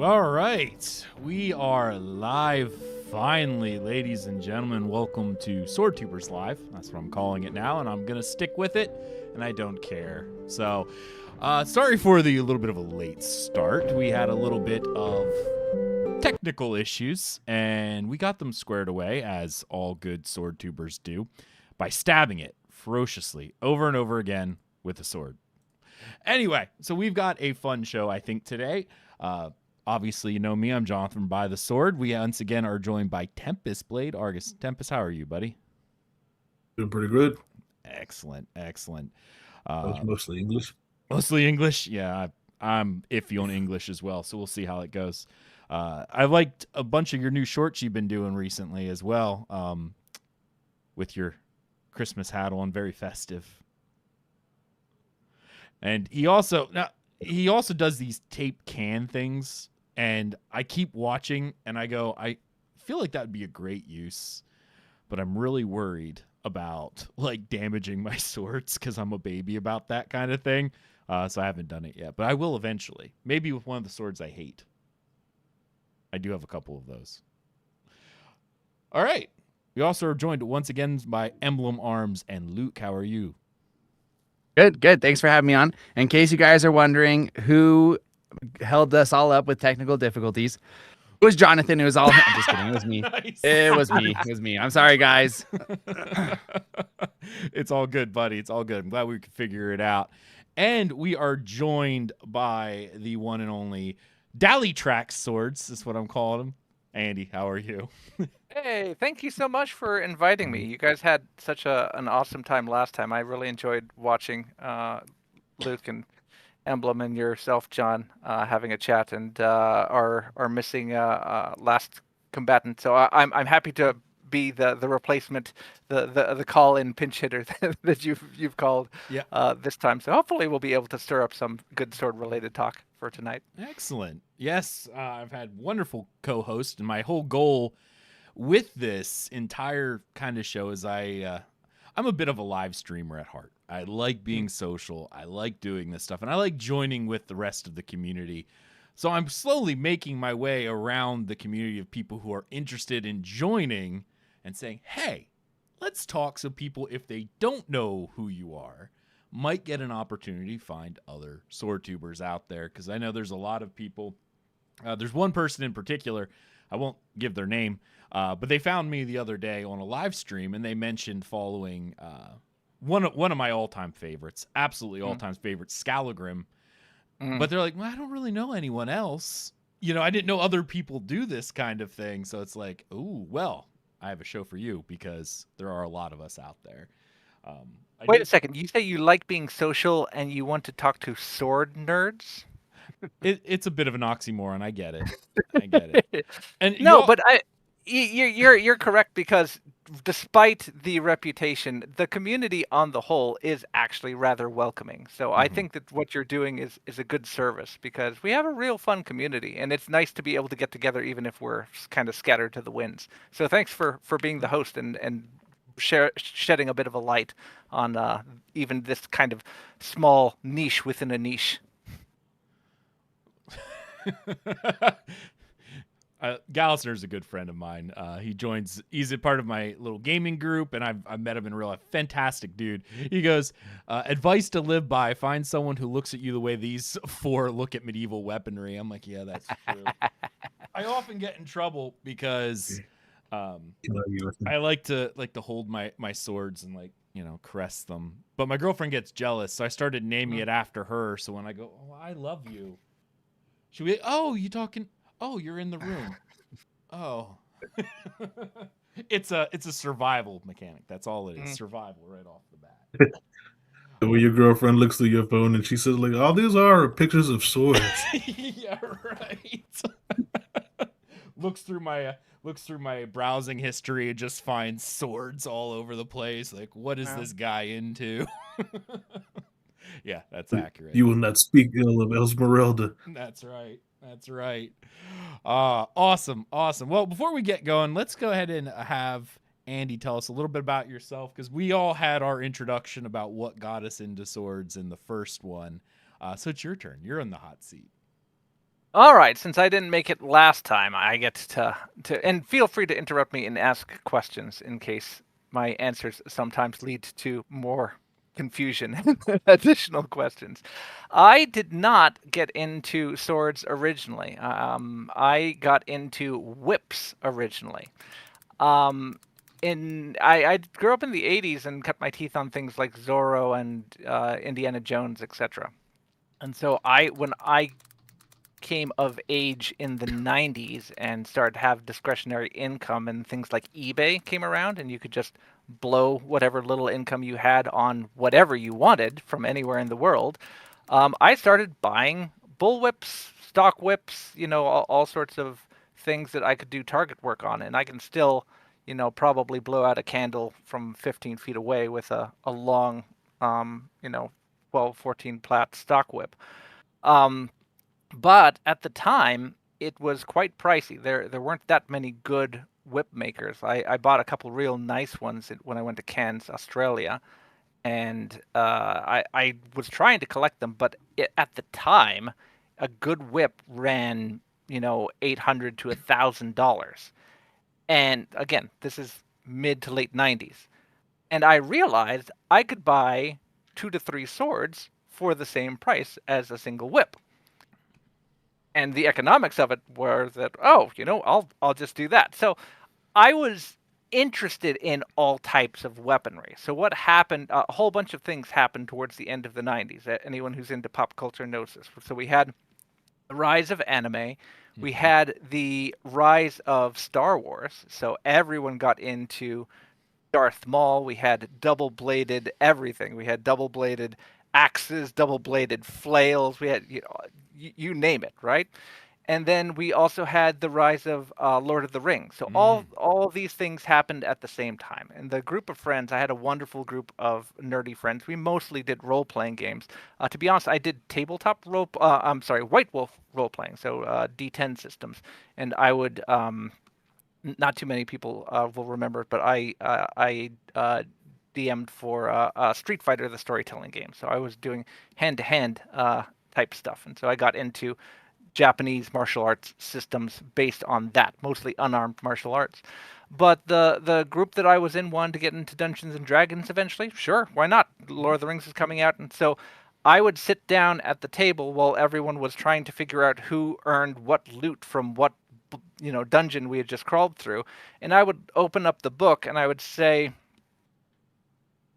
All right. We are live finally, ladies and gentlemen. Welcome to Swordtubers Live. That's what I'm calling it now, and I'm going to stick with it, and I don't care. So, sorry for the little bit of a late start. We had a little bit of technical issues, and we got them squared away, as all good Swordtubers do, by stabbing it ferociously over and over again with a sword. Anyway, so we've got a fun show, I think, today. Obviously, you know me. I'm Jonathan by the Sword. We once again are joined by Tempest Blade Argus. Tempest, how are you, buddy? Doing pretty good. Excellent, excellent. That's mostly English. Mostly English? Yeah, I'm iffy on English as well, so we'll see how it goes. I liked a bunch of your new shorts you've been doing recently as well, with your Christmas hat on, very festive. And he also does these tape can things, and I keep watching and I go, I feel like that would be a great use, but I'm really worried about like damaging my swords because I'm a baby about that kind of thing. So I haven't done it yet, but I will eventually. Maybe with one of the swords I hate. I do have a couple of those. All right. We also are joined once again by Emblem Arms and Luke. How are you? Good. Thanks for having me on. In case you guys are wondering who held us all up with technical difficulties, it was Jonathan. It was all. I'm just kidding. It was me. Nice. It was me. I'm sorry, guys. It's all good, buddy. It's all good. I'm glad we could figure it out. And we are joined by the one and only Dally Track Swords. That's what I'm calling him. Andy, how are you? Hey, thank you so much for inviting me. You guys had such an awesome time last time. I really enjoyed watching Luke and Emblem and yourself, John, having a chat, and our missing last combatant. So I'm happy to be the replacement, the call-in pinch hitter that you've called this time. So hopefully we'll be able to stir up some good sword-related talk for tonight. Excellent. Yes, I've had wonderful co-hosts, and my whole goal with this entire kind of show is I'm a bit of a live streamer at heart. I like being social. I like doing this stuff, and I like joining with the rest of the community. So I'm slowly making my way around the community of people who are interested in joining and saying, hey, let's talk, so people, if they don't know who you are, might get an opportunity to find other Swordtubers out there, because I know there's a lot of people. There's one person in particular, I won't give their name, but they found me the other day on a live stream, and they mentioned following one of my all-time favorites, absolutely all-time favorites, Scalagrim. But they're like, well, I don't really know anyone else. You know, I didn't know other people do this kind of thing. So it's like, ooh, well, I have a show for you, because there are a lot of us out there. Wait a second. You say you like being social and you want to talk to sword nerds? It's a bit of an oxymoron. I get it. And no, but you're correct, because despite the reputation, the community on the whole is actually rather welcoming. So I think that what you're doing is a good service, because we have a real fun community, and it's nice to be able to get together even if we're kind of scattered to the winds. So thanks for being the host and shedding a bit of a light on even this kind of small niche within a niche. Gallister's a good friend of mine. He's a part of my little gaming group, and I've met him in real life. Fantastic dude. He goes, advice to live by: find someone who looks at you the way these four look at medieval weaponry. I'm like, yeah, that's true. I often get in trouble because I like to hold my swords and caress them. But my girlfriend gets jealous, so I started naming it after her. So when I go, oh, I love you, she'll be, oh, you talking? Oh, you're in the room. Oh, it's a survival mechanic. That's all it is. Survival right off the bat. When your girlfriend looks through your phone and she says, like, all these are pictures of swords. Yeah, right. looks through my browsing history and just finds swords all over the place. Like, what is this guy into? Yeah, that's accurate. You will not speak ill of Esmeralda. That's right. Awesome. Well, before we get going, let's go ahead and have Andy tell us a little bit about yourself, because we all had our introduction about what got us into swords in the first one. So it's your turn. You're in the hot seat. All right, since I didn't make it last time, I get to and feel free to interrupt me and ask questions in case my answers sometimes lead to more confusion and additional questions. I did not get into swords originally. I got into whips originally. Um, I grew up in the '80s and cut my teeth on things like Zorro and Indiana Jones, etc. And so when I came of age in the 90s and started to have discretionary income, and things like eBay came around and you could just blow whatever little income you had on whatever you wanted from anywhere in the world. I started buying bullwhips, stock whips, all sorts of things that I could do target work on, and I can still, probably blow out a candle from 15 feet away with a long, um, you know, 12, 14 plat stock whip. Um, but at the time, it was quite pricey. There weren't that many good whip makers. I bought a couple real nice ones when I went to Cairns, Australia, and I was trying to collect them, but at the time, a good whip ran, $800 to $1,000. And again, this is mid to late 90s. And I realized I could buy 2 to 3 swords for the same price as a single whip. And the economics of it were that, oh, I'll just do that. So I was interested in all types of weaponry. So what happened? A whole bunch of things happened towards the end of the '90s. Anyone who's into pop culture knows this. So we had the rise of anime. We had the rise of Star Wars. So everyone got into Darth Maul. We had double-bladed everything. We had double-bladed axes, double-bladed flails. We had, you name it, right? And then we also had the rise of Lord of the Rings. So all of these things happened at the same time. And the group of friends, I had a wonderful group of nerdy friends. We mostly did role-playing games. To be honest, I did tabletop I'm sorry, White Wolf role-playing, so D10 systems. And I would not too many people will remember it, but I DM'd for Street Fighter, the storytelling game. So I was doing hand-to-hand type stuff, and so I got into Japanese martial arts systems based on that, mostly unarmed martial arts. But the group that I was in wanted to get into Dungeons and Dragons eventually. Sure, why not? Lord of the Rings is coming out, and so I would sit down at the table while everyone was trying to figure out who earned what loot from what dungeon we had just crawled through, and I would open up the book and I would say,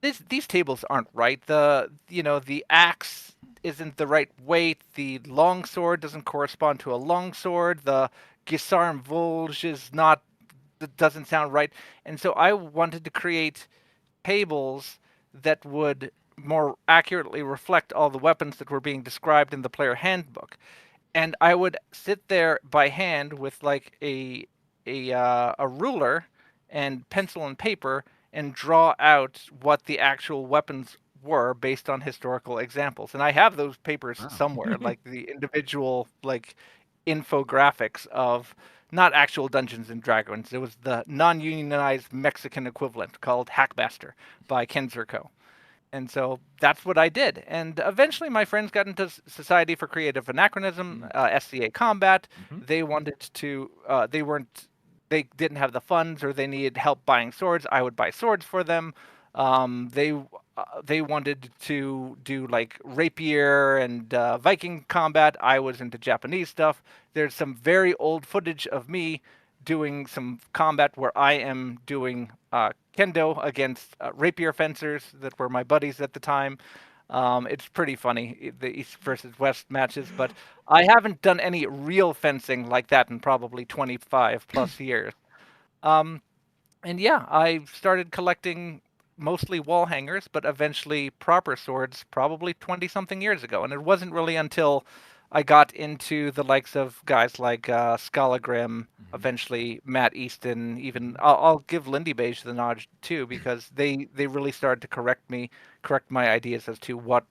these tables aren't right. The axe isn't the right weight. The longsword doesn't correspond to a longsword. The Gisarm Volge doesn't sound right. And so I wanted to create tables that would more accurately reflect all the weapons that were being described in the player handbook. And I would sit there by hand with like a ruler and pencil and paper and draw out what the actual weapons were based on historical examples. And I have those papers somewhere, like the individual like infographics of not actual Dungeons and Dragons. It was the non-unionized Mexican equivalent called Hackmaster by Ken Zerko. And so that's what I did. And eventually my friends got into Society for Creative Anachronism, SCA Combat. They wanted to, they didn't have the funds or they needed help buying swords. I would buy swords for them. They wanted to do like rapier and Viking combat. I was into Japanese stuff. There's some very old footage of me doing some combat where I am doing kendo against rapier fencers that were my buddies at the time. It's pretty funny, the East versus West matches, but I haven't done any real fencing like that in probably 25 plus years. And yeah, I started collecting mostly wall hangers, but eventually proper swords probably 20 something years ago. And it wasn't really until I got into the likes of guys like Scalagrim, eventually Matt Easton, even I'll give Lindy Beige the nod too, because they really started to correct my ideas as to what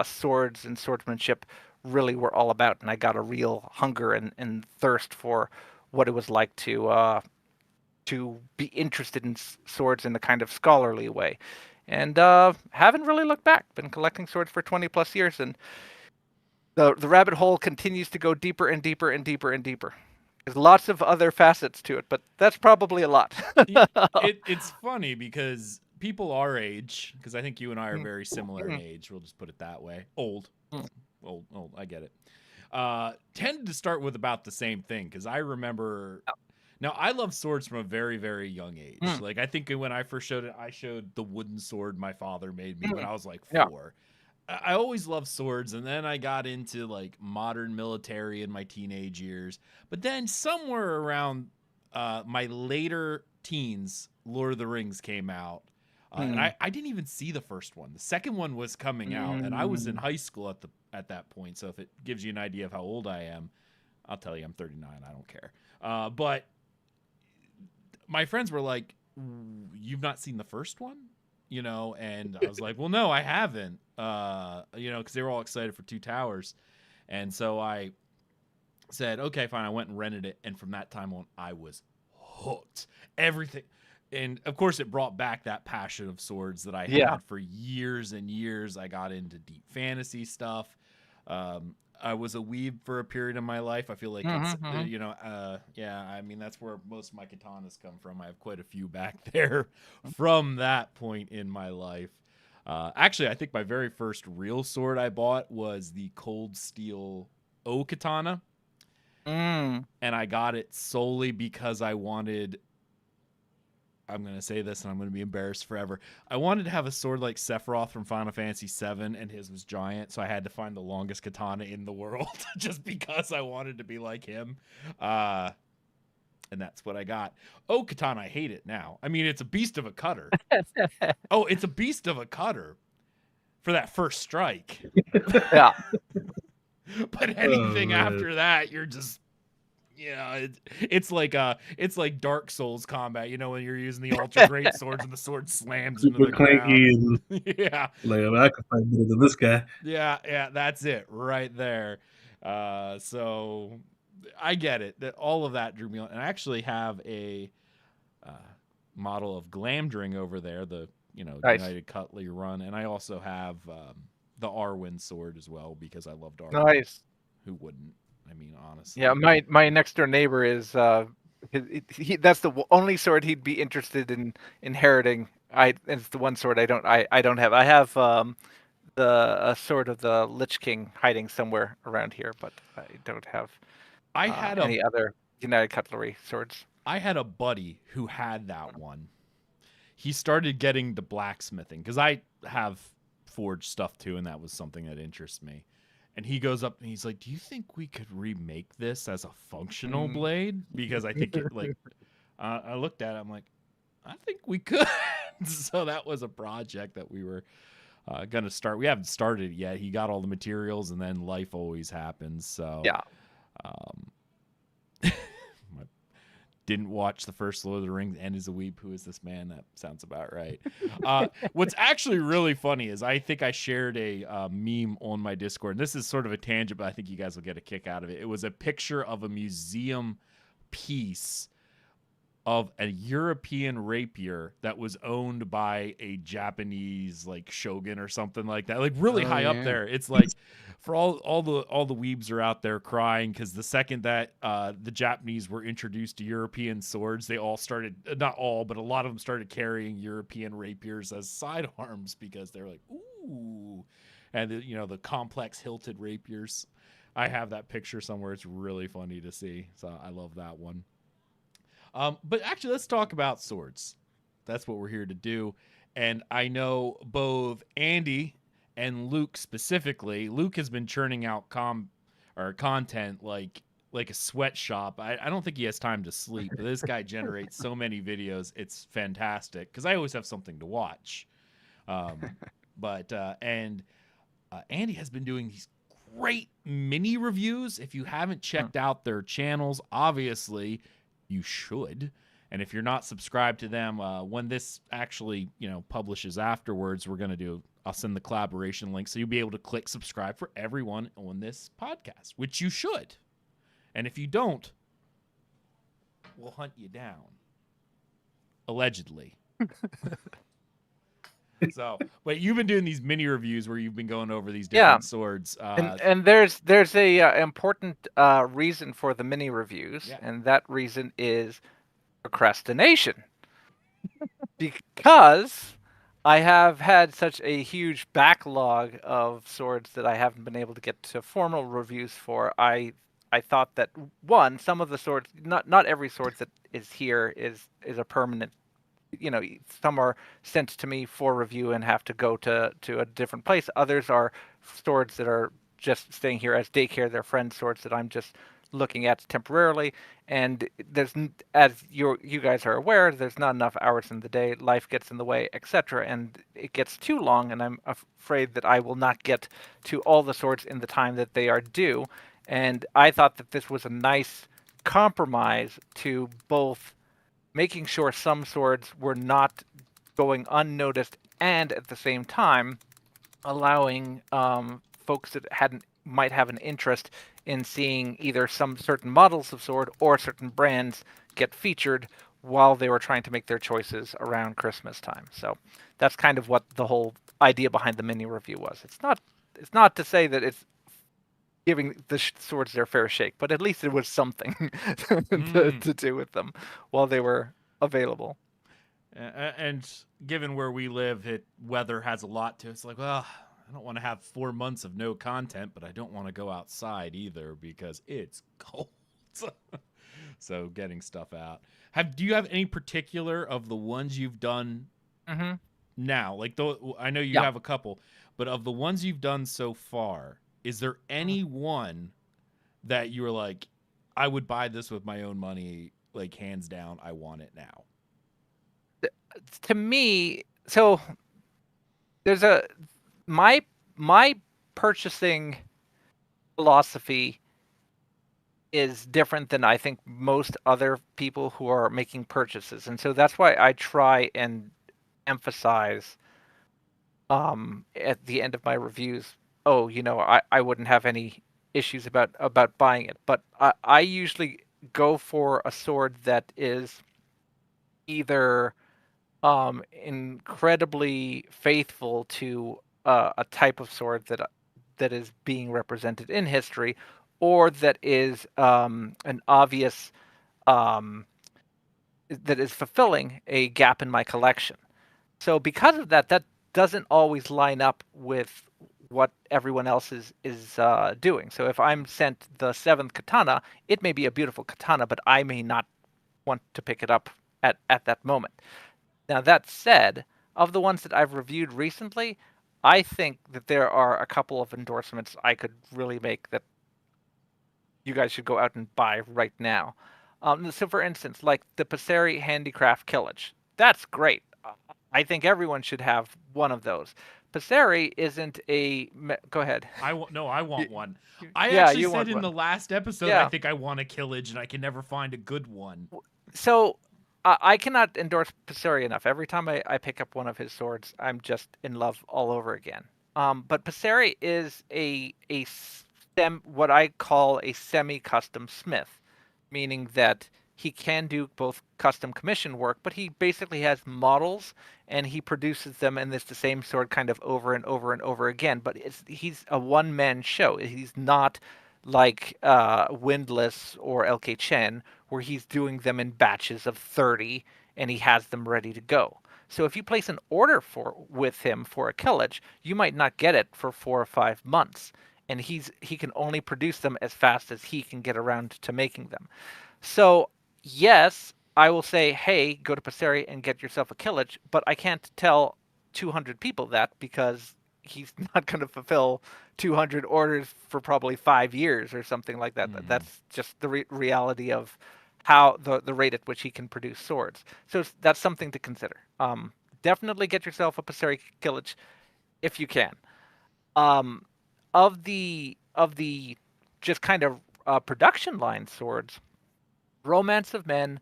swords and swordsmanship really were all about. And I got a real hunger and thirst for what it was like to be interested in swords in a kind of scholarly way. And haven't really looked back. Been collecting swords for 20 plus years, and the rabbit hole continues to go deeper and deeper and deeper and deeper. There's lots of other facets to it, but that's probably a lot. It's funny because people our age, because I think you and I are very similar in age. We'll just put it that way. Old. I get it. Tended to start with about the same thing because I remember. Now I love swords from a very, very young age. Like I think when I first showed it, I showed the wooden sword my father made me when I was like 4. I always loved swords, and then I got into like modern military in my teenage years. But then somewhere around my later teens, Lord of the Rings came out. And I didn't even see the first one. The second one was coming out, and I was in high school at that point. So if it gives you an idea of how old I am, I'll tell you I'm 39. I don't care. But my friends were like, "You've not seen the first one?" You know, and I was like, "Well, no, I haven't." You know, because they were all excited for Two Towers, and so I said, "Okay, fine." I went and rented it, and from that time on, I was hooked. Everything. And of course, it brought back that passion of swords that I had for years and years. I got into deep fantasy stuff. I was a weeb for a period of my life. I feel like it's, you know, I mean, that's where most of my katanas come from. I have quite a few back there from that point in my life. Actually, I think my very first real sword I bought was the Cold Steel O katana. And I got it solely because I wanted... I'm going to say this and I'm going to be embarrassed forever. I wanted to have a sword like Sephiroth from Final Fantasy VII, and his was giant, so I had to find the longest katana in the world just because I wanted to be like him. And that's what I got. Oh, katana, I hate it now. I mean, it's a beast of a cutter. It's a beast of a cutter for that first strike. Yeah. But anything after that, you're just... Yeah, it's like Dark Souls combat, you know, when you're using the ultra great swords and the sword slams into the ground. Yeah, like I can fight better than this guy. Yeah, that's it right there. So I get it. That all of that drew me on, and I actually have a model of Glamdring over there, the United Cutlery run, and I also have the Arwen sword as well because I loved Arwen. Nice. Who wouldn't? I mean, honestly. Yeah, my next door neighbor is that's the only sword he'd be interested in inheriting. It's the one sword I don't have. I have a sword of the Lich King hiding somewhere around here, but I don't have any other United Cutlery swords. I had a buddy who had that one. He started getting the blacksmithing because I have forged stuff too, and that was something that interests me. And he goes up and he's like, "Do you think we could remake this as a functional blade?" Because I think it like, I looked at it, I'm like, I think we could. So that was a project that we were going to start. We haven't started it yet. He got all the materials, and then life always happens. So yeah. Didn't watch the first Lord of the Rings and is a weeb. Who is this man? That sounds about right. What's actually really funny is I think I shared a meme on my Discord. And this is sort of a tangent, but I think you guys will get a kick out of it. It was a picture of a museum piece of a European rapier that was owned by a Japanese like shogun or something like that, like really high up there. It's like for all the weebs are out there crying because the second that the Japanese were introduced to European swords, they all started, not all, but a lot of them started carrying European rapiers as sidearms because they're like, ooh, and the complex hilted rapiers. I have that picture somewhere. It's really funny to see, so I love that one. But actually, let's talk about swords. That's what we're here to do. And I know both Andy and Luke specifically. Luke has been churning out content like a sweatshop. I don't think he has time to sleep. But this guy generates so many videos. It's fantastic because I always have something to watch. And Andy has been doing these great mini reviews. If you haven't checked out their channels, obviously you should. And if you're not subscribed to them, when this actually, publishes afterwards, I'll send the collaboration link so you'll be able to click subscribe for everyone on this podcast, which you should. And if you don't, we'll hunt you down. Allegedly. So, but you've been doing these mini reviews where you've been going over these Yeah. different swords. And there's a important reason for the mini reviews, Yeah. and that reason is procrastination. Because I have had such a huge backlog of swords that I haven't been able to get to formal reviews for. I thought that one, some of the swords, not every sword that is here is a permanent. Some are sent to me for review and have to go to a different place. Others are swords that are just staying here as daycare. They're friend swords that I'm just looking at temporarily. And as you guys are aware, there's not enough hours in the day. Life gets in the way, etc. And it gets too long, and I'm afraid that I will not get to all the swords in the time that they are due. And I thought that this was a nice compromise to both making sure some swords were not going unnoticed, and at the same time allowing folks that might have an interest in seeing either some certain models of sword or certain brands get featured while they were trying to make their choices around Christmas time. So that's kind of what the whole idea behind the mini review was. It's not to say that it's giving the swords their fair shake, but at least it was something to do with them while they were available. And given where we live, weather has a lot to it. It's like, well, I don't want to have 4 months of no content, but I don't want to go outside either because it's cold. So getting stuff out. Do you have any particular of the ones you've done now? Like, I know you have a couple, but of the ones you've done so far, is there any one that you were like, I would buy this with my own money, like hands down, I want it now? To me, so there's my purchasing philosophy is different than I think most other people who are making purchases, and so that's why I try and emphasize at the end of my reviews, I wouldn't have any issues about buying it, but I usually go for a sword that is either incredibly faithful to a type of sword that is being represented in history, or that is an obvious that is fulfilling a gap in my collection. So because of that, that doesn't always line up with what everyone else is doing. So if I'm sent the 7th katana, it may be a beautiful katana, but I may not want to pick it up at that moment. Now, that said, of the ones that I've reviewed recently, I think that there are a couple of endorsements I could really make that you guys should go out and buy right now. So, for instance, like the Passeri Handicraft Killage. That's great. I think everyone should have one of those. Passeri isn't a... Go ahead. I want one. I Yeah, actually you said want in one. the last episode, Yeah. I think I want a Killage, and I can never find a good one. So I cannot endorse Passeri enough. Every time I pick up one of his swords, I'm just in love all over again. But Passeri is what I call a semi-custom smith, meaning that he can do both custom commission work, but he basically has models and he produces them, and it's the same sword kind of over and over and over again. But he's a one-man show. He's not like Windless or LK Chen, where he's doing them in batches of 30 and he has them ready to go. So if you place an order with him for a Killage, you might not get it for 4 or 5 months, and he can only produce them as fast as he can get around to making them. So yes, I will say, hey, go to Passeri and get yourself a Killage, but I can't tell 200 people that because he's not going to fulfill 200 orders for probably 5 years or something like that. That's just the reality of how the rate at which he can produce swords. So that's something to consider. Definitely get yourself a Passeri Killage if you can. Of the just kind of production line swords, Romance of Men,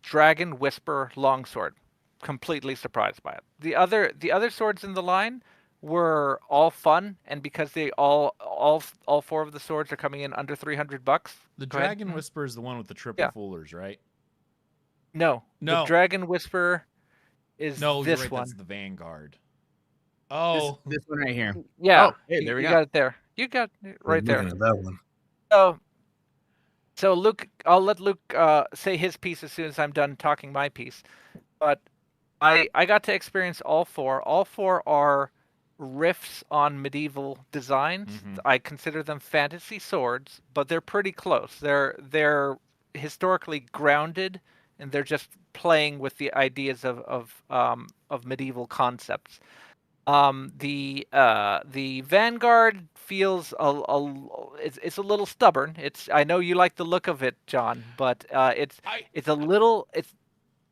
Dragon Whisper Longsword. Completely surprised by it. The other swords in the line were all fun, and because they all 4 of the swords are coming in under $300. The Go ahead. Dragon Whisper is the one with the triple fullers, right? No. The Dragon Whisper is No, you're this right. one. That's the Vanguard. Oh, This one right here. Yeah. Oh, hey, there we you go. got it there. You got it right there. Looking at that one. So Luke, I'll let Luke say his piece as soon as I'm done talking my piece. But I got to experience all four. All four are riffs on medieval designs. Mhm. I consider them fantasy swords, but they're pretty close. They're historically grounded, and they're just playing with the ideas of medieval concepts. The Vanguard feels it's a little stubborn. I know you like the look of it, John, but it's a little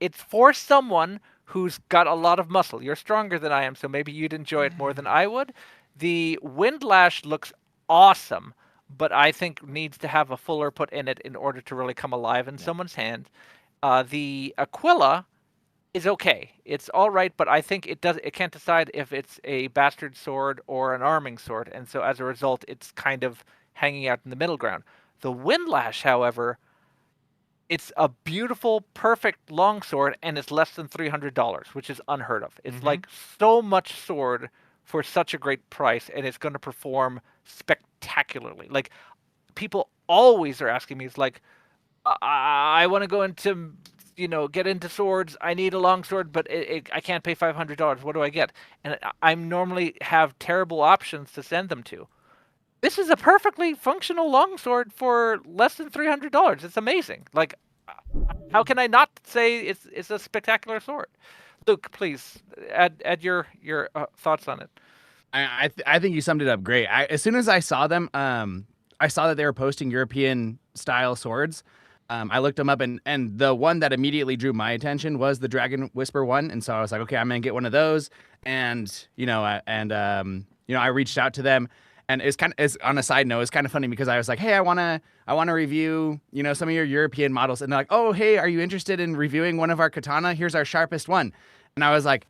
it's for someone who's got a lot of muscle. You're stronger than I am, so maybe you'd enjoy it more than I would. The Windlash looks awesome, but I think needs to have a fuller put in it in order to really come alive in someone's hand. The Aquila is okay. It's all right, but I think it can't decide if it's a bastard sword or an arming sword, and so as a result, it's kind of hanging out in the middle ground. The Windlash, however, it's a beautiful, perfect longsword, and it's less than $300, which is unheard of. It's like so much sword for such a great price, and it's going to perform spectacularly. Like, people always are asking me, it's like, I want to go into, get into swords. I need a longsword, but I can't pay $500. What do I get? And I normally have terrible options to send them to. This is a perfectly functional longsword for less than $300. It's amazing. Like, how can I not say it's a spectacular sword? Luke, please add your thoughts on it. I think you summed it up great. As soon as I saw them, I saw that they were posting European style swords. I looked them up, and the one that immediately drew my attention was the Dragon Whisper one, and so I was like, okay, I'm gonna get one of those. And I reached out to them, and it's on a side note, it's kind of funny because I was like, hey, I wanna review some of your European models, and they're like, oh, hey, are you interested in reviewing one of our katana? Here's our sharpest one, and I was like,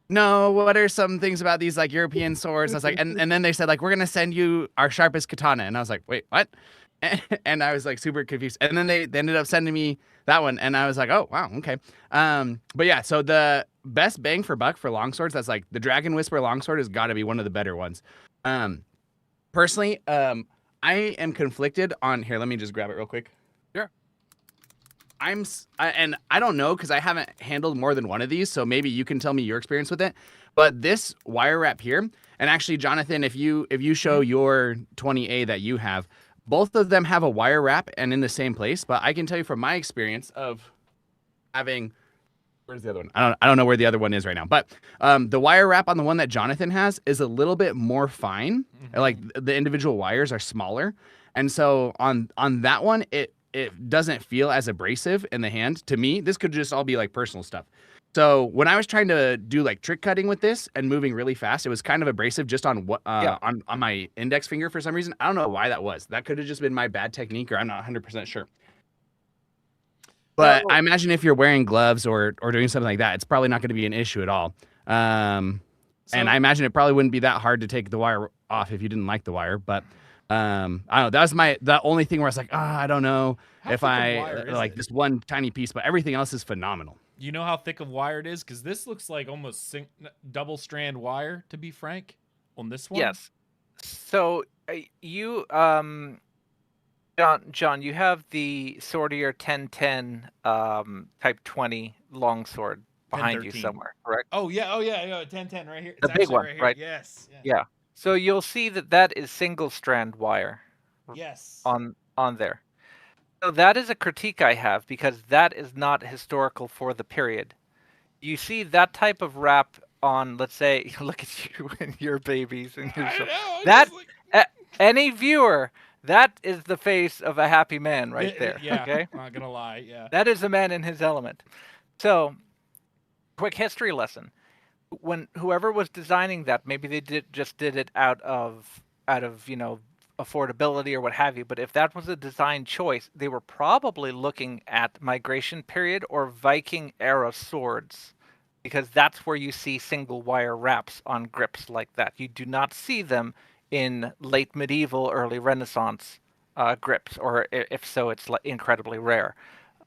no, what are some things about these like European swords? And I was like, and then they said like, we're gonna send you our sharpest katana, and I was like, wait, what? And I was like super confused. And then they ended up sending me that one, and I was like, oh wow, okay. But yeah, so the best bang for buck for longswords, that's like the Dragon Whisper longsword has got to be one of the better ones. Personally, I am conflicted on here. Let me just grab it real quick. Sure. And I don't know because I haven't handled more than one of these, so maybe you can tell me your experience with it. But this wire wrap here, and actually, Jonathan, if you show your 20A that you have, both of them have a wire wrap and in the same place. But I can tell you from my experience of having, where's the other one? I don't know where the other one is right now. But the wire wrap on the one that Jonathan has is a little bit more fine. Like the individual wires are smaller, and so on that one, it doesn't feel as abrasive in the hand. To me, this could just all be like personal stuff. So when I was trying to do like trick cutting with this and moving really fast, it was kind of abrasive just on on my index finger for some reason. I don't know why that was. That could have just been my bad technique, or I'm not 100% sure. But I imagine if you're wearing gloves or doing something like that, it's probably not going to be an issue at all. And I imagine it probably wouldn't be that hard to take the wire off if you didn't like the wire. But I don't know. That was the only thing where I was like, I don't know if I like this one tiny piece, but everything else is phenomenal. You know how thick of wire it is? Because this looks like almost double strand wire, to be frank, on this one. Yes. So you, John, you have the Swordier 1010 Type 20 longsword behind you 1013. somewhere, correct? Oh yeah, 1010 right here. The big one, right here. right? Yes. Yeah. So you'll see that is single strand wire. Yes. On there. So that is a critique I have because that is not historical for the period. You see that type of wrap on, let's say, look at you and your babies and your that any viewer, that is the face of a happy man right there. Yeah. Okay. I'm not gonna lie. Yeah. That is a man in his element. So, quick history lesson. When whoever was designing that, maybe they did it out of affordability or what have you, but if that was a design choice, they were probably looking at migration period or Viking era swords, because that's where you see single wire wraps on grips like that. You do not see them in late medieval, early Renaissance grips, or if so, it's incredibly rare.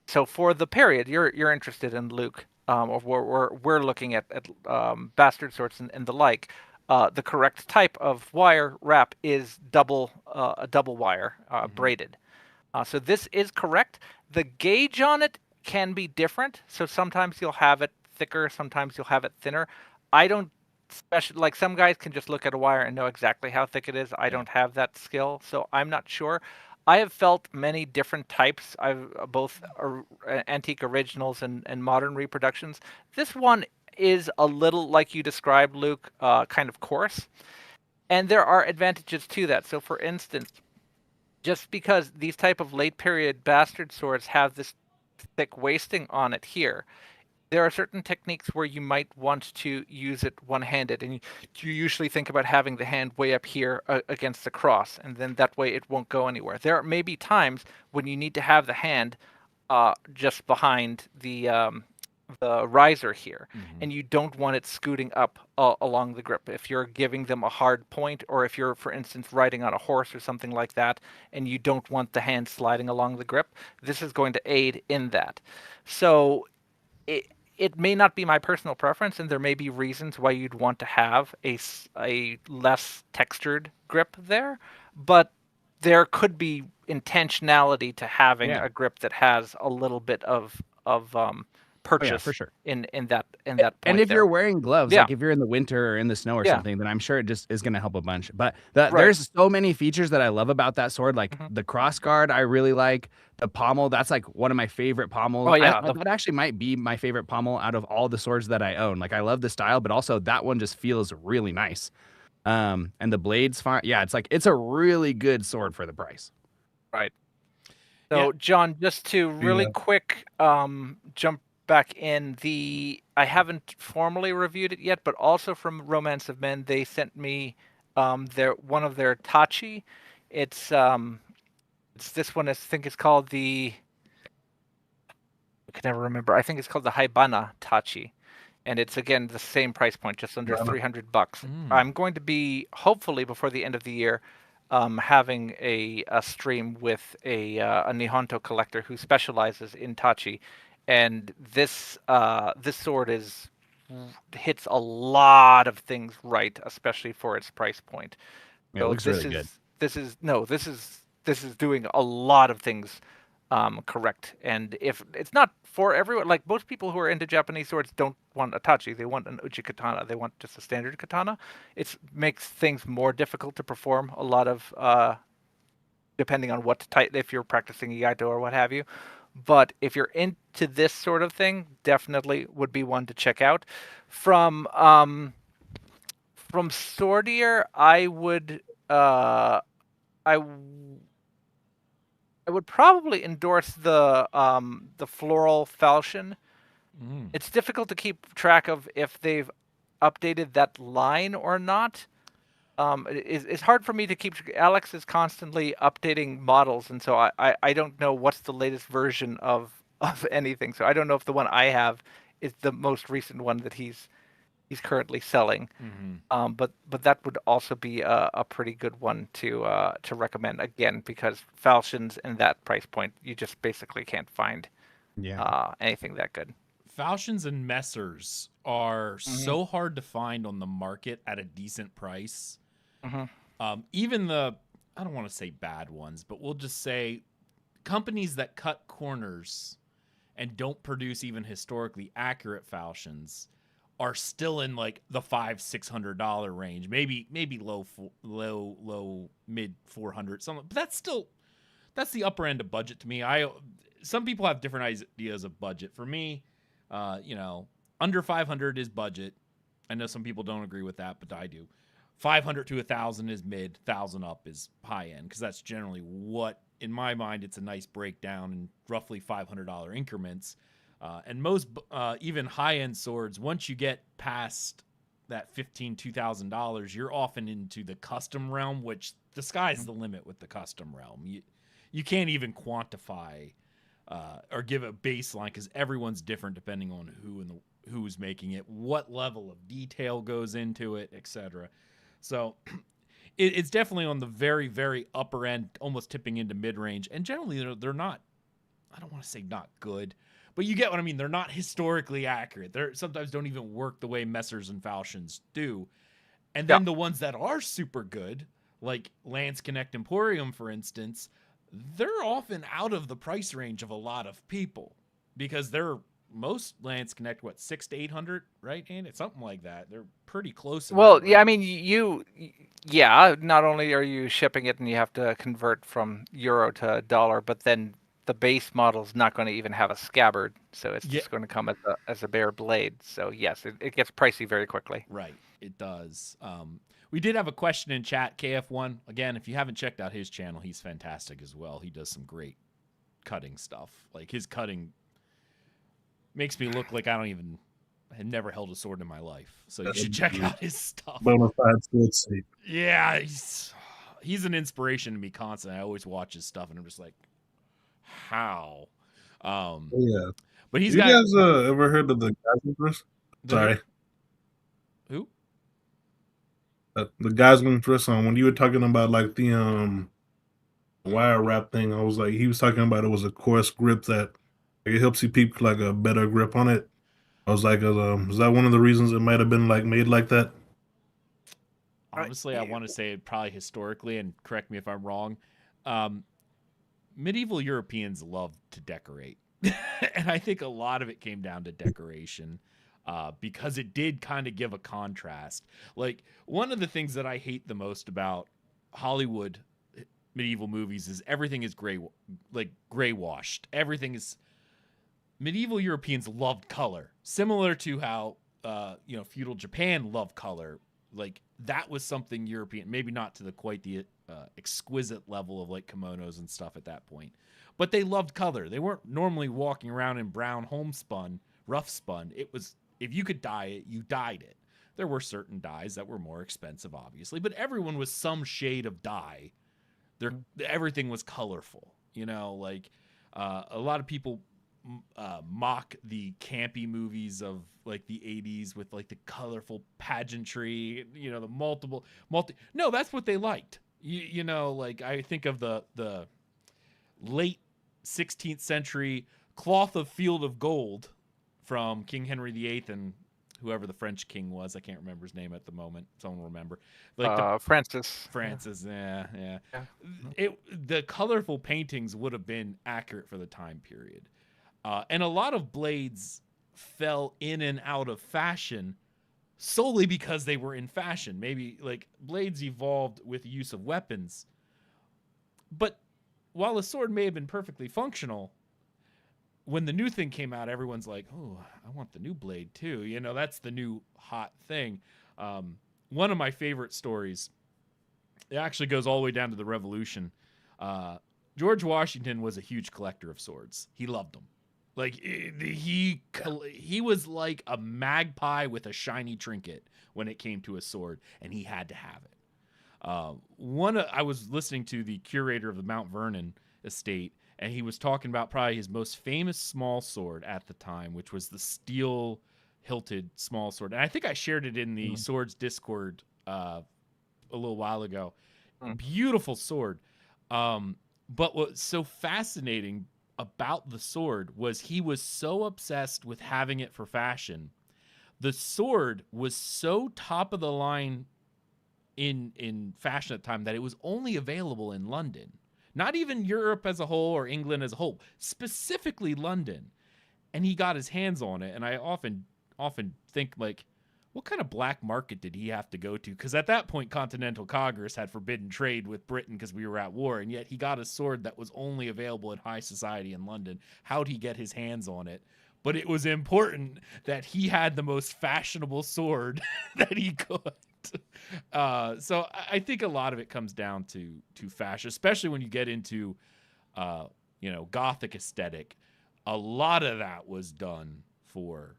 So for the period you're interested in, Luke, or we're looking at bastard swords and the like, the correct type of wire wrap is a double wire braided. So this is correct. The gauge on it can be different. So sometimes you'll have it thicker, sometimes you'll have it thinner. I don't like some guys can just look at a wire and know exactly how thick it is. I don't have that skill, so I'm not sure. I have felt many different types. I've both antique originals and modern reproductions. This one is a little like you described, Luke, kind of coarse. And there are advantages to that. So for instance, just because these type of late period bastard swords have this thick wasting on it here, there are certain techniques where you might want to use it one-handed, and you usually think about having the hand way up here against the cross, and then that way it won't go anywhere. There may be times when you need to have the hand just behind the riser here, and you don't want it scooting up along the grip. If you're giving them a hard point, or if you're, for instance, riding on a horse or something like that, and you don't want the hand sliding along the grip, this is going to aid in that. So it may not be my personal preference, and there may be reasons why you'd want to have a less textured grip there, but there could be intentionality to having a grip that has a little bit of purchase for sure. in that point. And if there. you're wearing gloves, Yeah. like if you're in the winter or in the snow or Yeah. something, then I'm sure it just is going to help a bunch. But there's so many features that I love about that sword. Like the cross guard, I really like. The pommel, that's like one of my favorite pommels. Oh, yeah. That actually might be my favorite pommel out of all the swords that I own. Like I love the style, but also that one just feels really nice. And the blade's fine. Yeah, it's a really good sword for the price. Right. So John, just to really quick jump back in, I haven't formally reviewed it yet, but also from Romance of Men, they sent me one of their tachi. It's this one. I think it's called I can never remember. I think it's called the Haibana tachi, and it's again the same price point, just under $300. I'm going to be hopefully before the end of the year having a stream with a Nihonto collector who specializes in tachi, and this sword hits a lot of things right, especially for its price point. Yeah, it looks really good. This is doing a lot of things correct, and if it's not for everyone, like most people who are into Japanese swords don't want a tachi, they want an uchi katana, they want just a standard katana. It makes things more difficult to perform a lot of depending on what type, if you're practicing Iaito or what have you. But if you're into this sort of thing, definitely would be one to check out. From Swordier, I would probably endorse the floral falchion. It's difficult to keep track of if they've updated that line or not. It's hard for me to keep. Alex is constantly updating models, and so I don't know what's the latest version of anything. So I don't know if the one I have is the most recent one that he's currently selling. But that would also be a pretty good one to recommend, again, because falchions in that price point, you just basically can't find anything that good. Falchions and messers are so hard to find on the market at a decent price. Even I don't want to say bad ones, but we'll just say companies that cut corners and don't produce even historically accurate falchions are still in like the $500-$600 range, maybe low mid 400 something. But that's the upper end of budget to me. Some people have different ideas of budget. For me, under 500 is budget. I know some people don't agree with that, but I do. 500 to 1,000 is mid, 1,000 up is high end, because that's generally what, in my mind, it's a nice breakdown in roughly $500 increments. And most even high-end swords, once you get past that $2,000, you're often into the custom realm, which the sky's the limit with the custom realm. You can't even quantify or give a baseline, because everyone's different depending on who's making it, what level of detail goes into it, etc. So it's definitely on the very, very upper end, almost tipping into mid-range. And generally, they're not, I don't want to say not good, but you get what I mean. They're not historically accurate. They're sometimes don't even work the way Messers and Falchions do. And then the ones that are super good, like Lance Connect Emporium, for instance, they're often out of the price range of a lot of people because they're most Lance Connect, what, 600 to 800, right? And it's something like that. They're pretty close. Well, yeah, I mean, not only are you shipping it and you have to convert from euro to dollar, but then the base model is not going to even have a scabbard, so it's just going to come as a bare blade. So yes, it gets pricey very quickly. Right, it does. We did have a question in chat, KF1. Again, if you haven't checked out his channel, he's fantastic as well. He does some great cutting stuff. Like his cutting makes me look like I had never held a sword in my life. So you should check out his stuff. Bonafide sword safe. Yeah, he's an inspiration to me constantly. I always watch his stuff and I'm just like, how? Yeah. But you guys ever heard of the Gosman? Sorry. Who? The Gosman Twist on when you were talking about like the wire wrap thing, I was like, he was talking about it was a coarse grip that it helps you keep like a better grip on it. I was like, is that one of the reasons it might have been like made like that? Honestly, I want to say it probably historically, and correct me if I'm wrong. Medieval Europeans loved to decorate, and I think a lot of it came down to decoration. Because it did kind of give a contrast. Like, one of the things that I hate the most about Hollywood medieval movies is everything is gray washed. Everything is... Medieval Europeans loved color, similar to how, feudal Japan loved color. Like, that was something European, maybe not to quite the exquisite level of, like, kimonos and stuff at that point. But they loved color. They weren't normally walking around in brown homespun, rough spun. It was... If you could dye it, you dyed it. There were certain dyes that were more expensive, obviously, but everyone was some shade of dye. Everything was colorful, like a lot of people mock the campy movies of like the 80s with like the colorful pageantry, the no, that's what they liked. Like I think of the late 16th century cloth of field of gold from King Henry VIII and whoever the French king was. I can't remember his name at the moment. Someone will remember. Like Francis. Yeah. The colorful paintings would have been accurate for the time period. And a lot of blades fell in and out of fashion solely because they were in fashion. Maybe like blades evolved with the use of weapons. But while a sword may have been perfectly functional, when the new thing came out, everyone's like, oh, I want the new blade too. That's the new hot thing. One of my favorite stories, it actually goes all the way down to the Revolution. George Washington was a huge collector of swords. He loved them. Like he was like a magpie with a shiny trinket when it came to a sword, and he had to have it. I was listening to the curator of the Mount Vernon estate, and he was talking about probably his most famous small sword at the time, which was the steel hilted small sword. And I think I shared it in the Swords Discord a little while ago. Beautiful sword. But what's so fascinating about the sword was he was so obsessed with having it for fashion. The sword was so top of the line in fashion at the time that it was only available in London. Not even Europe as a whole or England as a whole, specifically London. And he got his hands on it. And I often think, like, what kind of black market did he have to go to? Because at that point, Continental Congress had forbidden trade with Britain because we were at war. And yet he got a sword that was only available in high society in London. How'd he get his hands on it? But it was important that he had the most fashionable sword that he could. So I think a lot of it comes down to fashion, especially when you get into, Gothic aesthetic. A lot of that was done for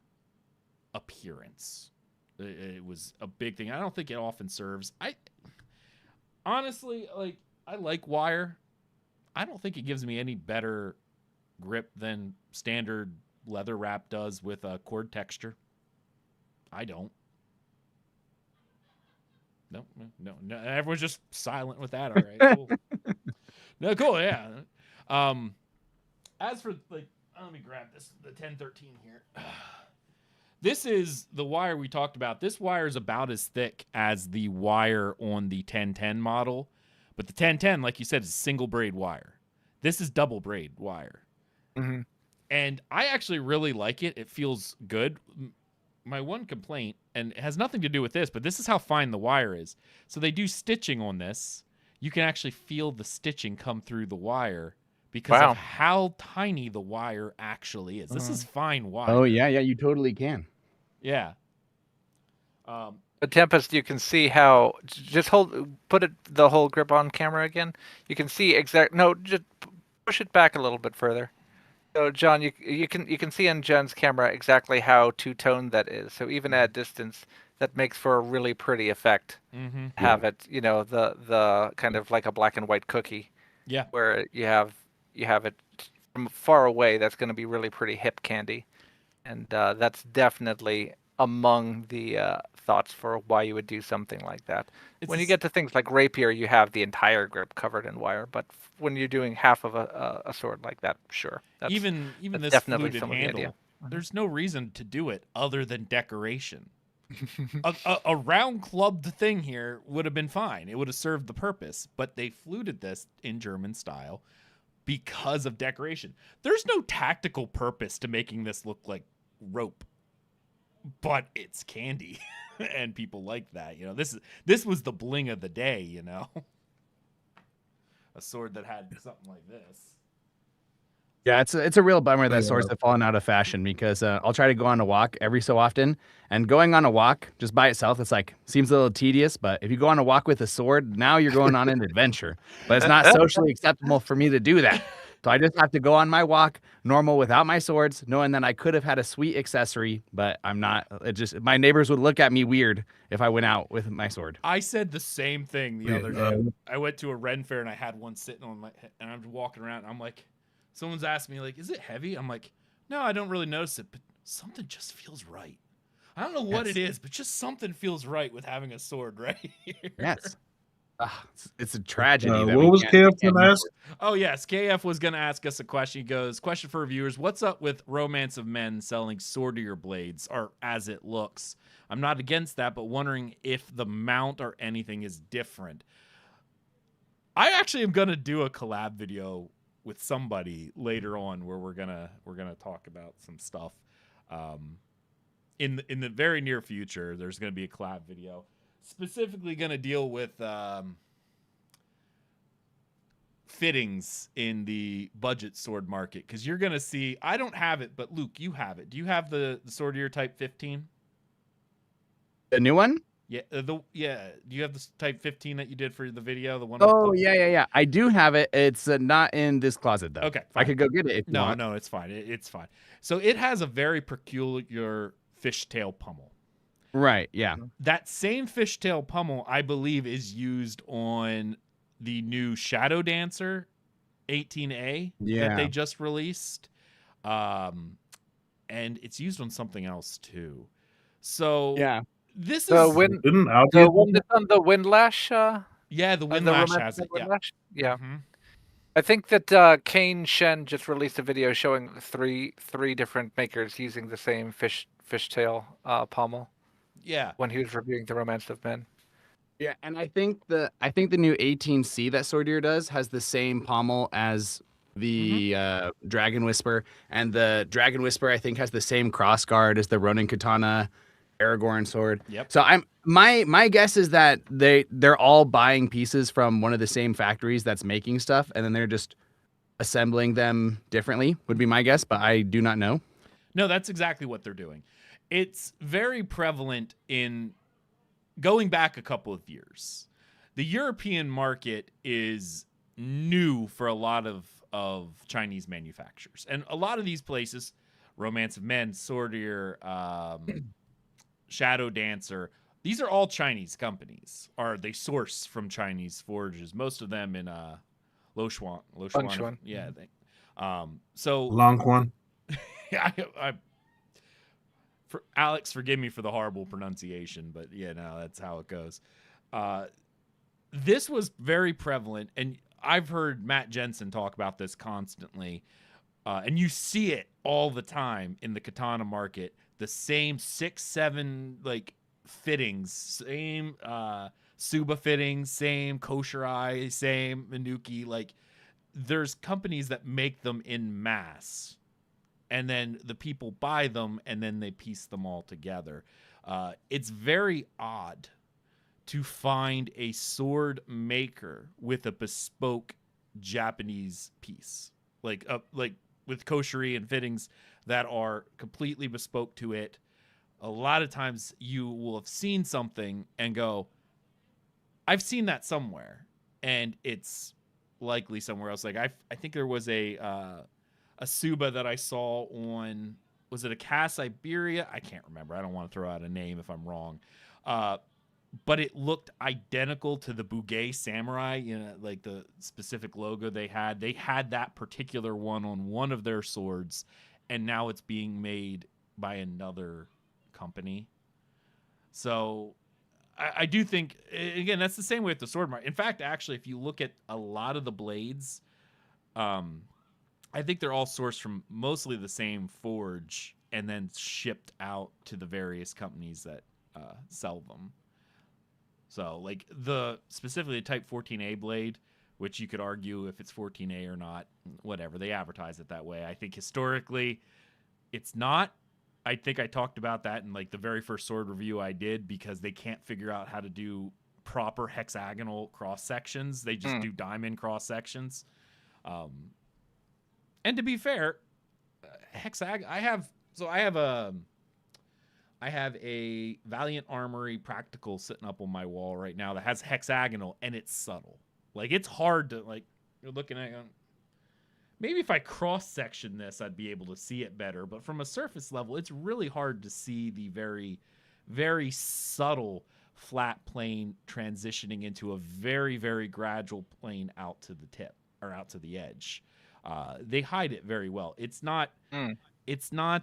appearance. It was a big thing. I don't think it often serves. I honestly, I like wire. I don't think it gives me any better grip than standard leather wrap does with a cord texture. I don't. No. Everyone's just silent with that. All right, cool. No, cool. Yeah. As for let me grab the 1013 here. This is the wire we talked about. This wire is about as thick as the wire on the 1010 model, but the 1010, like you said, is single braid wire. This is double braid wire. Mm-hmm. And I actually really like it. It feels good. My one complaint, and it has nothing to do with this, but this is how fine the wire is. So they do stitching on this. You can actually feel the stitching come through the wire because of how tiny the wire actually is. This is fine wire. Oh, yeah, you totally can. Yeah. But Tempest, you can see how. Just put the whole grip on camera again. You can see No, just push it back a little bit further. So, John, you can see on Jen's camera exactly how two-toned that is. So even at distance, that makes for a really pretty effect. Mm-hmm. Have it, the kind of like a black and white cookie. Yeah. Where you have it from far away. That's going to be really pretty hip candy, and that's definitely among the thoughts for why you would do something like that. When you get to things like rapier, you have the entire grip covered in wire, but when you're doing half of a sword like that, sure. Even that's this definitely fluted some of the handle, idea. there's no reason to do it other than decoration. a round clubbed thing here would have been fine. It would have served the purpose, but they fluted this in German style because of decoration. There's no tactical purpose to making this look like rope, but it's candy. And people like that. This was the bling of the day, a sword that had something like this. Yeah, it's a real bummer that swords have fallen out of fashion because I'll try to go on a walk every so often, and going on a walk just by itself, it's like seems a little tedious. But if you go on a walk with a sword, now you're going on an adventure. But it's not socially acceptable for me to do that. So I just have to go on my walk normal without my swords, knowing that I could have had a sweet accessory, but I'm not. My neighbors would look at me weird if I went out with my sword. I said the same thing the other day. I went to a Ren fair and I had one sitting on my head, and I'm walking around. And I'm like, someone's asked me, like, is it heavy? I'm like, no, I don't really notice it, but something just feels right. I don't know what it is, but just something feels right with having a sword right here. Yes. It's a tragedy. What was KF going to ask? Oh, yes. KF was going to ask us a question. He goes, question for viewers. What's up with Romance of Men selling swordier blades, or as it looks? I'm not against that, but wondering if the mount or anything is different. I actually am going to do a collab video with somebody later on where we're gonna talk about some stuff. In the very near future, there's going to be a collab video. Specifically going to deal with fittings in the budget sword market, because you're going to see, I don't have it, but Luke, you have it. Do you have the Swordier Type 15? The new one? Yeah, do you have the Type 15 that you did for the video? The one? Oh, yeah. I do have it. It's not in this closet, though. Okay, fine. I could go get it if you want. No, it's fine. It's fine. So it has a very peculiar fishtail pummel. Right, yeah. That same fishtail pummel, I believe, is used on the new Shadow Dancer 18A that they just released. And it's used on something else, too. So, yeah. This is... Didn't on the Windlash? Yeah, the Windlash has it. Yeah. Mm-hmm. I think that Kane Shen just released a video showing three different makers using the same fishtail pommel. Yeah. When he was reviewing the Romance of Men. Yeah, and I think the new 18C that Swordier does has the same pommel as the Dragon Whisper, and the Dragon Whisper I think has the same crossguard as the Ronin Katana Aragorn sword. Yep. So my guess is that they're all buying pieces from one of the same factories that's making stuff, and then they're just assembling them differently, would be my guess, but I do not know. No, that's exactly what they're doing. It's very prevalent in going back a couple of years. The European market is new for a lot of Chinese manufacturers. And a lot of these places, Romance of Men, Swordier, Shadow Dancer, these are all Chinese companies. They source from Chinese forges, most of them in Lochuan. Yeah. So Longquan. Yeah, Alex, forgive me for the horrible pronunciation, but yeah, no, that's how it goes. This was very prevalent, and I've heard Matt Jensen talk about this constantly. And you see it all the time in the katana market. The same 6, 7 like fittings, same Suba fittings, same kosher eye, same Minuki. Like there's companies that make them in mass, and then the people buy them, and then they piece them all together. It's very odd to find a sword maker with a bespoke Japanese piece, like with koshery and fittings that are completely bespoke to it. A lot of times you will have seen something and go, I've seen that somewhere, and it's likely somewhere else. Like I think there was a Suba that I saw on, was it a Cass Iberia? I can't remember. I don't want to throw out a name if I'm wrong. But it looked identical to the Bugei Samurai, you know, like the specific logo they had. They had that particular one on one of their swords, and now it's being made by another company. So I do think, again, that's the same way with the sword market. In fact, actually, if you look at a lot of the blades, I think they're all sourced from mostly the same forge and then shipped out to the various companies that sell them. So, like specifically the Type 14A blade, which you could argue if it's 14A or not, whatever. They advertise it that way. I think historically, it's not. I think I talked about that in like the very first sword review I did, because they can't figure out how to do proper hexagonal cross sections. They just do diamond cross sections. And to be fair, I have a Valiant Armory practical sitting up on my wall right now that has hexagonal, and it's subtle. Like it's hard to, like, you're looking at, maybe if I cross-section this, I'd be able to see it better. But from a surface level, it's really hard to see the very, very subtle flat plane transitioning into a very, very gradual plane out to the tip or out to the edge. They hide it very well. It's not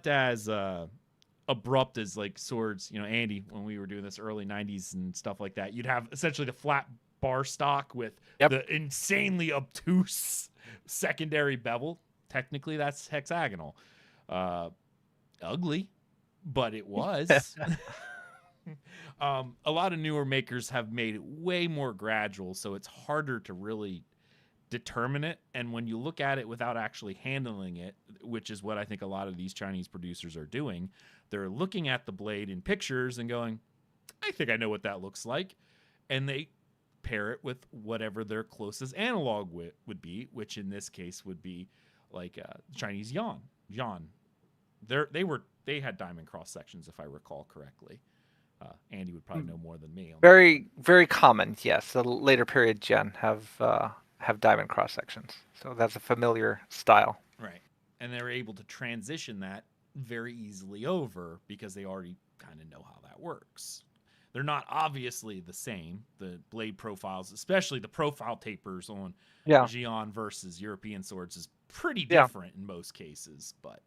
as abrupt as like swords, you know, Andy, when we were doing this early 90s and stuff like that. You'd have essentially the flat bar stock with the insanely obtuse secondary bevel. Technically that's hexagonal. Ugly, but it was. A lot of newer makers have made it way more gradual, so it's harder to really determine it. And when you look at it without actually handling it, which is what I think a lot of these Chinese producers are doing, they're looking at the blade in pictures and going, I think I know what that looks like. And they pair it with whatever their closest analog would be, which in this case would be like Chinese Yan. They had diamond cross sections, if I recall correctly. Andy would probably know more than me. Very, very common. Yes, the later period gen have diamond cross sections, so that's a familiar style. Right, and they're able to transition that very easily over because they already kind of know how that works. They're not obviously the same. The blade profiles, especially the profile tapers on Xi'an versus European swords, is pretty different in most cases. But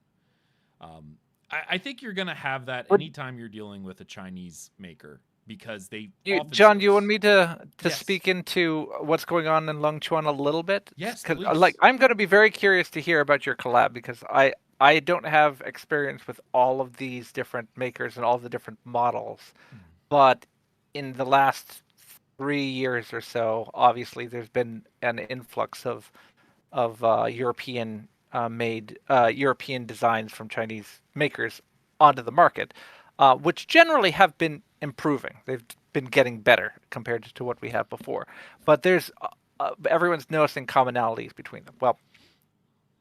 I think you're going to have that anytime you're dealing with a Chinese maker, because they John, you want me to speak into what's going on in Longchuan a little bit? Yes, because please. I'm going to be very curious to hear about your collab, because I don't have experience with all of these different makers and all the different models. But in the last 3 years or so, obviously there's been an influx of European made European designs from Chinese makers onto the market, which generally have been improving. They've been getting better compared to what we have before. But there's everyone's noticing commonalities between them. Well,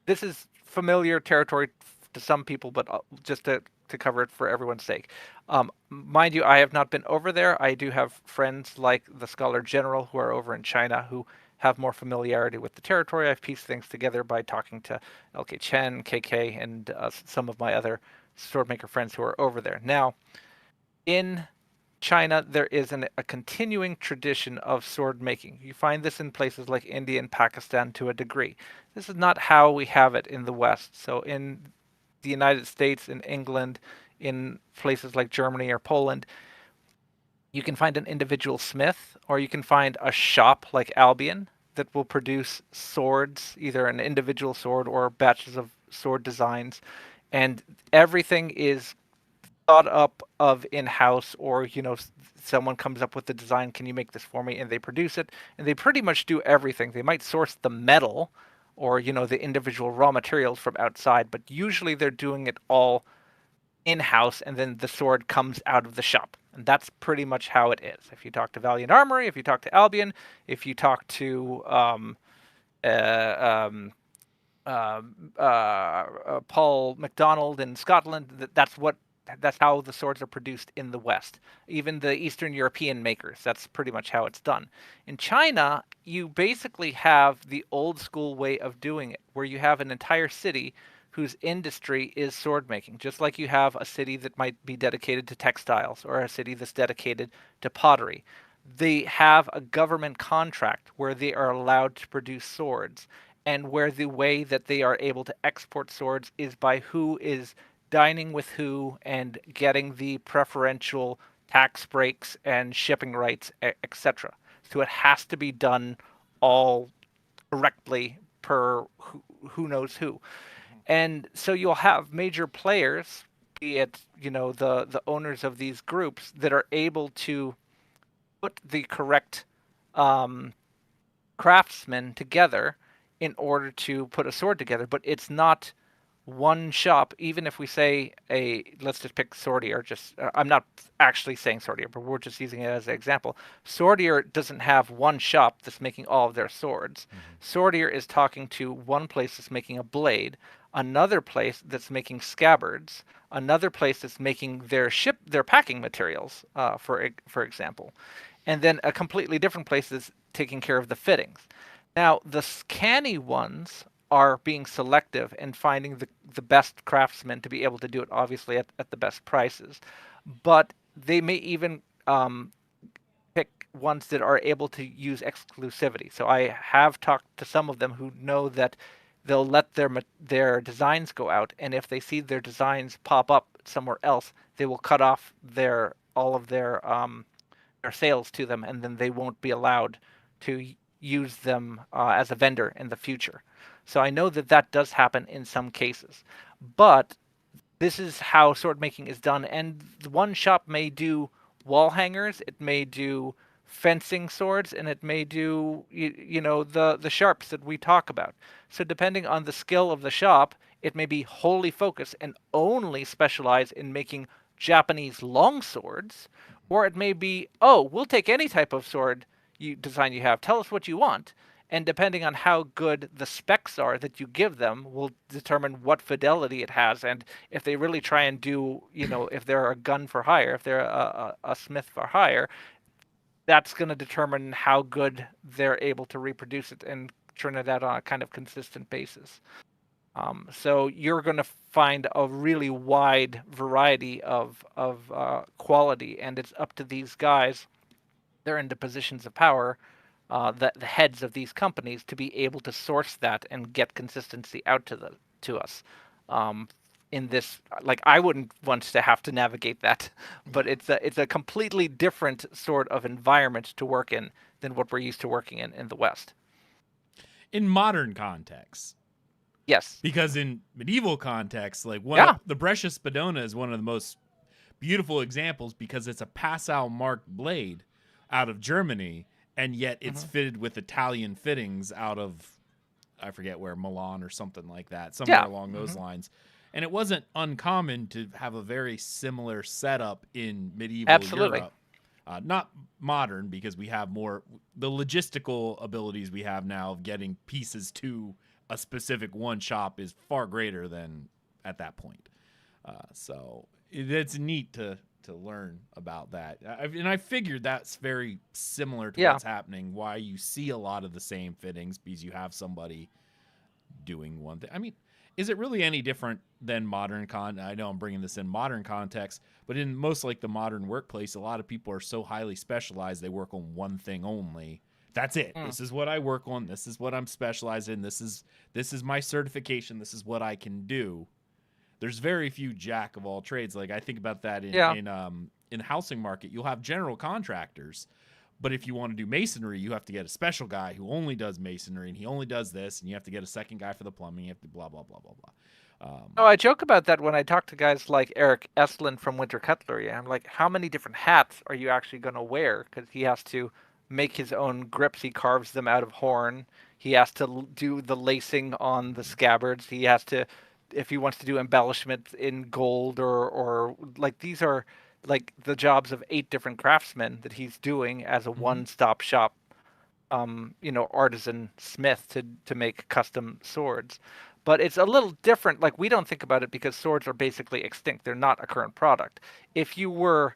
this is familiar territory to some people, but just to cover it for everyone's sake. Mind you, I have not been over there. I do have friends like the Scholar General who are over in China who have more familiarity with the territory. I've pieced things together by talking to LK Chen, KK, and some of my other swordmaker friends who are over there. Now, in China, there is a continuing tradition of sword making. You find this in places like India and Pakistan to a degree. This is not how we have it in the West. So in the United States, in England, in places like Germany or Poland, you can find an individual smith, or you can find a shop like Albion that will produce swords, either an individual sword or batches of sword designs, and everything is thought up of in-house, or someone comes up with the design, can you make this for me, and they produce it, and they pretty much do everything. They might source the metal or the individual raw materials from outside, but usually they're doing it all in-house, and then the sword comes out of the shop. And that's pretty much how it is. If you talk to Valiant Armory, if you talk to Albion, if you talk to Paul MacDonald in Scotland, that's how the swords are produced in the West. Even the Eastern European makers, that's pretty much how it's done. In China, you basically have the old school way of doing it, where you have an entire city whose industry is sword making, just like you have a city that might be dedicated to textiles or a city that's dedicated to pottery. They have a government contract where they are allowed to produce swords, and where the way that they are able to export swords is by who is dining with who and getting the preferential tax breaks and shipping rights, etc. So it has to be done all correctly per who knows who. And so you'll have major players, be it the owners of these groups, that are able to put the correct craftsmen together in order to put a sword together. But it's not one shop. Even if we say let's just pick Swordier, I'm not actually saying Swordier, but we're just using it as an example. Swordier doesn't have one shop that's making all of their swords. Swordier is talking to one place that's making a blade, another place that's making scabbards, another place that's making their packing materials, for example, and then a completely different place that's taking care of the fittings. Now, the canny ones are being selective and finding the best craftsmen to be able to do it, obviously at the best prices. But they may even pick ones that are able to use exclusivity. So I have talked to some of them who know that they'll let their designs go out, and if they see their designs pop up somewhere else, they will cut off all of their sales to them, and then they won't be allowed to use them as a vendor in the future. So I know that does happen in some cases. But this is how sword making is done, and one shop may do wall hangers, it may do fencing swords, and it may do the sharps that we talk about. So depending on the skill of the shop, it may be wholly focused and only specialize in making Japanese long swords, or it may be, we'll take any type of sword design you have, tell us what you want. And depending on how good the specs are that you give them will determine what fidelity it has. And if they really try and do, if they're a gun for hire, if they're a smith for hire, that's going to determine how good they're able to reproduce it and turn it out on a kind of consistent basis. So you're going to find a really wide variety of quality, and it's up to these guys. They're in the positions of power, the heads of these companies, to be able to source that and get consistency out to us. In this, I wouldn't want to have to navigate that, but it's a completely different sort of environment to work in than what we're used to working in the West. In modern contexts. Yes. Because in medieval contexts, the Brescia Spadona is one of the most beautiful examples, because it's a Passau marked blade out of Germany, and yet it's fitted with Italian fittings out of, I forget where, Milan or something like that, somewhere along those lines. And it wasn't uncommon to have a very similar setup in medieval Europe. Not modern, because we have more, the logistical abilities we have now of getting pieces to a specific one shop is far greater than at that point. So it's neat to learn about that. And I figured that's very similar to what's happening, why you see a lot of the same fittings, because you have somebody doing one thing. I mean, is it really any different than modern I know I'm bringing this in modern context, but in most the modern workplace, a lot of people are so highly specialized, they work on one thing only. That's it. This is what I work on. This is what I'm specialized in. This is my certification. This is what I can do. There's very few jack of all trades. I think about that in the housing market. You'll have general contractors, But if you want to do masonry, you have to get a special guy who only does masonry, and he only does this, and you have to get a second guy for the plumbing. You have to blah, blah, blah, blah, blah. Oh, I joke about that when I talk to guys like Eric Estlund from Winter Cutlery. I'm like, how many different hats are you actually going to wear? Because he has to make his own grips. He carves them out of horn. He has to do the lacing on the scabbards. He has to, if he wants to do embellishments in gold or like these are like the jobs of 8 different craftsmen that he's doing as a one-stop shop, artisan smith to make custom swords. But it's a little different. Like, we don't think about it because swords are basically extinct. They're not a current product. If you were,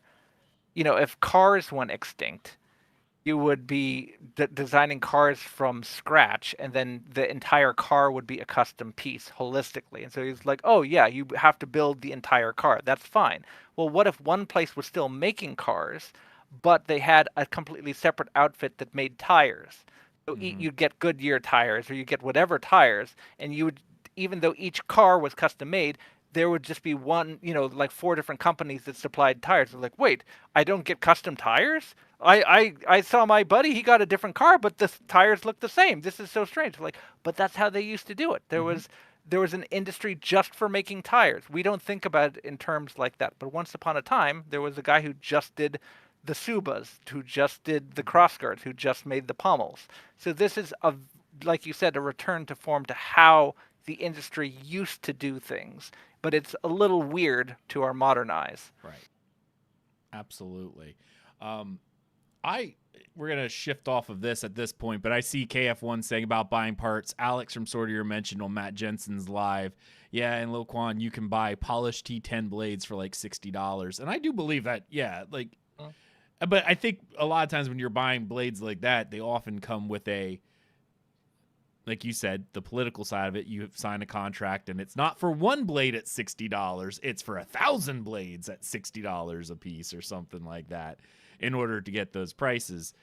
if cars went extinct, you would be designing cars from scratch, and then the entire car would be a custom piece holistically. And so he's like, oh, yeah, you have to build the entire car. That's fine. Well, what if one place was still making cars, but they had a completely separate outfit that made tires? So you'd get Goodyear tires, or you get whatever tires, and you would, even though each car was custom made, there would just be one, like 4 different companies that supplied tires. They're like, wait, I don't get custom tires? I saw my buddy, he got a different car, but the tires look the same. This is so strange. Like, but that's how they used to do it. There was an industry just for making tires. We don't think about it in terms like that. But once upon a time, there was a guy who just did the Subas, who just did the crossguards, who just made the pommels. So this is, like you said, a return to form to how the industry used to do things, but it's a little weird to our modern eyes. Right. Absolutely. We're going to shift off of this at this point, but I see KF1 saying about buying parts. Alex from Swordtubers mentioned on Matt Jensen's live. Yeah, and Lil Quan, you can buy polished T10 blades for like $60. And I do believe that, yeah, like, but I think a lot of times when you're buying blades like that, they often come with like you said, the political side of it. You sign a contract, and it's not for one blade at $60. It's for 1,000 blades at $60 a piece or something like that in order to get those prices,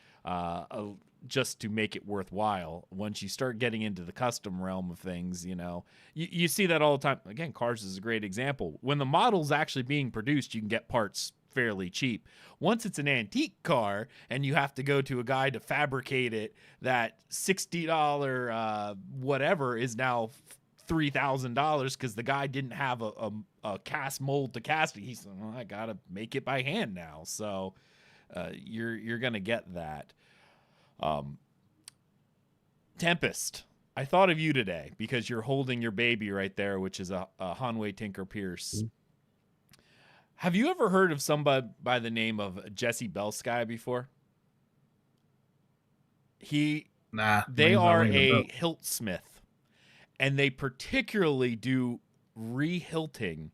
just to make it worthwhile. Once you start getting into the custom realm of things, you see that all the time. Again, cars is a great example. When the model's actually being produced, you can get parts fairly cheap. Once it's an antique car and you have to go to a guy to fabricate it, that $60 whatever is now $3,000 because the guy didn't have a cast mold to cast it. He said, well, I gotta make it by hand now. So you're gonna get that. Tempest, I thought of you today because you're holding your baby right there, which is a Hanway Tinker Pierce. Have you ever heard of somebody by the name of Jesse Belsky before? They are a hilt smith, and they particularly do re-hilting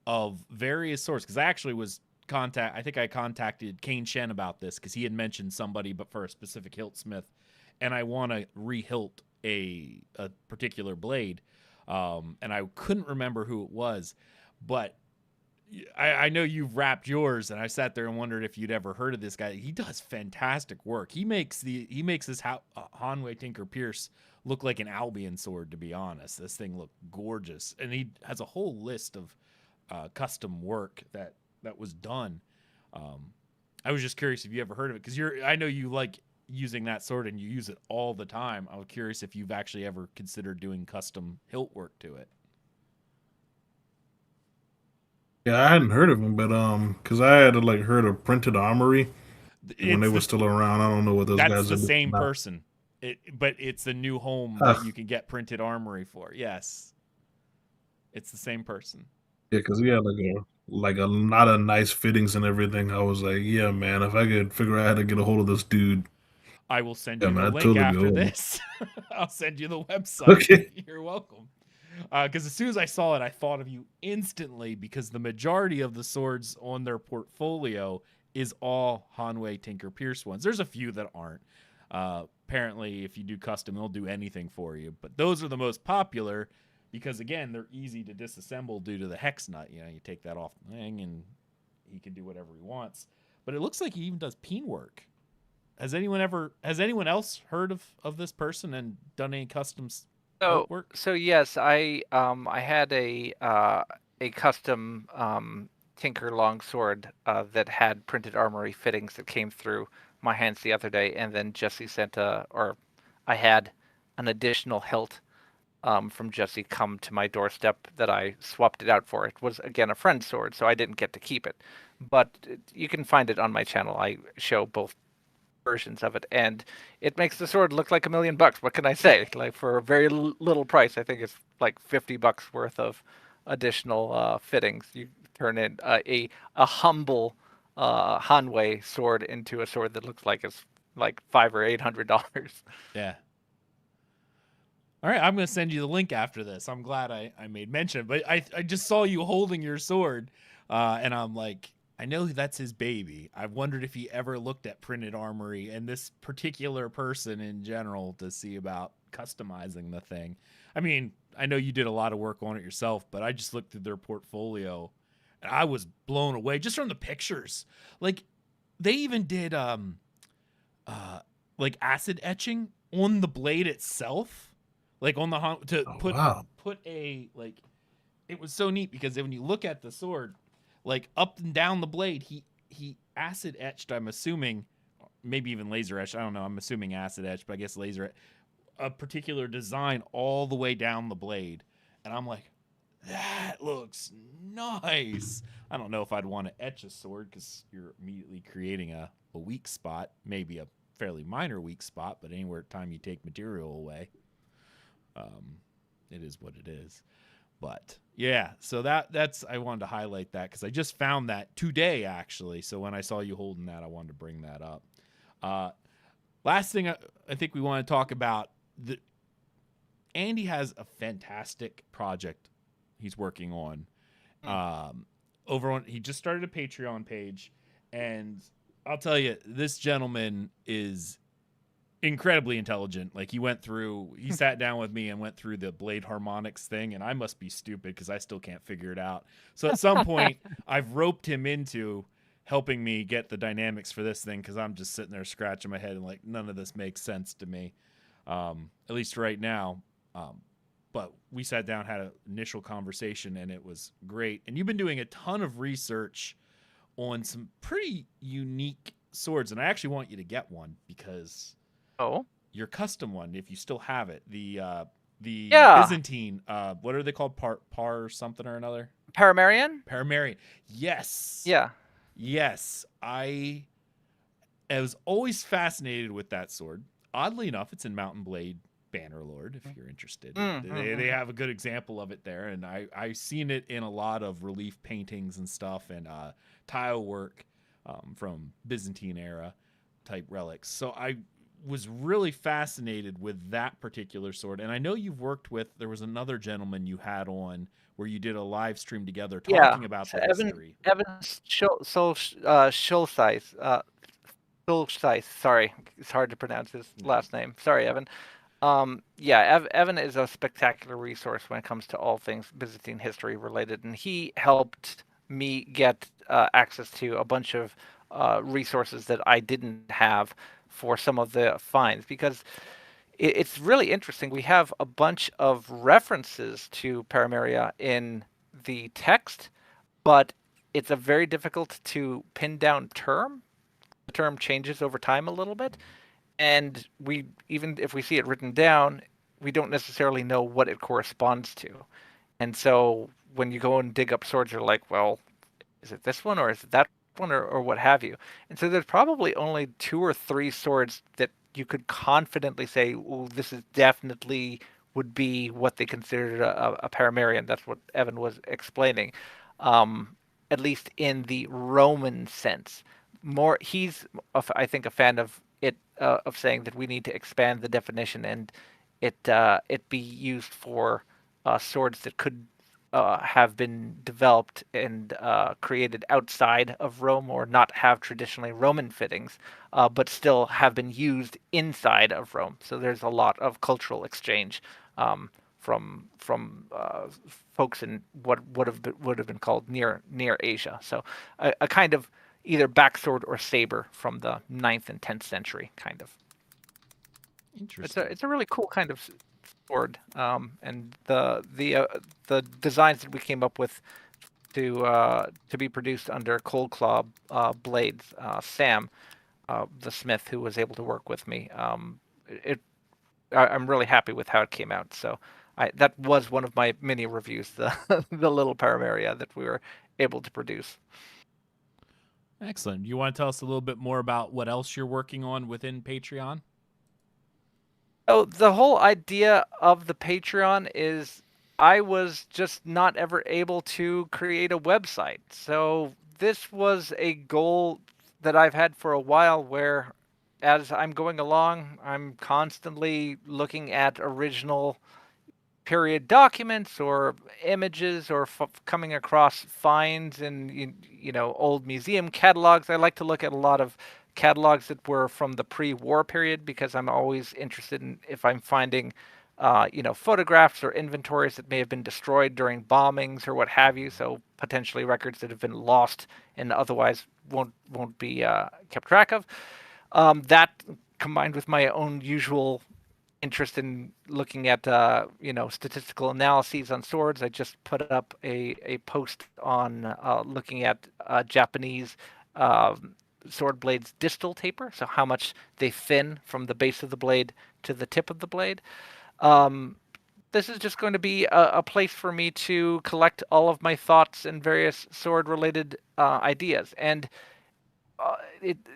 of various sorts. Because I actually I think I contacted Kane Shen about this because he had mentioned somebody, but for a specific hilt smith, and I want to re-hilt a particular blade, and I couldn't remember who it was, but I know you've wrapped yours, and I sat there and wondered if you'd ever heard of this guy. He does fantastic work. He makes this Hanway Tinker Pierce look like an Albion sword, to be honest. This thing looked gorgeous, and he has a whole list of custom work that was done. I was just curious if you ever heard of it, because I know you like using that sword and you use it all the time. I was curious if you've actually ever considered doing custom hilt work to it. Yeah, I hadn't heard of him, but because I had heard of Printed Armory when they were still around. I don't know what those guys are. That's the same person, but it's a new home that you can get Printed Armory for. Yes, it's the same person. Yeah, because he had like a lot of nice fittings and everything. I was like, yeah, man, if I could figure out how to get a hold of this dude, I will send you the link after this. I'll send you the website. Okay, you're welcome. Because as soon as I saw it, I thought of you instantly, because the majority of the swords on their portfolio is all Hanway Tinker Pierce ones. There's a few that aren't. Apparently, if you do custom, they'll do anything for you. But those are the most popular because, again, they're easy to disassemble due to the hex nut. You take that off the thing, and he can do whatever he wants. But it looks like he even does peen work. Has anyone else heard of this person and done any customs? So yes, I had a custom Tinker longsword that had Printed Armory fittings that came through my hands the other day, and then Jesse sent I had an additional hilt from Jesse come to my doorstep that I swapped it out for. It was again a friend's sword, so I didn't get to keep it. But you can find it on my channel. I show both versions of it, and it makes the sword look like $1 million. What can I say? Like for a very little price, I think it's like $50 worth of additional fittings. You turn in a humble Hanwei sword into a sword that looks like it's like $500 or $800. Yeah. All right, I'm going to send you the link after this. I'm glad I made mention, but I just saw you holding your sword, and I'm like, I know that's his baby. I've wondered if he ever looked at Printed Armory and this particular person in general to see about customizing the thing. I mean, I know you did a lot of work on it yourself, but I just looked through their portfolio, and I was blown away just from the pictures. Like, they even did like acid etching on the blade itself. Like on the put a like, it was so neat because when you look at the sword, like up and down the blade, he acid etched. I'm assuming, maybe even laser etched. I don't know. I'm assuming acid etched, but I guess laser a particular design all the way down the blade, and I'm like, that looks nice. I don't know if I'd want to etch a sword because you're immediately creating a weak spot, maybe a fairly minor weak spot, but anywhere time you take material away. It is what it is. But yeah, so that's I wanted to highlight that because I just found that today actually. So when I saw you holding that, I wanted to bring that up. Last thing I think we want to talk about, Andy has a fantastic project he's working on. He just started a Patreon page, and I'll tell you, this gentleman is incredibly intelligent. Like he sat down with me and went through the blade harmonics thing, and I must be stupid because I still can't figure it out. So at some point I've roped him into helping me get the dynamics for this thing because I'm just sitting there scratching my head and like, none of this makes sense to me, at least right now. But we sat down, had an initial conversation, and it was great. And you've been doing a ton of research on some pretty unique swords, and I actually want you to get one because your custom one, if you still have it, the Byzantine, what are they called? Par something or another? Paramarian? Yes. Yeah. Yes. I was always fascinated with that sword. Oddly enough, it's in Mountain Blade Bannerlord, if you're interested. They have a good example of it there, and I've seen it in a lot of relief paintings and stuff, and tile work from Byzantine era type relics. So I was really fascinated with that particular sword, and I know you've worked with, there was another gentleman you had on where you did a live stream together talking about the history. Evan Schulzeis, sorry, it's hard to pronounce his last name. Sorry, Evan. Evan is a spectacular resource when it comes to all things Byzantine history related, and he helped me get access to a bunch of resources that I didn't have for some of the finds, because it's really interesting. We have a bunch of references to Paramaria in the text, but it's a very difficult to pin down term. The term changes over time a little bit, and even if we see it written down, we don't necessarily know what it corresponds to. And so when you go and dig up swords, you're like, well, is it this one or is it that one or what have you? And so there's probably only 2 or 3 swords that you could confidently say, oh, this is definitely would be what they considered a Paramarian. That's what Evan was explaining, at least in the Roman sense. He's, I think, a fan of it, of saying that we need to expand the definition and it be used for swords that could have been developed and created outside of Rome, or not have traditionally Roman fittings, but still have been used inside of Rome. So there's a lot of cultural exchange from folks in what would have been called near Asia. So a kind of either backsword or saber from the 9th and 10th century, kind of. Interesting. It's a really cool kind of sword, and the designs that we came up with to be produced under Cold Claw blades, Sam, the smith who was able to work with me. I'm really happy with how it came out. So that was one of my mini reviews, the the little Paramaria that we were able to produce. Excellent. You want to tell us a little bit more about what else you're working on within Patreon? So the whole idea of the Patreon is I was just not ever able to create a website. So this was a goal that I've had for a while where as I'm going along, I'm constantly looking at original period documents or images or coming across finds in old museum catalogs. I like to look at a lot of catalogs that were from the pre-war period because I'm always interested in if I'm finding photographs or inventories that may have been destroyed during bombings or what have you. So potentially records that have been lost and otherwise won't be kept track of. That combined with my own usual interest in looking at statistical analyses on swords. I just put up a post on looking at Japanese sword blades distal taper, so how much they thin from the base of the blade to the tip of the blade. This is just going to be a place for me to collect all of my thoughts and various sword related ideas, and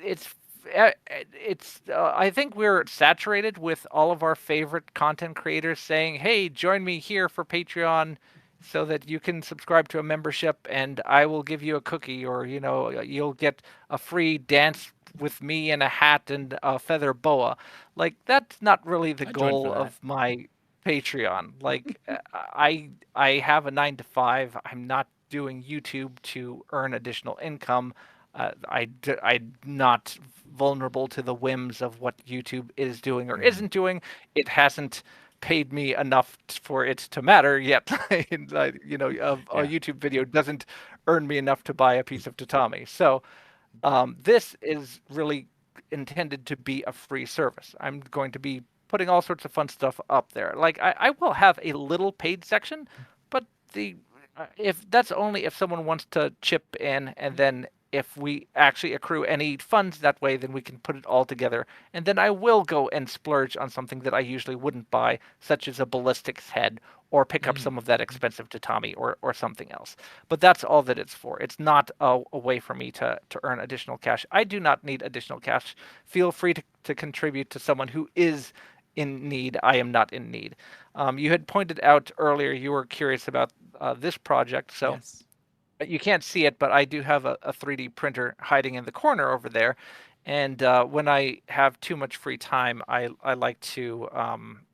it's I think we're saturated with all of our favorite content creators saying, hey, join me here for Patreon so that you can subscribe to a membership and I will give you a cookie, or you'll get a free dance with me in a hat and a feather boa. Like, that's not really the I'd join for goal that. of my Patreon. Like, I have a 9 to 5. I'm not doing YouTube to earn additional income. I'm not vulnerable to the whims of what YouTube is doing or isn't doing. It hasn't paid me enough for it to matter yet. A YouTube video doesn't earn me enough to buy a piece of tatami. So this is really intended to be a free service. I'm going to be putting all sorts of fun stuff up there. Like I will have a little paid section, but if that's only if someone wants to chip in, and then if we actually accrue any funds that way, then we can put it all together. And then I will go and splurge on something that I usually wouldn't buy, such as a ballistics head, or pick up some of that expensive tatami or something else. But that's all that it's for. It's not a way for me to earn additional cash. I do not need additional cash. Feel free to contribute to someone who is in need. I am not in need. You had pointed out earlier you were curious about this project. So Yes. you can't see it, but I do have a 3D printer hiding in the corner over there. And when I have too much free time, I like to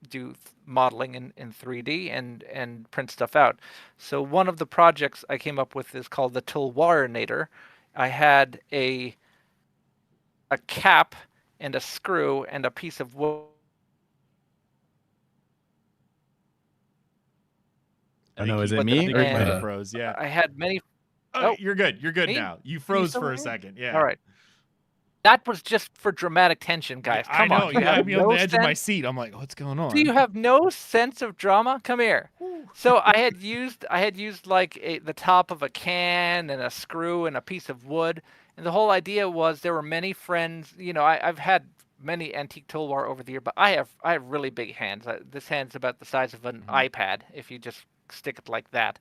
do modeling in 3D and print stuff out. So one of the projects I came up with is called the Tulwarinator. I had a cap and a screw and a piece of wood. Oh no, is I it think me? you Or might have Yeah. froze. Yeah. I had many. Oh, Oh, you're good. You're good me? now. You froze still for a there? second. Yeah. All right. That was just for dramatic tension, guys. I Come know. on. You had have me on no the edge of my sense? seat. I'm like, what's going on? Do you have no sense of drama? Come here. So I had used like the top of a can and a screw and a piece of wood, and the whole idea was there were many friends. I've had many antique toolware over the year, but I have really big hands. This hand's about the size of an iPad if you just stick it like that.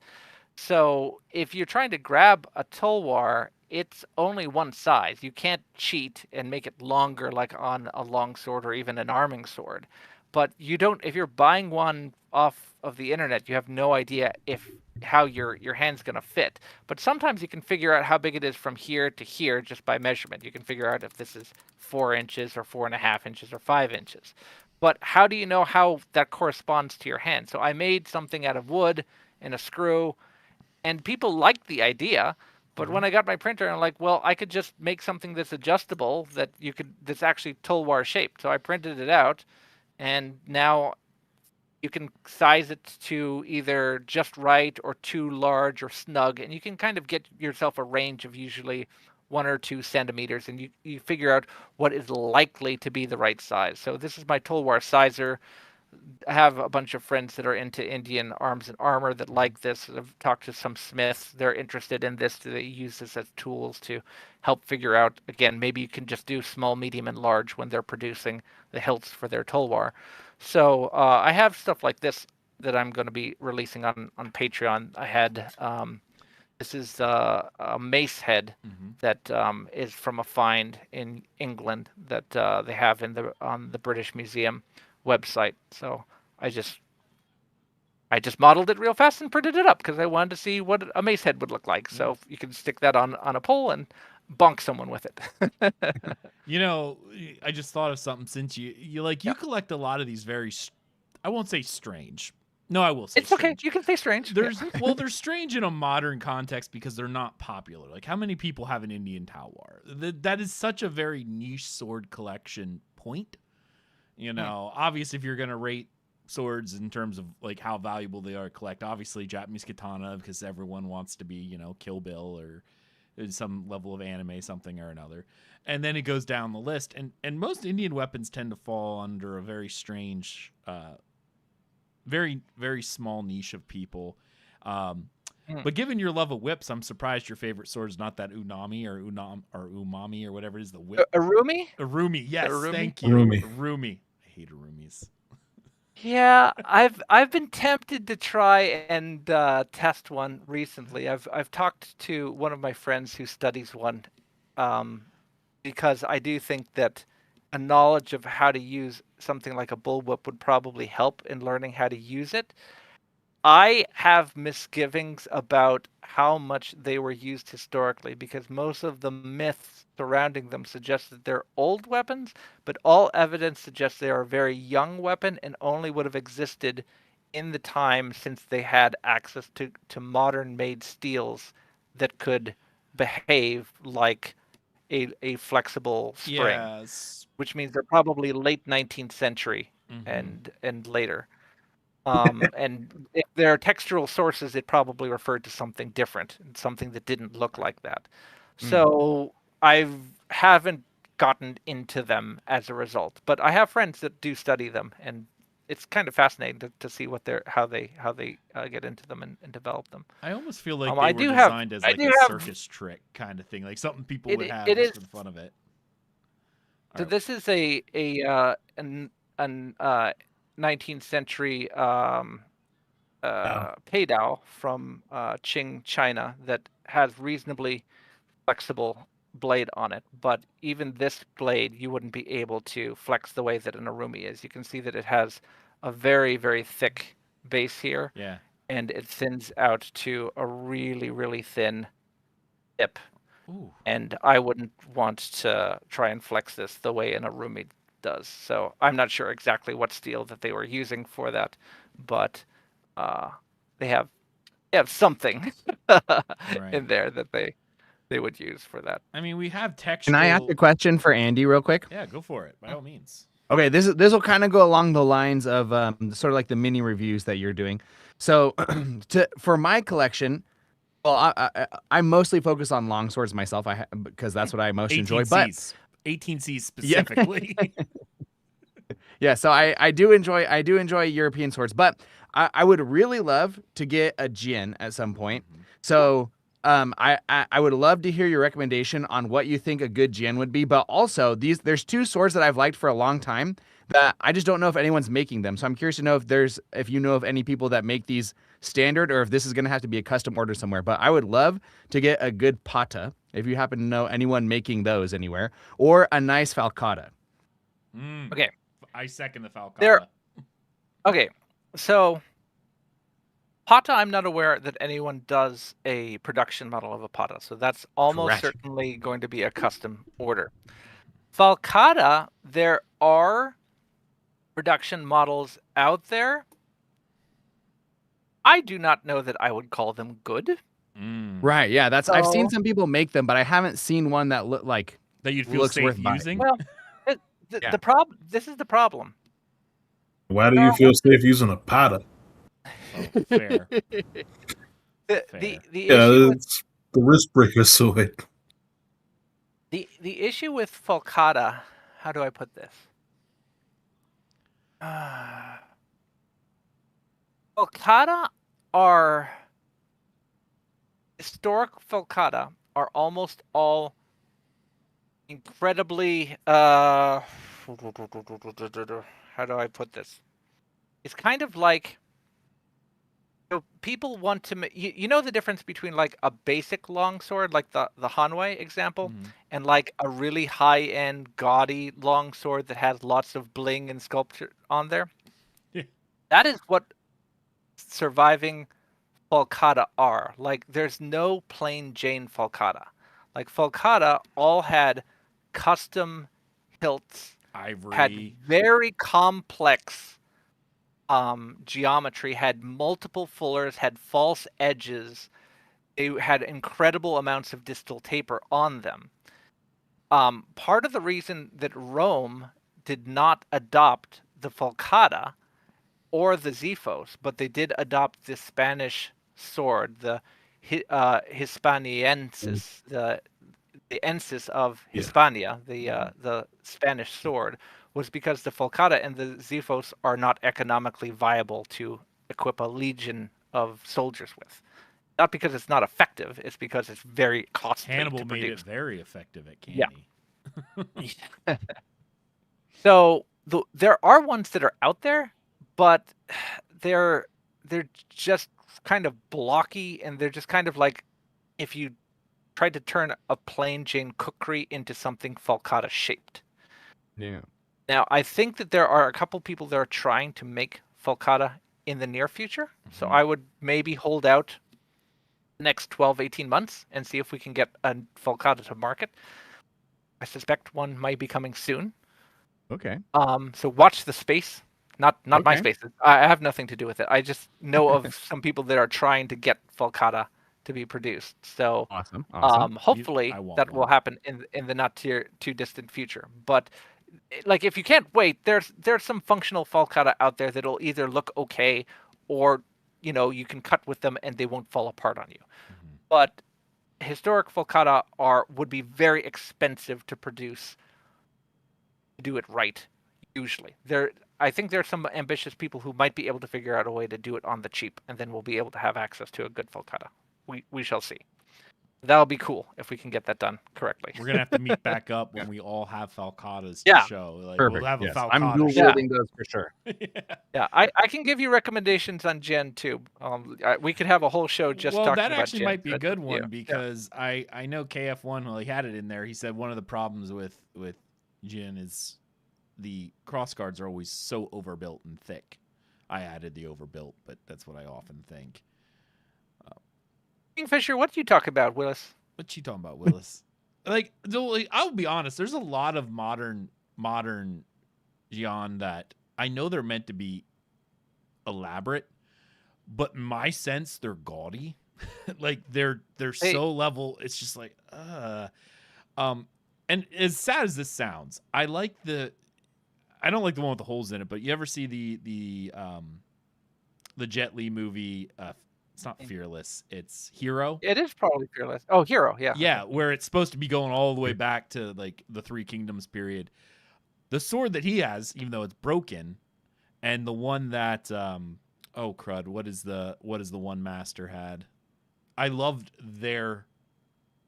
So if you're trying to grab a tulwar, it's only one size. You can't cheat and make it longer like on a longsword or even an arming sword. But you don't if you're buying one off of the internet, you have no idea how your hand's gonna fit. But sometimes you can figure out how big it is from here to here just by measurement. You can figure out if this is 4 inches or 4.5 inches or 5 inches. But how do you know how that corresponds to your hand? So I made something out of wood and a screw, and people liked the idea. But when I got my printer, I'm like, well, I could just make something that's adjustable that's actually tulwar shaped. So I printed it out, and now you can size it to either just right or too large or snug, and you can kind of get yourself a range of usually 1 or 2 centimeters, and you figure out what is likely to be the right size. So this is my tulwar sizer. I have a bunch of friends that are into Indian arms and armor that like this. I've talked to some smiths. They're interested in this. They use this as tools to help figure out, again, maybe you can just do small, medium, and large when they're producing the hilts for their tulwar. So I have stuff like this that I'm going to be releasing on Patreon. I had this is a mace head that is from a find in England that they have on the British Museum website. So I just modeled it real fast and printed it up because I wanted to see what a mace head would look like. So you can stick that on a pole and bonk someone with it. You know, I just thought of something since you collect a lot of these very, I won't say strange. No, I will say it's okay. strange. You can say strange. They're strange in a modern context because they're not popular. Like, how many people have an Indian Talwar? That is such a very niche sword collection point. You know, obviously, if you're going to rate swords in terms of like how valuable they are to collect, obviously Japanese katana, because everyone wants to be, you know, Kill Bill or some level of anime, something or another. And then it goes down the list. And most Indian weapons tend to fall under a very strange, very, very small niche of people. But given your love of whips, I'm surprised your favorite sword is not that unami or umami or whatever it is, the whip. Arumi? Arumi, yes, Arumi? thank you. Arumi. I hate Arumis. Yeah, I've been tempted to try and test one recently. I've talked to one of my friends who studies one, because I do think that a knowledge of how to use something like a bullwhip would probably help in learning how to use it. I have misgivings about how much they were used historically because most of the myths surrounding them suggest that they're old weapons, but all evidence suggests they are a very young weapon and only would have existed in the time since they had access to modern made steels that could behave like a flexible spring. Yes. Which means they're probably late 19th century and later. And if there are textural sources, it probably referred to something different, something that didn't look like that. So I haven't gotten into them as a result, but I have friends that do study them, and it's kind of fascinating to see how they get into them and develop them. I almost feel like I they do were have- designed as I like do a have- circus trick kind of thing, like something people It- would have it just for is- the fun of it. So Alright. this is an 19th century peidao from Qing, China that has reasonably flexible blade on it. But even this blade, you wouldn't be able to flex the way that an Arumi is. You can see that it has a very, very thick base here, Yeah. and it thins out to a really, really thin tip. Ooh. And I wouldn't want to try and flex this the way an Arumi does. So I'm not sure exactly what steel that they were using for that, but they have something in there that they would use for that. I mean, we have Can textual. I ask a question for Andy real quick? Yeah, go for it. By all means. Okay, this will kind of go along the lines of sort of like the mini reviews that you're doing. So, for my collection, well, I mostly focus on long swords myself. Because that's what I most enjoy. But 18Cs specifically. yeah, so I do enjoy European swords, but I would really love to get a Jin at some point. So I would love to hear your recommendation on what you think a good Jin would be. But also there's two swords that I've liked for a long time that I just don't know if anyone's making them. So I'm curious to know if you know of any people that make these standard or if this is going to have to be a custom order somewhere. But I would love to get a good pata if you happen to know anyone making those anywhere, or a nice falcata. Okay. I second the falcata. Okay, so pata, I'm not aware that anyone does a production model of a pata, so that's almost Correct. certainly going to be a custom order. Falcata, there are production models out there. I do not know that I would call them good. Right, yeah, I've seen So- some people make them, but I haven't seen one that look like That you'd feel looks safe worth buying. using. Well, Yeah. the problem. This is the problem. Why do you feel safe using a pata? Oh, fair. The Fair. Yeah, issue with it's the wrist breaker sword. the issue with Falcata. How do I put this? Falcata are historic falcata are almost all incredibly how do I put this? It's kind of like people want to you know the difference between like a basic longsword like the Hanwei example and like a really high-end gaudy longsword that has lots of bling and sculpture on there. Yeah. That is what surviving falcata are. Like there's no plain Jane falcata. Like falcata all had custom hilts, Ivory. had very complex geometry, had multiple fullers, had false edges. They had incredible amounts of distal taper on them. Part of the reason that Rome did not adopt the falcata or the Xephos, but they did adopt the Spanish sword, the Hispaniensis, the ensis of Hispania, the Spanish sword, was because the falcata and the Xephos are not economically viable to equip a legion of soldiers with. Not because it's not effective, it's because it's very costly Hannibal to made produce. it very effective at Candy. Yeah. So there are ones that are out there, but they're just kind of blocky, and they're just kind of like if you tried to turn a plain Jane kukri into something falcata shaped. Yeah. Now, I think that there are a couple people that are trying to make falcata in the near future. So I would maybe hold out the next 12, 18 months and see if we can get a falcata to market. I suspect one might be coming soon. Okay. So watch the space. Not my Okay. space. I have nothing to do with it. I just know of some people that are trying to get falcata to be produced. So Awesome. hopefully I want that will one. happen in the not too distant future. But like if you can't wait, there's some functional falcata out there that'll either look okay or you can cut with them and they won't fall apart on you. But historic falcata would be very expensive to produce to do it right. Usually, I think there's some ambitious people who might be able to figure out a way to do it on the cheap, and then we'll be able to have access to a good falcata. We shall see. That'll be cool if we can get that done correctly. We're gonna have to meet back up when we all have falcatas to Yeah. show. Like Perfect. we'll have Yes. a falcata. I'm dual show. wielding those for sure. Yeah, I can give you recommendations on Gen too. We could have a whole show just well, talking that about actually Gen. might be a That's good up to one you. because I know KF1 well he had it in there. He said one of the problems with Jin is the cross guards are always so overbuilt and thick. I added the overbuilt, but that's what I often think. Kingfisher, what do you talk about, Willis? What you talking about, Willis? I'll be honest. There's a lot of modern Gian that I know they're meant to be elaborate, but in my sense they're gaudy. Like they're so level. It's just like and as sad as this sounds, I don't like the one with the holes in it. But you ever see the Jet Li movie? It's not Fearless. It's Hero. It is probably Fearless. Oh, Hero, yeah. Yeah, where it's supposed to be going all the way back to like the Three Kingdoms period. The sword that he has, even though it's broken, and the one that oh crud, what is the one master had? I loved their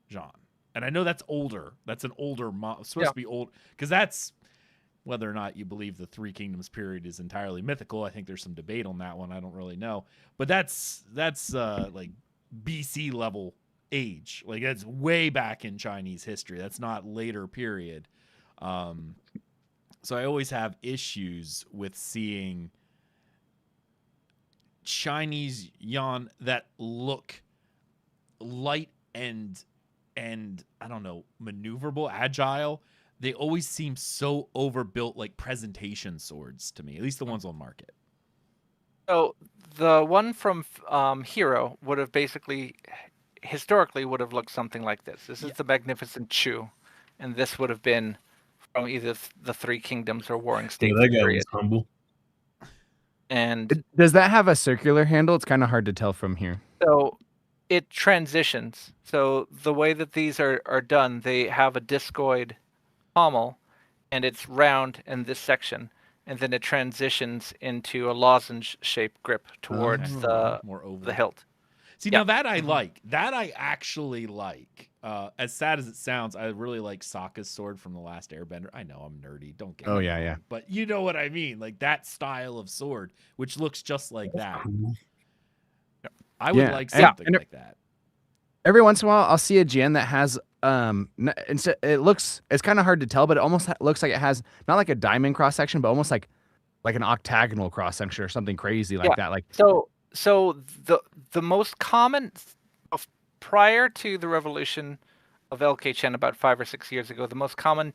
Jean. And I know that's older. That's an older supposed to be old because that's whether or not you believe the Three Kingdoms period is entirely mythical. I think there's some debate on that one. I don't really know. But that's like BC level age. Like that's way back in Chinese history. That's not later period. So I always have issues with seeing Chinese Yan that look light and I don't know, maneuverable, agile. They always seem so overbuilt, like presentation swords to me, at least the ones on market. So the one from Hero would have historically would have looked something like this. This is the Magnificent Chu, and this would have been from either the Three Kingdoms or Warring States that guy period. was humble. And Does that have a circular handle? It's kind of hard to tell from here. so it transitions. So the way that these are done, they have a discoid pommel, and it's round in this section. and then it transitions into a lozenge-shaped grip towards more oval. the hilt. See, now that I like. That I actually like. As sad as it sounds, I really like Sokka's sword from The Last Airbender. I know I'm nerdy. Don't get me wrong, but you know what I mean. Like that style of sword, which looks just like that. Cool. I would like something like that. Every once in a while, I'll see a Jin that has it's kind of hard to tell, but it almost looks like it has not like a diamond cross section, but almost like an octagonal cross section or something crazy like that. Like so the most common prior to the revolution of LK Chen about 5 or 6 years ago, the most common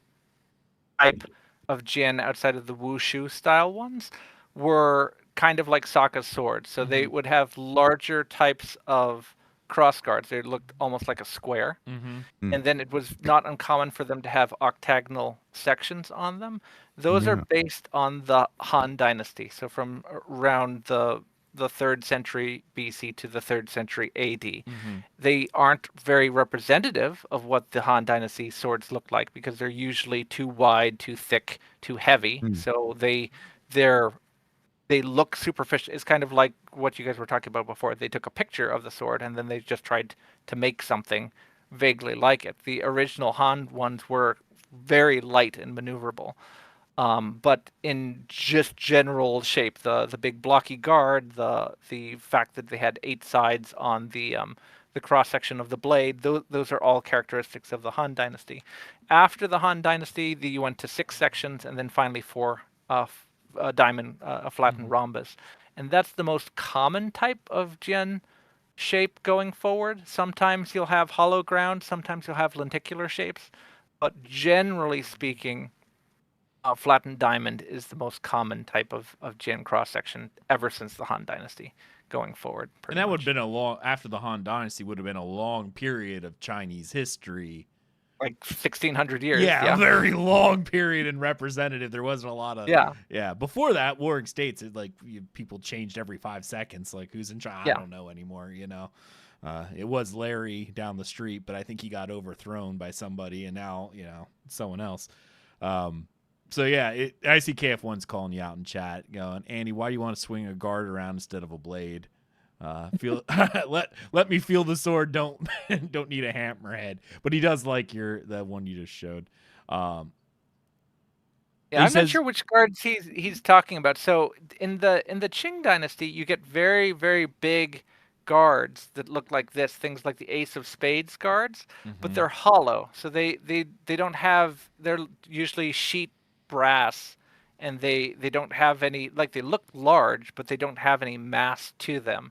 type of Jin outside of the wushu style ones were kind of like Sokka's sword. So they would have larger types of cross guards. They looked almost like a square. And then it was not uncommon for them to have octagonal sections on them. Those are based on the Han Dynasty. So from around the 3rd century BC to the 3rd century AD. They aren't very representative of what the Han Dynasty swords look like because they're usually too wide, too thick, too heavy. So they look superficial. It's kind of like what you guys were talking about before. They took a picture of the sword and then they just tried to make something vaguely like it. The original Han ones were very light and maneuverable. But in just general shape, the big blocky guard, the fact that they had 8 sides on the cross section of the blade, those are all characteristics of the Han Dynasty. After the Han Dynasty, you went to 6 sections and then finally 4 diamond, a flattened rhombus, and that's the most common type of Jin shape going forward. Sometimes you'll have hollow ground, sometimes you'll have lenticular shapes, but generally speaking, flattened diamond is the most common type of Jin cross section ever since the Han Dynasty going forward. And that would have been after the Han Dynasty would have been a long period of Chinese history. Like 1600 years. Yeah, a very long period and representative. There wasn't a lot of. Yeah. Before that, warring states, people changed every 5 seconds. Like who's in China? I don't know anymore. You know, it was Larry down the street, but I think he got overthrown by somebody, and now someone else. So yeah, I see KF1's calling you out in chat, going, Andy, why do you want to swing a guard around instead of a blade? Let me feel the sword. Don't need a hammerhead. But he does like the one you just showed. I'm not sure which guards he's talking about. So in the Qing Dynasty, you get very, very big guards that look like this, things like the Ace of Spades guards, but they're hollow. So they don't have, they're usually sheet brass, and they don't have any, like, they look large, but they don't have any mass to them.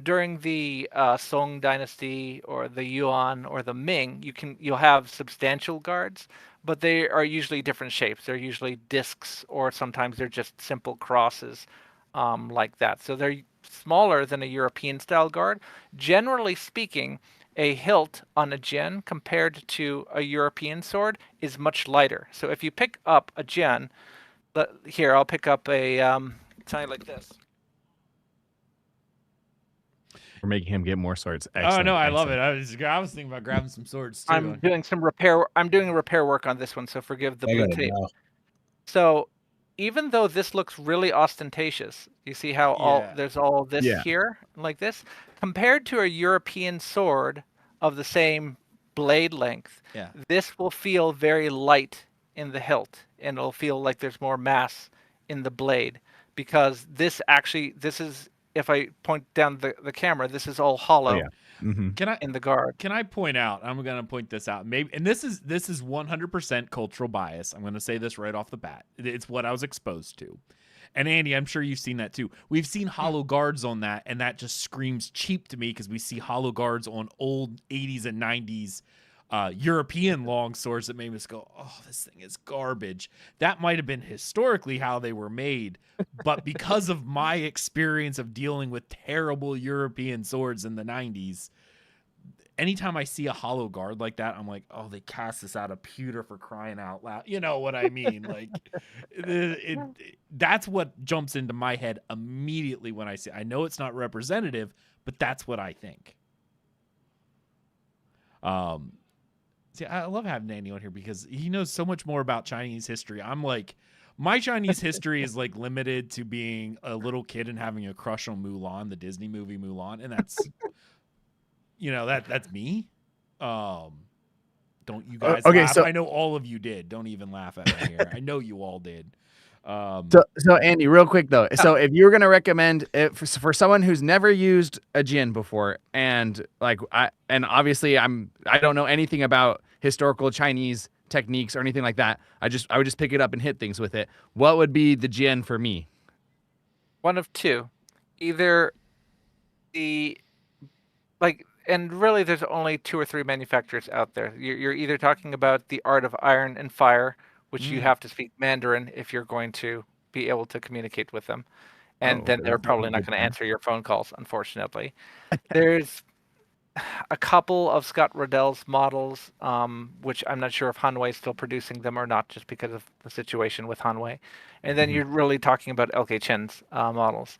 During the Song Dynasty or the Yuan or the Ming, you'll have substantial guards, but they are usually different shapes. They're usually discs, or sometimes they're just simple crosses, like that. So they're smaller than a European style guard. Generally speaking, a hilt on a Jin compared to a European sword is much lighter. So if you pick up a Jin, here I'll pick up a something like this. We're making him get more swords. Excellent. Oh no, I love it. I was thinking about grabbing some swords too. I'm doing repair work on this one, so forgive the blue tape. So even though this looks really ostentatious, you see how there's all this here like this, compared to a European sword of the same blade length, this will feel very light in the hilt, and it'll feel like there's more mass in the blade, because this is, if I point down the camera, this is all hollow. In the guard. Can I point out? I'm going to point this out. Maybe, and this is 100% cultural bias. I'm going to say this right off the bat. It's what I was exposed to. And Andy, I'm sure you've seen that too. We've seen hollow guards on that, and that just screams cheap to me, because we see hollow guards on old 80s and 90s European long swords that made us go, oh, this thing is garbage. That might have been historically how they were made, but because of my experience of dealing with terrible European swords in the 90s, anytime I see a hollow guard like that, I'm like, oh, they cast this out of pewter, for crying out loud. You know what I mean? Like, that's what jumps into my head immediately when I see. I know it's not representative, but that's what I think. See, I love having Andy on here because he knows so much more about Chinese history. I'm like My Chinese history is like limited to being a little kid and having a crush on Mulan, the Disney movie Mulan, and that's that's me. Don't you guys Okay, laugh? so I know all of you did. Don't even laugh at me here. I know you all did. So Andy, real quick though. So if you were gonna recommend it for someone who's never used a Jin before, and obviously I don't know anything about historical Chinese techniques or anything like that. I would just pick it up and hit things with it. What would be the Jin for me? One of two. Either and really there's only 2 or 3 manufacturers out there. You're either talking about the Art of Iron and Fire, which you have to speak Mandarin if you're going to be able to communicate with them. And then they're probably not going to answer your phone calls, unfortunately. There's a couple of Scott Riddell's models, which I'm not sure if Hanwei is still producing them or not, just because of the situation with Hanwei. And then you're really talking about LK Chen's models.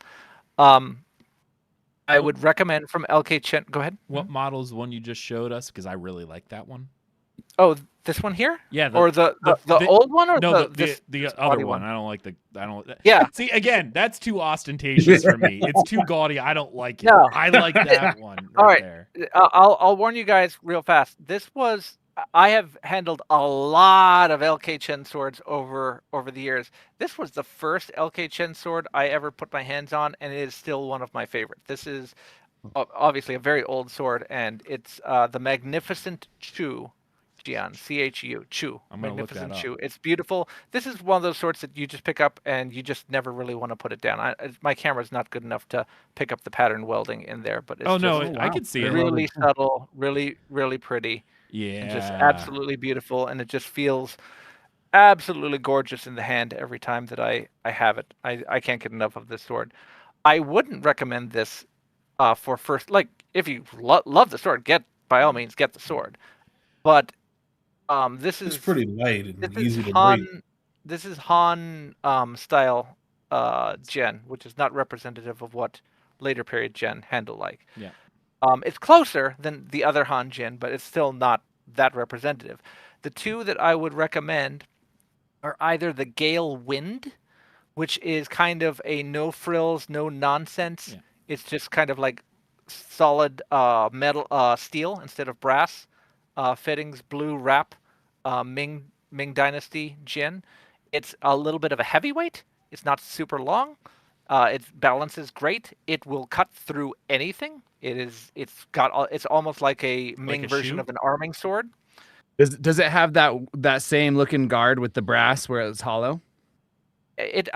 I would recommend from LK Chen. Go ahead. What model is the one you just showed us? Because I really like that one. Oh, this one here? Yeah. Or the old one, or no, the other one. I don't like the. I don't. Yeah. See, again, that's too ostentatious for me. It's too gaudy. I don't like it. No. I like that one. All right. There. I'll warn you guys real fast. I have handled a lot of LK Chen swords over the years. This was the first LK Chen sword I ever put my hands on, and it is still one of my favorites. This is obviously a very old sword, and it's the Magnificent Chu Jian, C-H-U, Chu. Magnificent Chu. It's beautiful. This is one of those swords that you just pick up and you just never really want to put it down. My camera's not good enough to pick up the pattern welding in there, but it's I can see it. Really subtle, really, really pretty. Yeah. And just absolutely beautiful, and it just feels absolutely gorgeous in the hand every time that I have it. I can't get enough of this sword. I wouldn't recommend this for first, like, if you love the sword, by all means get the sword. But it's pretty light and easy to Han, break. This is Han style Gen, which is not representative of what later period Gen handle like. Yeah. It's closer than the other Han Jin, but it's still not that representative. The two that I would recommend are either the Gale Wind, which is kind of a no frills, no nonsense. Yeah. It's just kind of like solid metal steel instead of brass. Fittings, blue wrap, Ming Dynasty Jin. It's a little bit of a heavyweight. It's not super long. Its balance is great. It will cut through anything. It's almost like a Ming version of an arming sword. Does it have that same looking guard with the brass where it's hollow? It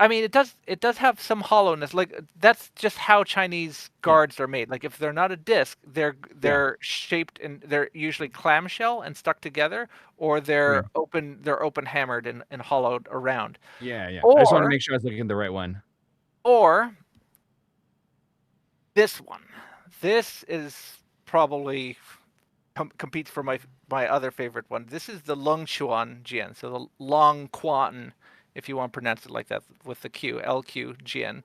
does have some hollowness. Like, that's just how Chinese guards are made. Like, if they're not a disc, they're shaped, and they're usually clamshell and stuck together, or they're open hammered and hollowed around. Yeah. I just want to make sure I was looking at the right one. Or this one. This is probably competes for my other favorite one. This is the Longchuan Jian, so the Long Quan, if you want to pronounce it like that with the Q, LQ Jian.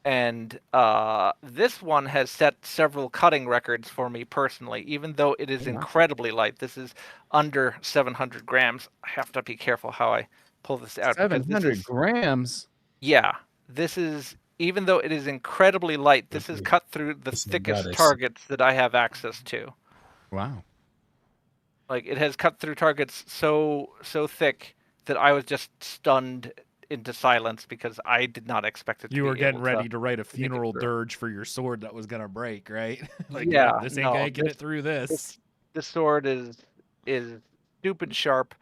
And this one has set several cutting records for me personally, even though it is incredibly light. This is under 700 grams. I have to be careful how I pull this out. 700 grams? Yeah. This is, even though it is incredibly light, this is cut through the thickest targets that I have access to. Wow. Like, it has cut through targets so thick that I was just stunned into silence because I did not expect it to be. You were getting ready to write a funeral dirge for your sword that was going to break, right? Like, yeah, this ain't going to get it through this. This sword is stupid sharp,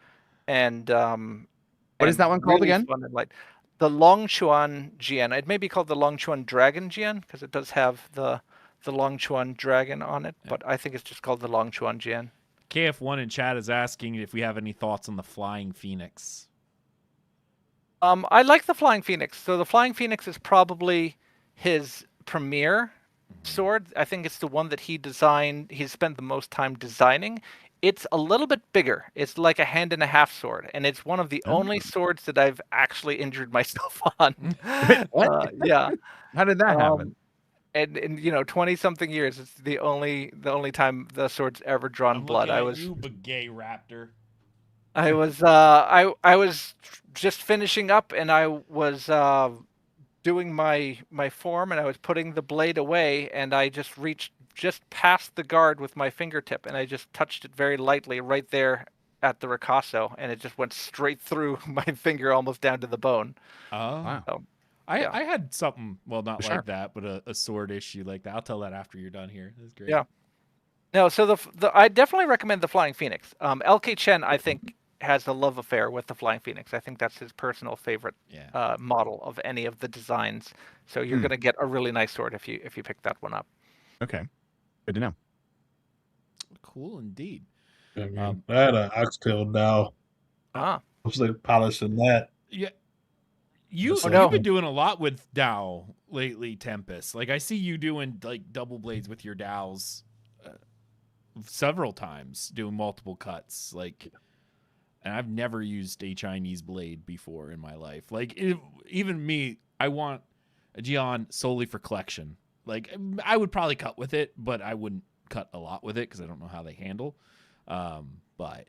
and what is that one called again? The Longchuan Jian. It may be called the Longchuan Dragon Jian because it does have the Longchuan Dragon on it, but I think it's just called the Longchuan Jian. KF1 in chat is asking if we have any thoughts on the Flying Phoenix. I like the Flying Phoenix. So the Flying Phoenix is probably his premier sword. I think it's the one that he designed. He spent the most time designing. It's a little bit bigger. It's like a hand-and-a-half sword, and it's one of the only swords that I've actually injured myself on. What? Yeah. How did that happen? And in 20-something years, it's the only time the sword's ever drawn blood. You, gay raptor. I was just finishing up, and I was doing my form, and I was putting the blade away, and I just reached just past the guard with my fingertip, and I just touched it very lightly right there at the ricasso, and it just went straight through my finger, almost down to the bone. Oh, Wow. So, I yeah. I had something, well, not like Sharp. that, but a sword issue like that. I'll tell that after you're done here. That's great. Yeah. No, so I definitely recommend the Flying Phoenix. LK Chen, I think, has a love affair with the Flying Phoenix. I think that's his personal favorite Yeah. model of any of the designs. So you're gonna get a really nice sword if you pick that one up. Okay. Good to know. Cool indeed. Yeah, man. I had an oxtail dowel. Ah, I was like polishing that. Yeah. Oh, You've no. been doing a lot with Dow lately, Tempest. Like I see you doing like double blades with your Dows several times, doing multiple cuts. Like, and I've never used a Chinese blade before in my life. Like even me, I want a Gion solely for collection. Like I would probably cut with it, but I wouldn't cut a lot with it because I don't know how they handle. But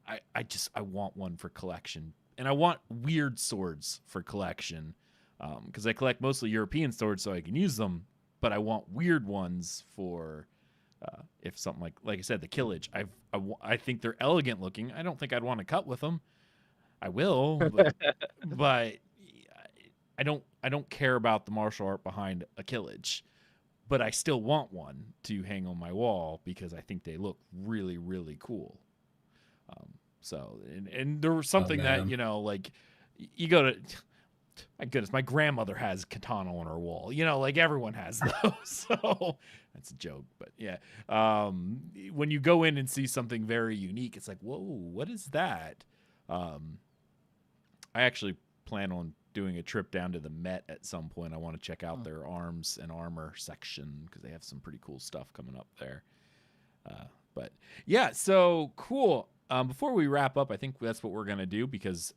I want one for collection. And I want weird swords for collection because I collect mostly European swords so I can use them. But I want weird ones for if something like I said, the Killage. I think they're elegant looking. I don't think I'd want to cut with them. I will, but I don't care about the martial art behind a Killage. But I still want one to hang on my wall because I think they look really, really cool. So, and there was something that, man. you know, like you go to, my goodness, my grandmother has katana on her wall, you know, like everyone has those. So that's a joke, but yeah. When you go in and see something very unique, it's like, whoa, what is that? I actually plan on doing a trip down to the Met at some point. I want to check out their arms and armor section because they have some pretty cool stuff coming up there. But yeah, so cool. Before we wrap up, I think that's what we're gonna do because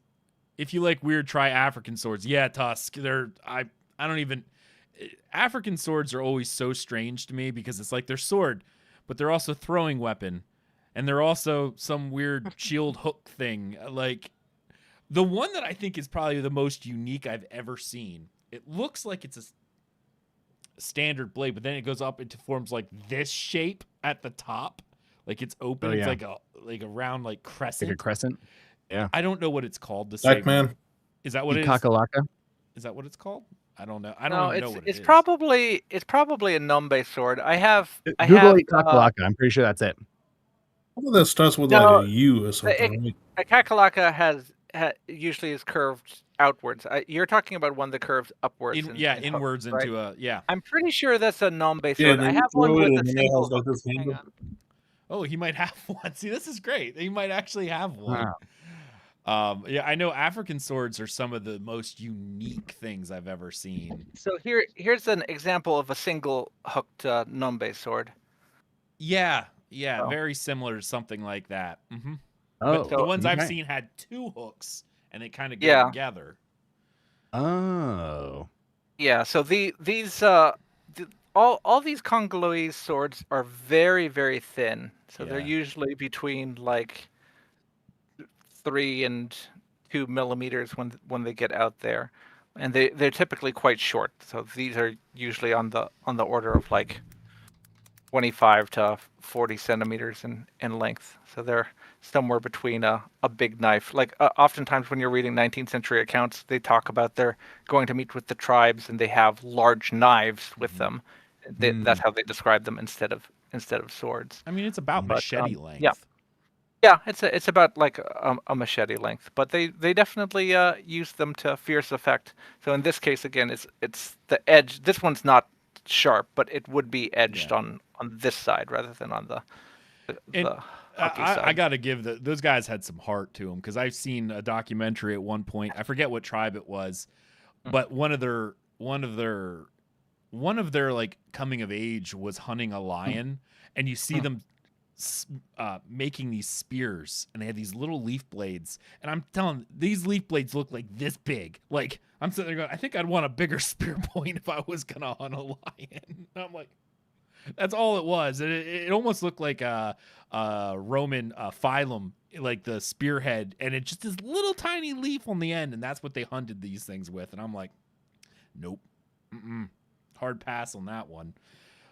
if you like weird, try African swords. Yeah, Tusk. I don't even. African swords are always so strange to me because it's like they're sword, but they're also throwing weapon, and they're also some weird shield hook thing. Like the one that I think is probably the most unique I've ever seen. It looks like it's a standard blade, but then it goes up into forms like this shape at the top. Like it's open. Oh, It's yeah. like a round like crescent. Like a crescent. Yeah. I don't know what it's called. The Black segment. man. Is that what it is? Kakalaka. Is that what it's called? I don't know. I no, don't even know what it's it is. probably a Nombe sword. I have Google Kakalaka. I'm pretty sure that's it. Some of that starts with No, like a U or something. Right? a kakalaka usually is curved outwards. You're talking about one that curves upwards. Inwards hooks, into a yeah. I'm pretty sure that's a Nombe Yeah, sword. and I then you have one throw it with a and then it single has like hook. this Hang handle. on. Oh, he might have one. See, this is great. He might actually have one. Wow. Yeah, I know African swords are some of the most unique things I've ever seen. So here's an example of a single hooked Nombe sword. Yeah, Oh. very similar to something like that. Mm-hmm. Oh, But the ones I've okay. seen had two hooks, and they kind of go Yeah. together. Oh. Yeah, so all these Congolese swords are very, very thin. So they're Yeah. usually between like 3 and 2 millimeters when they get out there, and they're typically quite short. So these are usually on the order of like 25 to 40 centimeters in length. So they're somewhere between a big knife. Like oftentimes when you're reading 19th century accounts, they talk about they're going to meet with the tribes and they have large knives with them. That's how they describe them instead of swords. I mean, it's about But, machete length. Yeah, it's about like a machete length, but they definitely use them to fierce effect. So in this case, again, it's the edge. This one's not sharp, but it would be edged on this side rather than on the side. I got to give those guys had some heart to them because I've seen a documentary at one point. I forget what tribe it was, but one of their like coming of age was hunting a lion, and you see them making these spears, and they had these little leaf blades, and I'm telling these leaf blades look like this big. Like I'm sitting there going, I think I'd want a bigger spear point if I was gonna hunt a lion. I'm like, That's all it was. It almost looked like a Roman phylum, like the spearhead, and it just this little tiny leaf on the end, and that's what they hunted these things with. And I'm like, nope, hard pass on that one.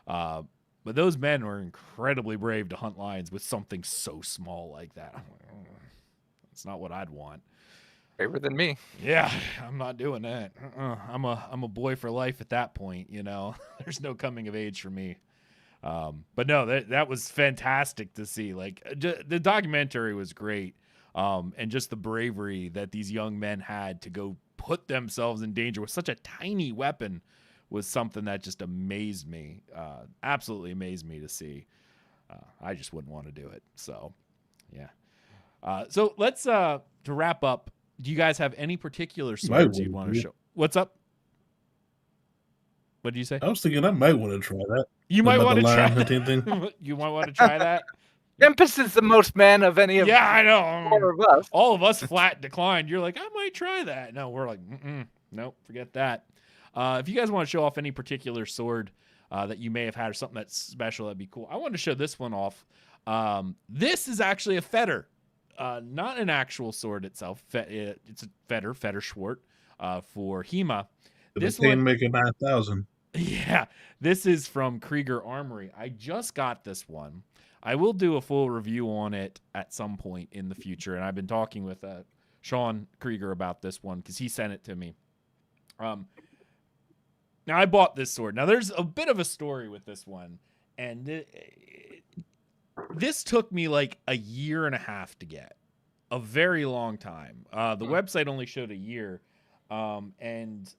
But those men were incredibly brave to hunt lions with something so small like that. I'm like, oh, that's not what I'd want. Braver than me. Yeah, I'm not doing that. I'm a boy for life at that point. You know, there's no coming of age for me. But no, that was fantastic to see. Like the documentary was great, and just the bravery that these young men had to go put themselves in danger with such a tiny weapon was something that just amazed me. Absolutely amazed me to see. I just wouldn't want to do it. So, yeah. So let's to wrap up. Do you guys have any particular swords you'd want to show? What's up? What did you say? I was thinking I might want to try that. You might want to try hunting thing. You might want to try that. Tempest is the most man of any of Yeah, I know. four of us. All of us flat declined. You're like, I might try that. No, we're like, nope, forget that. If you guys want to show off any particular sword that you may have had or something that's special, that'd be cool. I wanted to show this one off. This is actually a fetter, not an actual sword itself. It's a fetter Schwart for HEMA. This one making 9,000. Yeah, this is from Krieger Armory. I just got this one. I will do a full review on it at some point in the future, and I've been talking with Sean Krieger about this one because he sent it to me. Now, I bought this sword. Now, there's a bit of a story with this one, and this took me like a year and a half to get. A very long time. The website only showed a year, and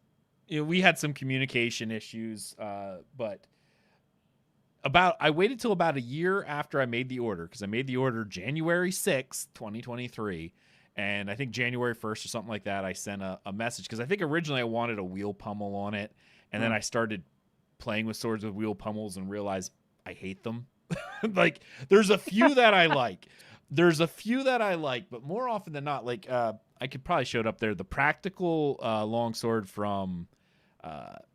we had some communication issues, but I waited till about a year after I made the order, because I made the order January 6th, 2023, and I think January 1st or something like that, I sent a message, because I think originally I wanted a wheel pummel on it, and then I started playing with swords with wheel pummels and realized I hate them. Like, there's a few that I like. But more often than not, like, I could probably show it up there. The practical longsword from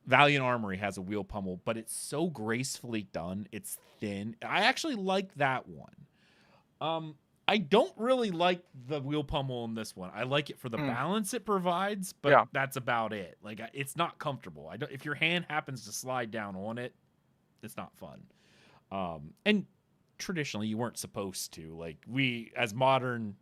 Valiant Armory has a wheel pummel, but it's so gracefully done. It's thin. I actually like that one. I don't really like the wheel pummel in this one. I like it for the balance it provides, but that's about it. Like, it's not comfortable. If your hand happens to slide down on it, it's not fun. And traditionally, you weren't supposed to. Like, we, as modern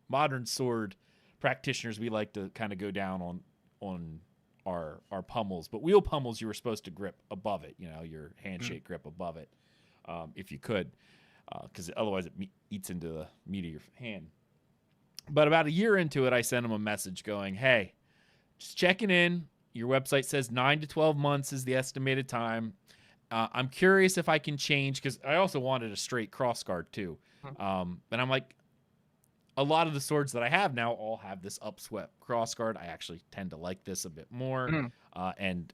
sword practitioners, we like to kind of go down on our pummels, but wheel pummels you were supposed to grip above it, your handshake grip above it, if you could, because otherwise it eats into the meat of your hand. But about a year into it, I sent him a message going, hey, just checking in. Your website says 9 to 12 months is the estimated time. I'm curious if I can change, because I also wanted a straight crossguard too. And I'm like, a lot of the swords that I have now all have this upswept crossguard. I actually tend to like this a bit more, and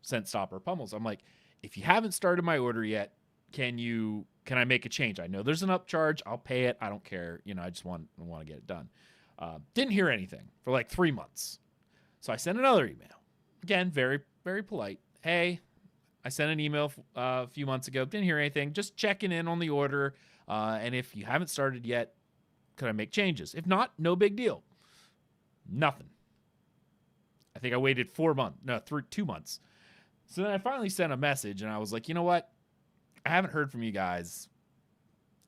scent stopper pummels. I'm like, if you haven't started my order yet, can I make a change? I know there's an upcharge. I'll pay it. I don't care. I just want to get it done. Didn't hear anything for like 3 months. So I sent another email. Again, very, very polite. Hey, I sent an email a few months ago. Didn't hear anything. Just checking in on the order. And if you haven't started yet, could I make changes? If not, no big deal. Nothing. I think I waited 2 months. So then I finally sent a message, and I was like, you know what? I haven't heard from you guys,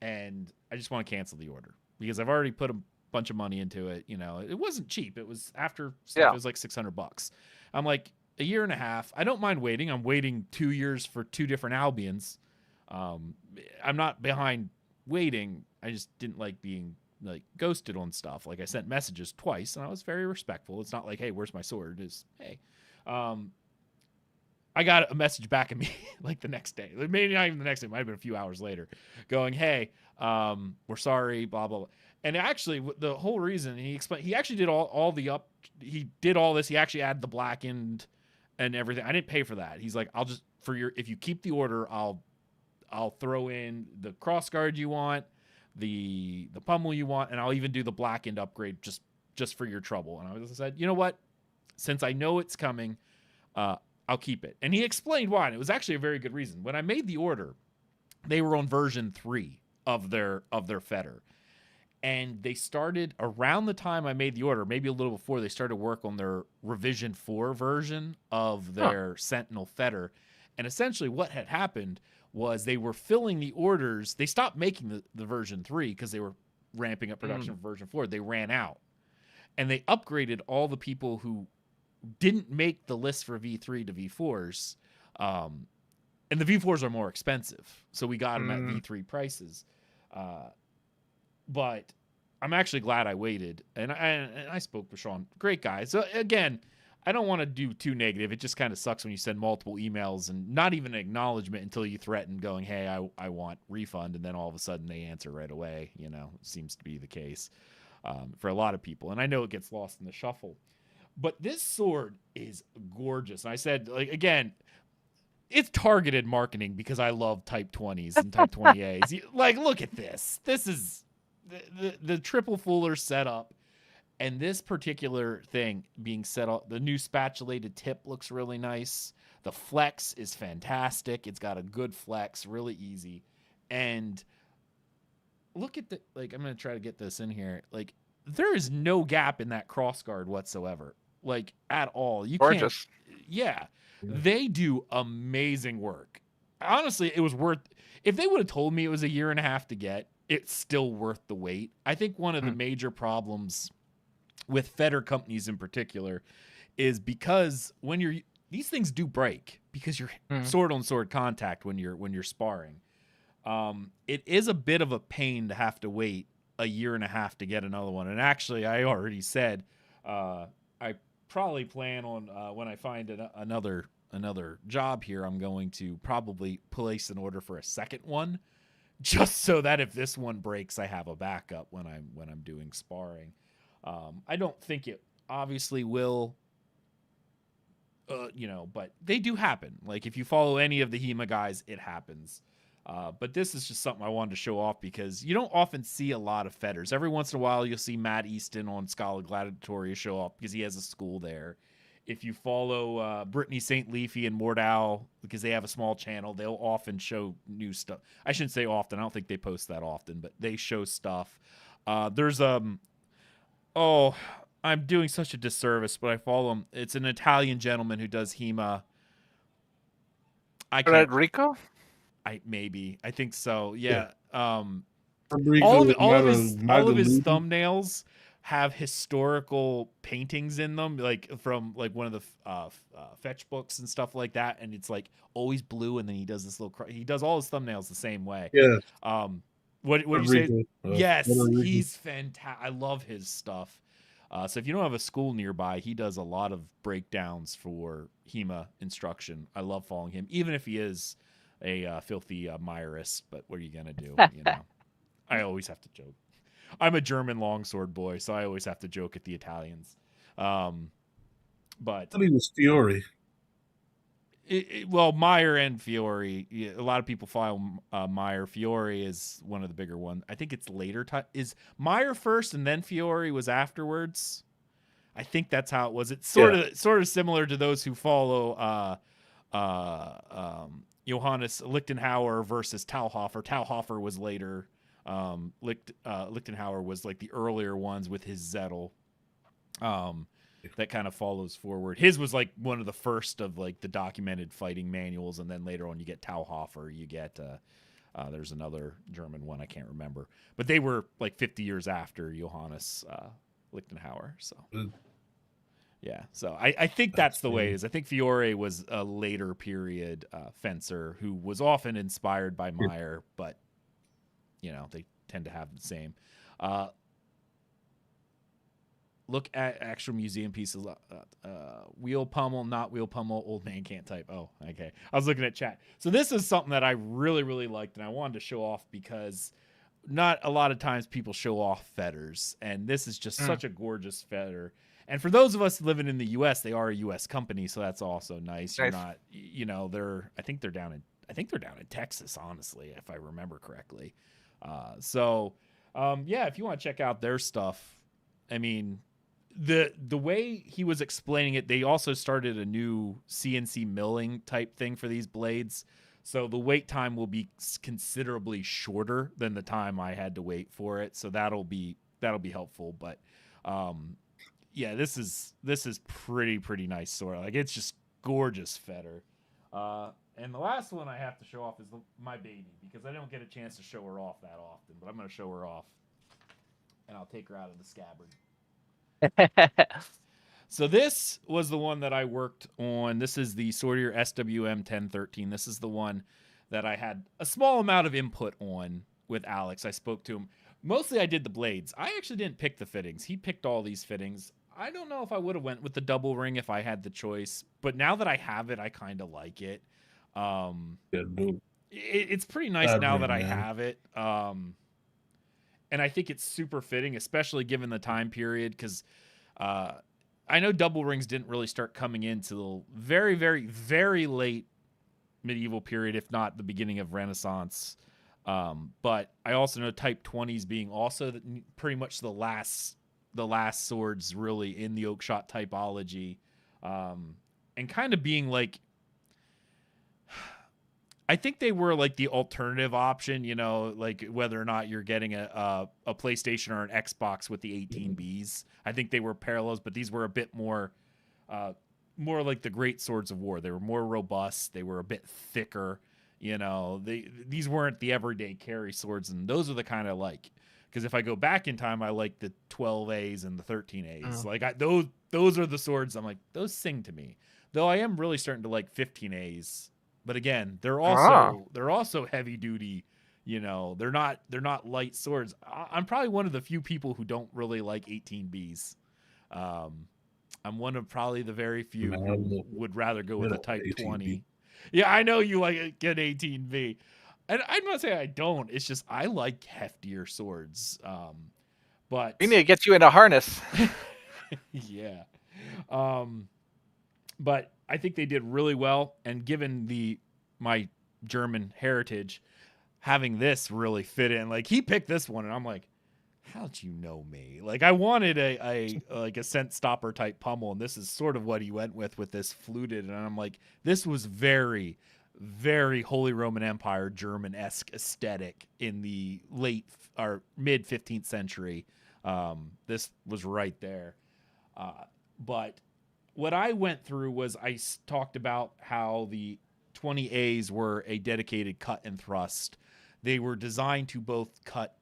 and I just want to cancel the order because I've already put a bunch of money into it. It wasn't cheap. It was after stuff, it was like $600. I'm like, a year and a half. I don't mind waiting. I'm waiting 2 years for 2 different Albions. I'm not behind waiting. I just didn't like being like ghosted on stuff. Like, I sent messages twice, and I was very respectful. It's not like, hey, where's my sword? It's, hey. I got a message back at me like the next day. Maybe not even the next day. It might have been a few hours later, going, hey, we're sorry, blah, blah, blah. And actually, the whole reason, he explained, he actually did he did all this. He actually added the black end and everything. I didn't pay for that. He's like, I'll just, if you keep the order, I'll throw in the crossguard you want, the pummel you want, and I'll even do the black end upgrade just for your trouble. And I said, you know what? Since I know it's coming, I'll keep it. And he explained why, and it was actually a very good reason. When I made the order, they were on version 3 of their fetter. And they started around the time I made the order, maybe a little before, they started work on their revision 4 version of their Sentinel fetter. And essentially what had happened was they were filling the orders. They stopped making the version 3 because they were ramping up production for version 4. They ran out. And they upgraded all the people who didn't make the list for V3 to V4s. And the V4s are more expensive. So we got them at V3 prices. But I'm actually glad I waited. And I spoke with Sean. Great guy. So again, I don't want to do too negative. It just kind of sucks when you send multiple emails and not even an acknowledgement until you threaten going, hey, I want refund. And then all of a sudden they answer right away. You know, it seems to be the case for a lot of people. And I know it gets lost in the shuffle. But this sword is gorgeous. And I said, like, again, it's targeted marketing because I love Type 20s and Type 20As. Like, look at this. This is the triple fuller setup. And this particular thing being set up, the new spatulated tip looks really nice. The flex is fantastic. It's got a good flex, really easy. And look at I'm going to try to get this in here. Like, there is no gap in that crossguard whatsoever. Like, at all. You Gorgeous. can't. Yeah. They do amazing work. Honestly, it was worth, if they would have told me it was a year and a half to get, it's still worth the wait. I think one of the major problems with fetter companies in particular is because when these things do break because you're sword on sword contact when you're sparring. It is a bit of a pain to have to wait a year and a half to get another one. And actually, I already said I probably plan on when I find another job here, I'm going to probably place an order for a second one, just so that if this one breaks, I have a backup when I'm doing sparring. I don't think it obviously will, but they do happen. Like, if you follow any of the HEMA guys, it happens. But this is just something I wanted to show off because you don't often see a lot of fetters. Every once in a while, you'll see Matt Easton on Scala Gladiatoria show off because he has a school there. If you follow Brittany St. Leafy and Mordow, because they have a small channel, they'll often show new stuff. I shouldn't say often. I don't think they post that often, but they show stuff. There's I'm doing such a disservice, but I follow him. It's an Italian gentleman who does HEMA. Federico? I think so. Yeah. Federico All of his Magaludi. thumbnails have historical paintings in them, like from like one of the fetch books and stuff like that. And it's like always blue, and then he does this he does all his thumbnails the same way. Yeah. What do you say? Yes, Federico. he's fantastic. I love his stuff. So if you don't have a school nearby, he does a lot of breakdowns for HEMA instruction. I love following him, even if he is a filthy Meyerist. But what are you gonna do? You know, I always have to joke. I'm a German longsword boy, so I always have to joke at the Italians. But I thought he was Fiore. well, Meyer and Fiore. A lot of people follow Meyer. Fiore is one of the bigger ones. I think it's later. Is Meyer first and then Fiore was afterwards? I think that's how it was. It's sort of similar to those who follow Johannes Lichtenhauer versus Talhofer. Talhofer was later. Lichtenhauer was like the earlier ones with his Zettel. That kind of follows forward. His was like one of the first of like the documented fighting manuals, and then later on you get Talhofer, you get there's another German one I can't remember, but they were like 50 years after Johannes Lichtenhauer. So yeah, so I think that's the way it is. I think Fiore was a later period fencer who was often inspired by Meyer, but you know they tend to have the same. Look at actual museum pieces. Wheel pummel, not wheel pummel. Old man can't type. Oh, okay. I was looking at chat. So this is something that I really, really liked, and I wanted to show off because not a lot of times people show off fetters, and this is just such a gorgeous fetter. And for those of us living in the U.S., they are a U.S. company, so that's also nice. You're not, I think they're down in Texas, honestly, if I remember correctly. If you want to check out their stuff, I mean, the way he was explaining it, they also started a new CNC milling type thing for these blades. So the wait time will be considerably shorter than the time I had to wait for it. So that'll be helpful. But yeah, this is pretty nice sword. Like, it's just gorgeous fetter. And the last one I have to show off is my baby, because I don't get a chance to show her off that often. But I'm going to show her off, and I'll take her out of the scabbard. So this was the one that I worked on. This is the Swordier SWM 1013. This is the one that I had a small amount of input on with Alex. I spoke to him. Mostly I did the blades. I actually didn't pick the fittings. He picked all these fittings. I don't know if I would have went with the double ring if I had the choice, but now that I have it, I kind of like it. It's pretty nice now that I have it. And I think it's super fitting, especially given the time period, because I know double rings didn't really start coming into the very, very, very late medieval period, if not the beginning of Renaissance. But I also know Type 20s being also pretty much the last swords really in the oakshot typology, and kind of being like, I think they were like the alternative option, you know, like whether or not you're getting a PlayStation or an Xbox with the 18Bs. I think they were parallels, but these were a bit more like the great swords of war. They were more robust. They were a bit thicker. You know, these weren't the everyday carry swords, and those are the kind of like, because if I go back in time, I like the 12As and the 13As. Like those are the swords. I'm like, those sing to me. Though I am really starting to like 15As. But again, they're also heavy duty. You know, they're not light swords. I'm probably one of the few people who don't really like 18Bs. I'm one of probably the very few who would rather go with a Type 20. Yeah, I know you like a good 18B. And I'm not saying I don't. It's just I like heftier swords. But we need to get you in a harness. Yeah. But I think they did really well, and given my German heritage, having this really fit in. Like, he picked this one, and I'm like, how'd you know me? Like, I wanted a scent stopper type pummel, and this is sort of what he went with this fluted, and I'm like, this was very, very Holy Roman Empire German-esque aesthetic in the late or mid 15th century. This was right there. But what I went through was I talked about how the 20As were a dedicated cut and thrust. They were designed to both cut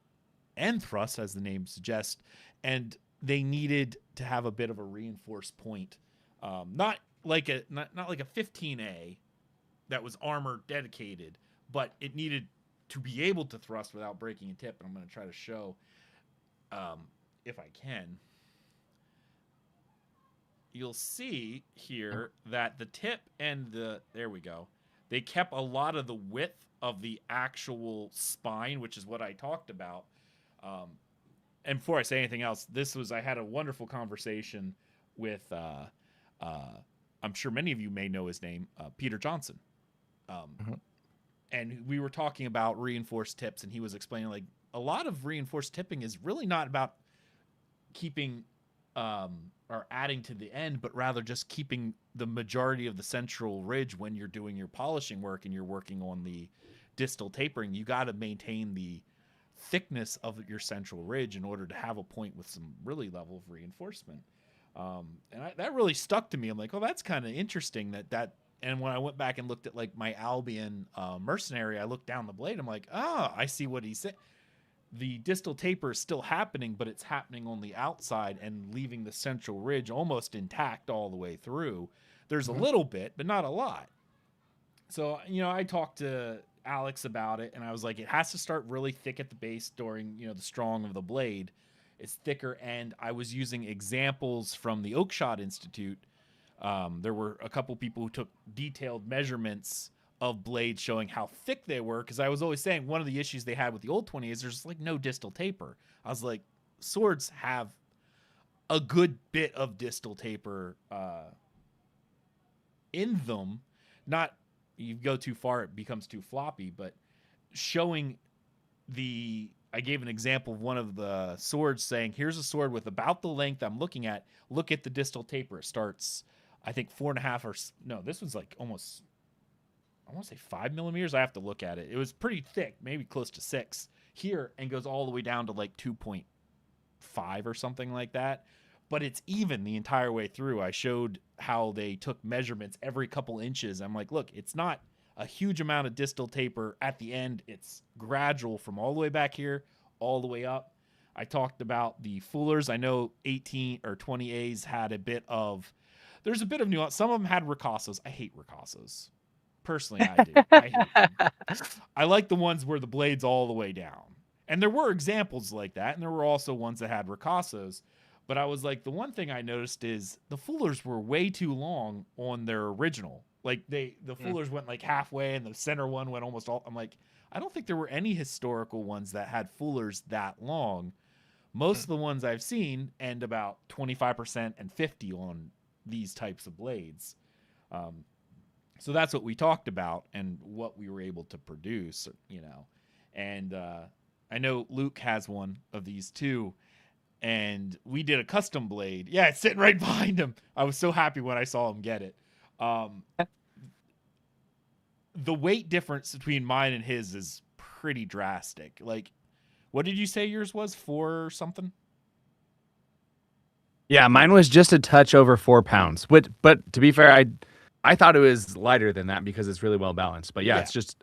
and thrust, as the name suggests, and they needed to have a bit of a reinforced point. Not like a 15A that was armor dedicated, but it needed to be able to thrust without breaking a tip. And I'm going to try to show, if I can. You'll see here that the tip and there we go. They kept a lot of the width of the actual spine, which is what I talked about. And before I say anything else, I had a wonderful conversation with, I'm sure many of you may know his name, Peter Johnson. And we were talking about reinforced tips, and he was explaining like a lot of reinforced tipping is really not about keeping, or adding to the end, but rather just keeping the majority of the central ridge when you're doing your polishing work and you're working on the distal tapering. You got to maintain the thickness of your central ridge in order to have a point with some really level of reinforcement. That really stuck to me. I'm like, oh, that's kind of interesting that. And when I went back and looked at like my Albion mercenary, I looked down the blade. I'm like, I see what he said. The distal taper is still happening, but it's happening on the outside and leaving the central ridge almost intact all the way through. There's a little bit, but not a lot. So, I talked to Alex about it, and I was like, it has to start really thick at the base during, the strong of the blade. It's thicker, and I was using examples from the Oakshot Institute. There were a couple people who took detailed measurements of blades showing how thick they were, because I was always saying one of the issues they had with the old 20 is there's like no distal taper. I was like, swords have a good bit of distal taper in them. Not, you go too far, it becomes too floppy, but showing the I gave an example of one of the swords saying, here's a sword with about the length I'm looking at. Look at the distal taper. It starts, I think, 4.5 or no, this was like almost, I want to say 5 millimeters. I have to look at it. It was pretty thick, maybe close to 6 here, and goes all the way down to like 2.5 or something like that. But it's even the entire way through. I showed how they took measurements every couple inches. I'm like, look, it's not a huge amount of distal taper at the end. It's gradual from all the way back here all the way up. I talked about the fullers. I know 18 or 20As had a bit of, there's a bit of nuance. Some of them had ricassos. I hate ricassos. Personally, I do. I hate them. I like the ones where the blade's all the way down. And there were examples like that, and there were also ones that had ricassos. But I was like, the one thing I noticed is the fullers were way too long on their original. Like the fullers went like halfway, and the center one went almost all. I'm like, I don't think there were any historical ones that had fullers that long. Most of the ones I've seen end about 25% and 50 on these types of blades. So that's what we talked about and what we were able to produce, you know. And I know Luke has one of these too. And we did a custom blade. Yeah, it's sitting right behind him. I was so happy when I saw him get it. The weight difference between mine and his is pretty drastic. Like, what did you say yours was? 4 or something? Yeah, mine was just a touch over 4 pounds. But to be fair, I thought it was lighter than that because it's really well balanced. But yeah. It's just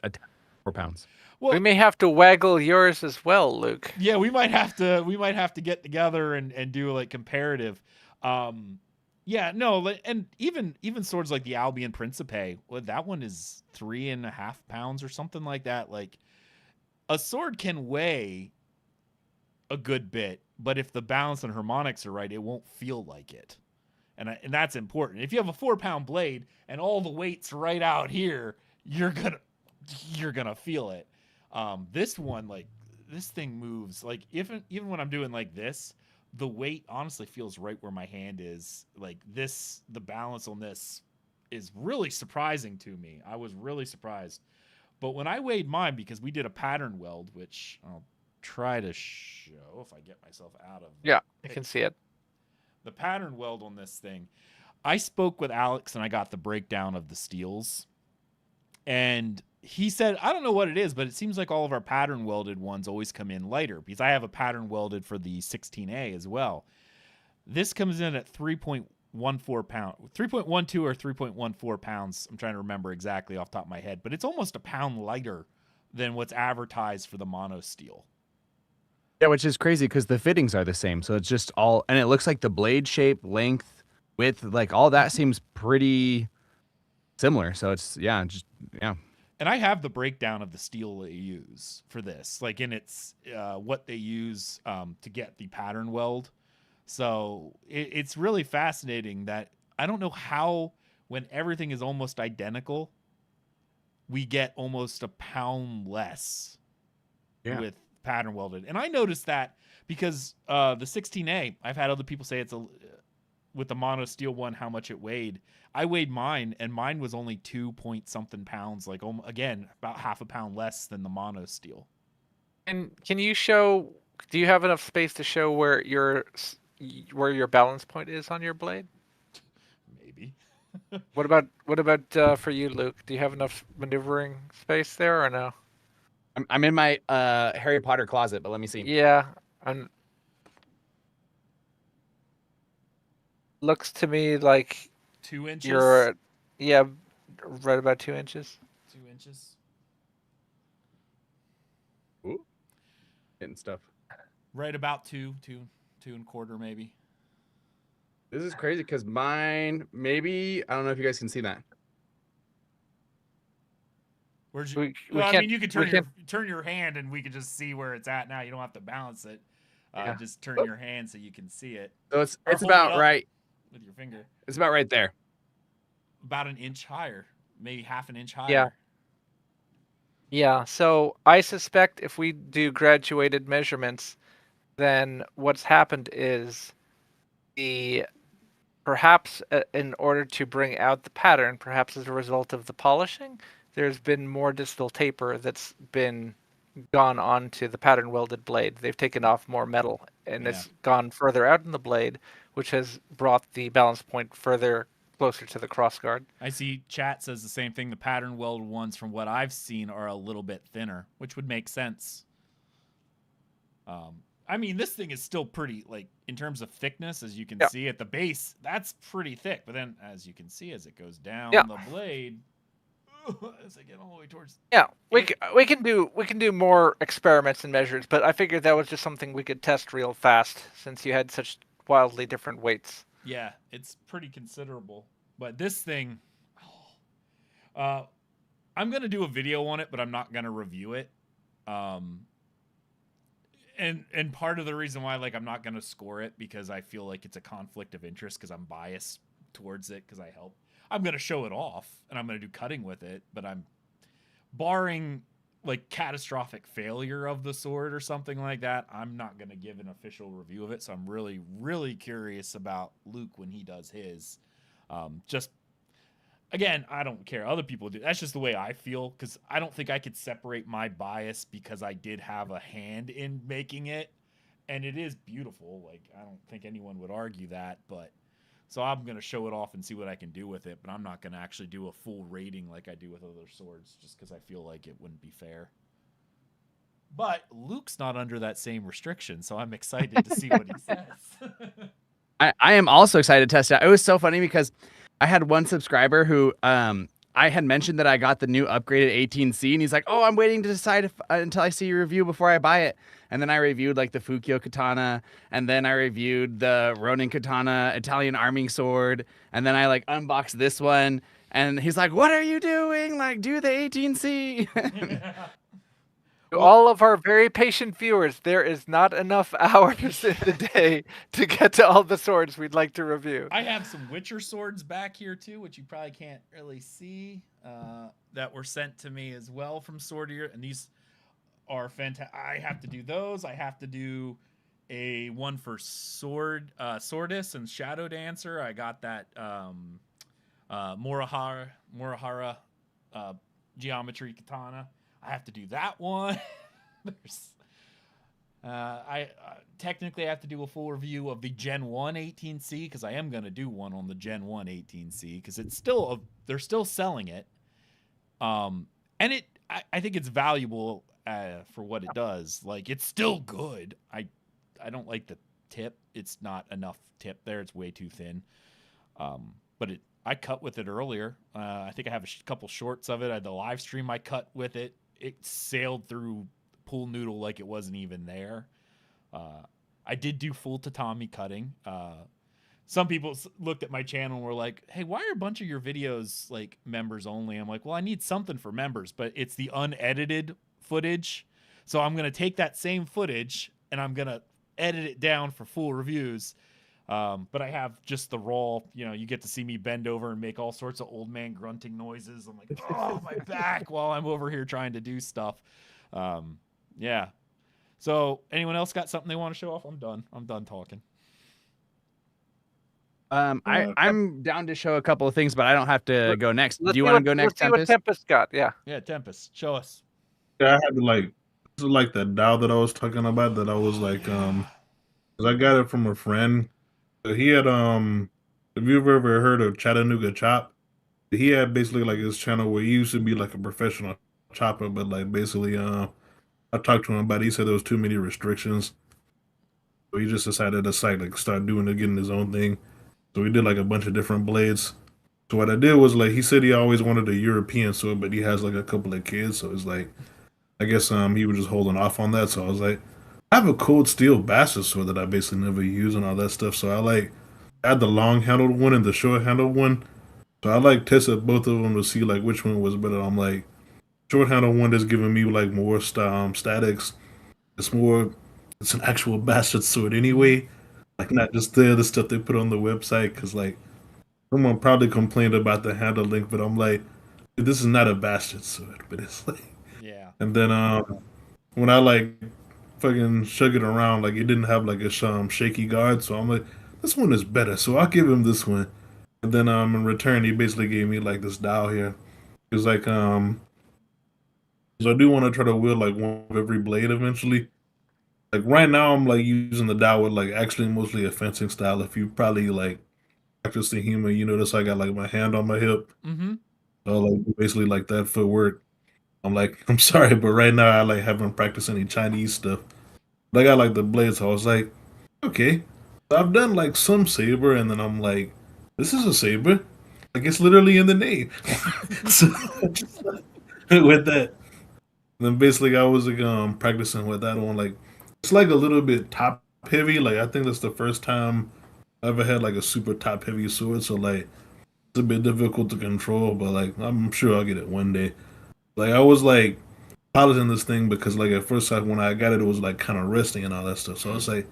4 pounds. Well, we may have to waggle yours as well, Luke. Yeah, we might have to get together and do like comparative. Yeah, no, and even swords like the Albion Principe, well, that one is 3.5 pounds or something like that. Like, a sword can weigh a good bit, but if the balance and harmonics are right, it won't feel like it. And that's important. If you have a 4-pound blade and all the weight's right out here, you're gonna feel it. This one, like, this thing moves. Like, even when I'm doing like this, the weight honestly feels right where my hand is. Like this, the balance on this is really surprising to me. I was really surprised. But when I weighed mine, because we did a pattern weld, which I'll try to show if I get myself out of. Yeah, I can see it. The pattern weld on this thing. I spoke with Alex and I got the breakdown of the steels. And he said, I don't know what it is, but it seems like all of our pattern welded ones always come in lighter, because I have a pattern welded for the 16A as well. This comes in at 3.14 pounds, 3.12 or 3.14 pounds. I'm trying to remember exactly off the top of my head, but it's almost a pound lighter than what's advertised for the mono steel. Yeah, which is crazy because the fittings are the same. So it's just all, and it looks like the blade shape, length, width, like all that seems pretty similar. So it's, yeah. And I have the breakdown of the steel they use for this, like in its what they use to get the pattern weld. So it's really fascinating that I don't know how, when everything is almost identical, we get almost a pound less with pattern welded. And I noticed that because the 16A, I've had other people say it's with the mono steel one, how much it weighed. I weighed mine, and mine was only 2-point-something pounds, like, again, about half a pound less than the mono steel. And can you show, do you have enough space to show where your balance point is on your blade? Maybe. What about for you, Luke? Do you have enough maneuvering space there or no? I'm in my Harry Potter closet, but let me see. Yeah, looks to me like 2 inches. You're, yeah, right about 2 inches. 2 inches. Ooh, hitting stuff. Right about 2.25 maybe. This is crazy because mine, maybe, I don't know if you guys can see that. Where'd you? I mean, you could turn your hand, and we could just see where it's at. Now you don't have to balance it. Just turn your hand so you can see it. So it's about right with your finger. It's about right there. About an inch higher, maybe half an inch higher. Yeah. So I suspect if we do graduated measurements, then what's happened is perhaps in order to bring out the pattern, perhaps as a result of the polishing, there's been more distal taper that's been gone onto the pattern welded blade. They've taken off more metal, and it's gone further out in the blade, which has brought the balance point further closer to the crossguard. I see chat says the same thing. The pattern welded ones, from what I've seen, are a little bit thinner, which would make sense. I mean, this thing is still pretty, like, in terms of thickness, as you can see at the base, that's pretty thick. But then, as you can see, as it goes down the blade, as I get all the way towards... Yeah, we can do more experiments and measures, but I figured that was just something we could test real fast, since you had such wildly different weights. Yeah, it's pretty considerable. But this thing... I'm going to do a video on it, but I'm not going to review it. And part of the reason why, like, I'm not going to score it, because I feel like it's a conflict of interest, because I'm biased towards it, because I help. I'm going to show it off, and I'm going to do cutting with it, but I'm barring, like, catastrophic failure of the sword or something like that, I'm not going to give an official review of it, so I'm really, really curious about Luke when he does his. Just, again, I don't care. Other people do. That's just the way I feel, because I don't think I could separate my bias, because I did have a hand in making it, and it is beautiful. Like, I don't think anyone would argue that, but... So I'm going to show it off and see what I can do with it, but I'm not going to actually do a full rating like I do with other swords, just because I feel like it wouldn't be fair. But Luke's not under that same restriction, so I'm excited to see what he says. I am also excited to test it out. It was so funny because I had one subscriber who I had mentioned that I got the new upgraded 18C, and he's like, "Oh, I'm waiting to decide if, until I see your review before I buy it." And then I reviewed like the Fukio katana, and then I reviewed the Ronin katana, Italian arming sword, and then I like unboxed this one, and he's like, "What are you doing? Like, do the 18C." To all of our very patient viewers, there is not enough hours in the day to get to all the swords we'd like to review. I have some Witcher swords back here too, which you probably can't really see, that were sent to me as well from Swordtubers, and these are fantastic. I have to do those. I have to do a one for Swordess and Shadow Dancer. I got that Morihara geometry katana. I have to do that one. I technically have to do a full review of the Gen 1 18C, because I am going to do one on the Gen 1 18C, because it's still they're still selling it. And I think it's valuable for what it does. Like, it's still good. I don't like the tip. It's not enough tip there. It's way too thin. But I cut with it earlier. I think I have a couple shorts of it. I had the live stream I cut with it. It sailed through pool noodle like it wasn't even there. I did do full tatami cutting. Some people looked at my channel and were like, "Hey, why are a bunch of your videos like members only?" I'm like, "Well, I need something for members, but it's the unedited footage. So I'm going to take that same footage and I'm going to edit it down for full reviews." But I have just the raw, you get to see me bend over and make all sorts of old man grunting noises. I'm like, "Oh, my back," while I'm over here trying to do stuff. Yeah. So anyone else got something they want to show off? I'm done talking. I'm down to show a couple of things, but I don't have to go next. Do you want to go next, Let's see what Tempest got. Yeah. Yeah, Tempest, show us. Yeah, I had to this is like the Dow that I was talking about, that I was like, 'cause I got it from a friend. He had have you ever heard of Chattanooga Chop? He had basically like his channel where he used to be like a professional chopper, but like basically I talked to him about it. He said there was too many restrictions. So he just decided to start getting his own thing. So we did like a bunch of different blades. So what I did was like, he said he always wanted a European sword, but he has like a couple of kids, so it's like, I guess he was just holding off on that. So I was like, I have a cold steel bastard sword that I basically never use and all that stuff. So I had the long handled one and the short handled one. So I tested both of them to see like which one was better. I'm like, short handled one is giving me like more statics. It's an actual bastard sword anyway. Like, not just the stuff they put on the website, because like someone probably complained about the handle link, but I'm like, dude, this is not a bastard sword, but it's like, yeah. And then when I fucking shook it around, like it didn't have like a shaky guard, so I'm like, this one is better, so I'll give him this one. And then in return, he basically gave me like this Dow here. It was like So I do want to try to wield like one of every blade eventually. Like right now, I'm like using the Dao with like actually mostly a fencing style. If you probably like practice the HEMA, you notice I got like my hand on my hip. Mm-hmm. So like basically like that footwork. I'm like, I'm sorry, but right now I like haven't practiced any Chinese stuff. But I got like the blades, so I was like, okay. So I've done like some saber, and then I'm like, this is a saber. Like it's literally in the name. So with that, then basically I was like practicing with that one. Like it's like a little bit top heavy. Like I think that's the first time I ever had like a super top heavy sword. So like it's a bit difficult to control, but like I'm sure I'll get it one day. Like I was like piloting this thing because like at first like, when I got it, it was like kind of resting and all that stuff. So I was like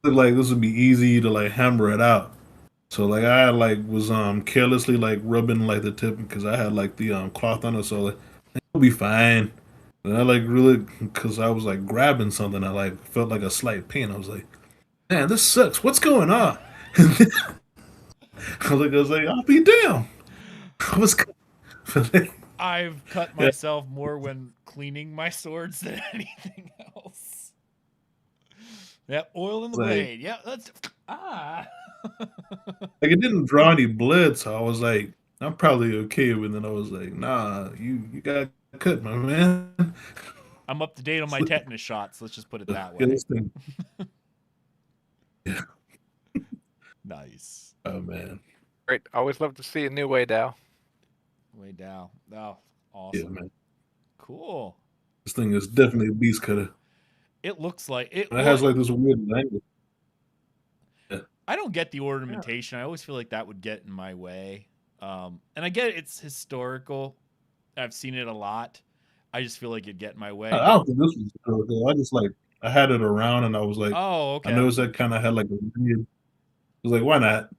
this would be easy to like hammer it out. So like I like was carelessly like rubbing like the tip because I had like the cloth on it, so like it'll be fine. And I like really because I was like grabbing something, I like felt like a slight pain. I was like, man, this sucks. What's going on? I was like, I'll be damn. I was. I've cut myself more when cleaning my swords than anything else. Yep, oil in the blade. Yeah, that's Like it didn't draw any blood, so I was like, I'm probably okay. But then I was like, nah, you got cut, my man. I'm up to date on my tetanus shots. Let's just put it that way. Yeah. Nice. Oh man. Great. Always love to see a new way Dao. Way down. Oh, awesome. Yeah, man. Cool. This thing is definitely a beast cutter. It looks like it. It has like this weird language. Yeah. I don't get the ornamentation. I always feel like that would get in my way. And I get it's historical. I've seen it a lot. I just feel like it'd get in my way. I don't think this was historical. I just like I had it around and I was like, oh, okay. I noticed that kind of had like a weird. I was like, why not?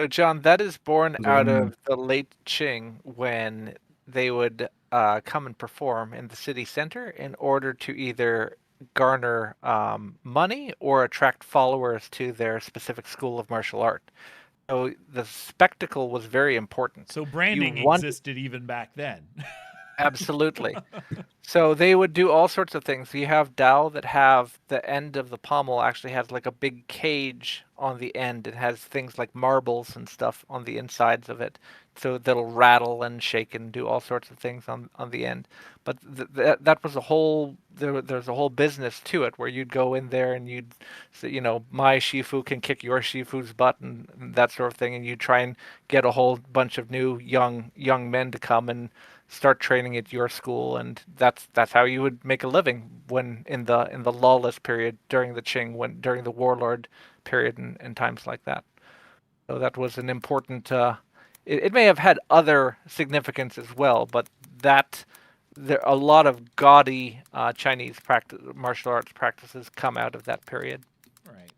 So John, that is born out of the late Qing when they would come and perform in the city center in order to either garner money or attract followers to their specific school of martial art. So the spectacle was very important. So branding existed even back then. Absolutely. So they would do all sorts of things. You have Dao that have the end of the pommel actually has like a big cage on the end. It has things like marbles and stuff on the insides of it. So that'll rattle and shake and do all sorts of things on the end. But that was a whole, there's a whole business to it where you'd go in there and you'd say, you know, my Shifu can kick your Shifu's butt and that sort of thing. And you'd try and get a whole bunch of new young men to come and start training at your school, and that's how you would make a living when in the lawless period during the Qing, during the warlord period and times like that. So that was an important. It may have had other significance as well, but a lot of gaudy Chinese martial arts practices come out of that period. Right.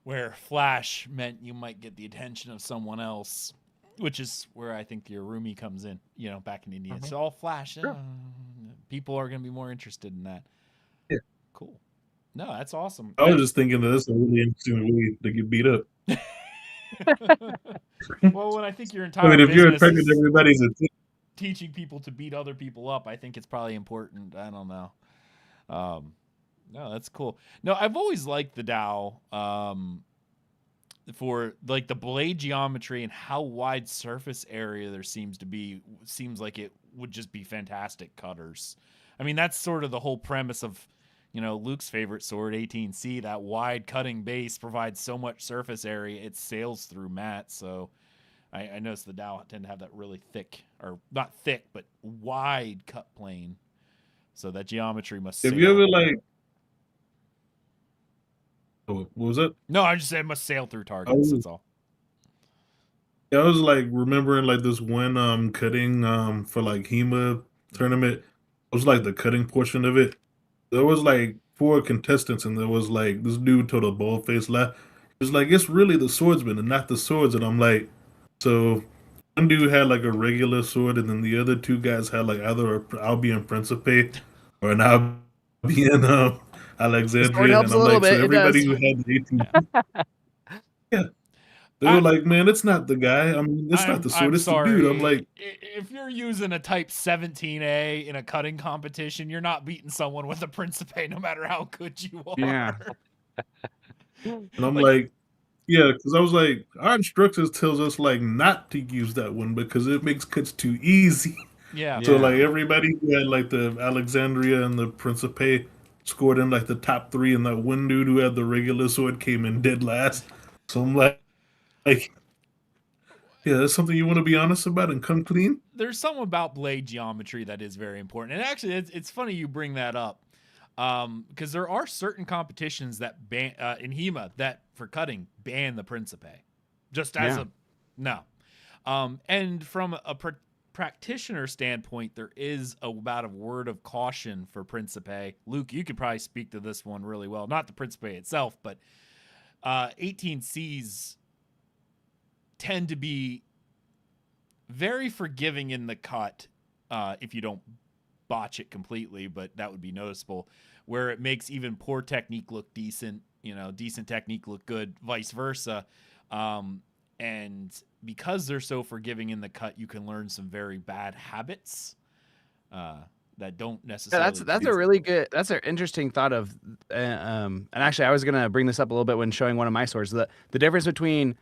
Where flash meant you might get the attention of someone else. Which is where I think the Arumi comes in, you know, back in India. It's all flash. Sure. People are going to be more interested in that. Yeah. Cool. No, that's awesome. I was just thinking that that's a really interesting way to get beat up. Well, when I think your entire if you're attracting everybody's attention, teaching people to beat other people up, I think it's probably important. I don't know. No, that's cool. No, I've always liked the Dao. For like the blade geometry and how wide surface area there seems like it would just be fantastic cutters. I mean, that's sort of the whole premise of, you know, Luke's favorite sword, 18C. That wide cutting base provides so much surface area it sails through mats. So I noticed the Dao tend to have that really thick, or not thick, but wide cut plane. So that geometry must sail. Have you ever like? What was it? No, I just said it must sail through targets. That's all. Yeah, I was like remembering like this one cutting for like HEMA tournament. It was like the cutting portion of it. There was like 4 contestants, and there was like this dude told a bald face laugh. He was like, "It's really the swordsman and not the swords." And I'm like, so one dude had like a regular sword, and then the other 2 guys had like either an Albion Principe or an Albion Alexandria, and I'm like, so everybody who had the 18, yeah. They were like, man, it's not the guy. I mean, it's not the sword, I'm it's the sorry. dude. I'm like, if you're using a type 17A in a cutting competition, you're not beating someone with a Principe, no matter how good you are. Yeah. and I'm like, yeah, because I was like, our instructors tells us like not to use that one because it makes cuts too easy. Yeah. So like everybody who had like the Alexandria and the Principe scored in like the top 3, and that one dude who had the regular sword came in dead last. So I'm like, yeah, that's something you want to be honest about and come clean. There's something about blade geometry that is very important, and actually, it's funny you bring that up, because there are certain competitions that ban in HEMA that for cutting ban the Principe, just as a no, and from a practitioner standpoint, there is about a word of caution for Principe. Luke, you could probably speak to this one really well, not the Principe itself, but 18Cs tend to be very forgiving in the cut if you don't botch it completely, but that would be noticeable, where it makes even poor technique look decent, decent technique look good, vice versa. And because they're so forgiving in the cut, you can learn some very bad habits that don't necessarily. Yeah, that's a really good. That's an interesting thought of, and actually, I was gonna bring this up a little bit when showing one of my swords. The difference between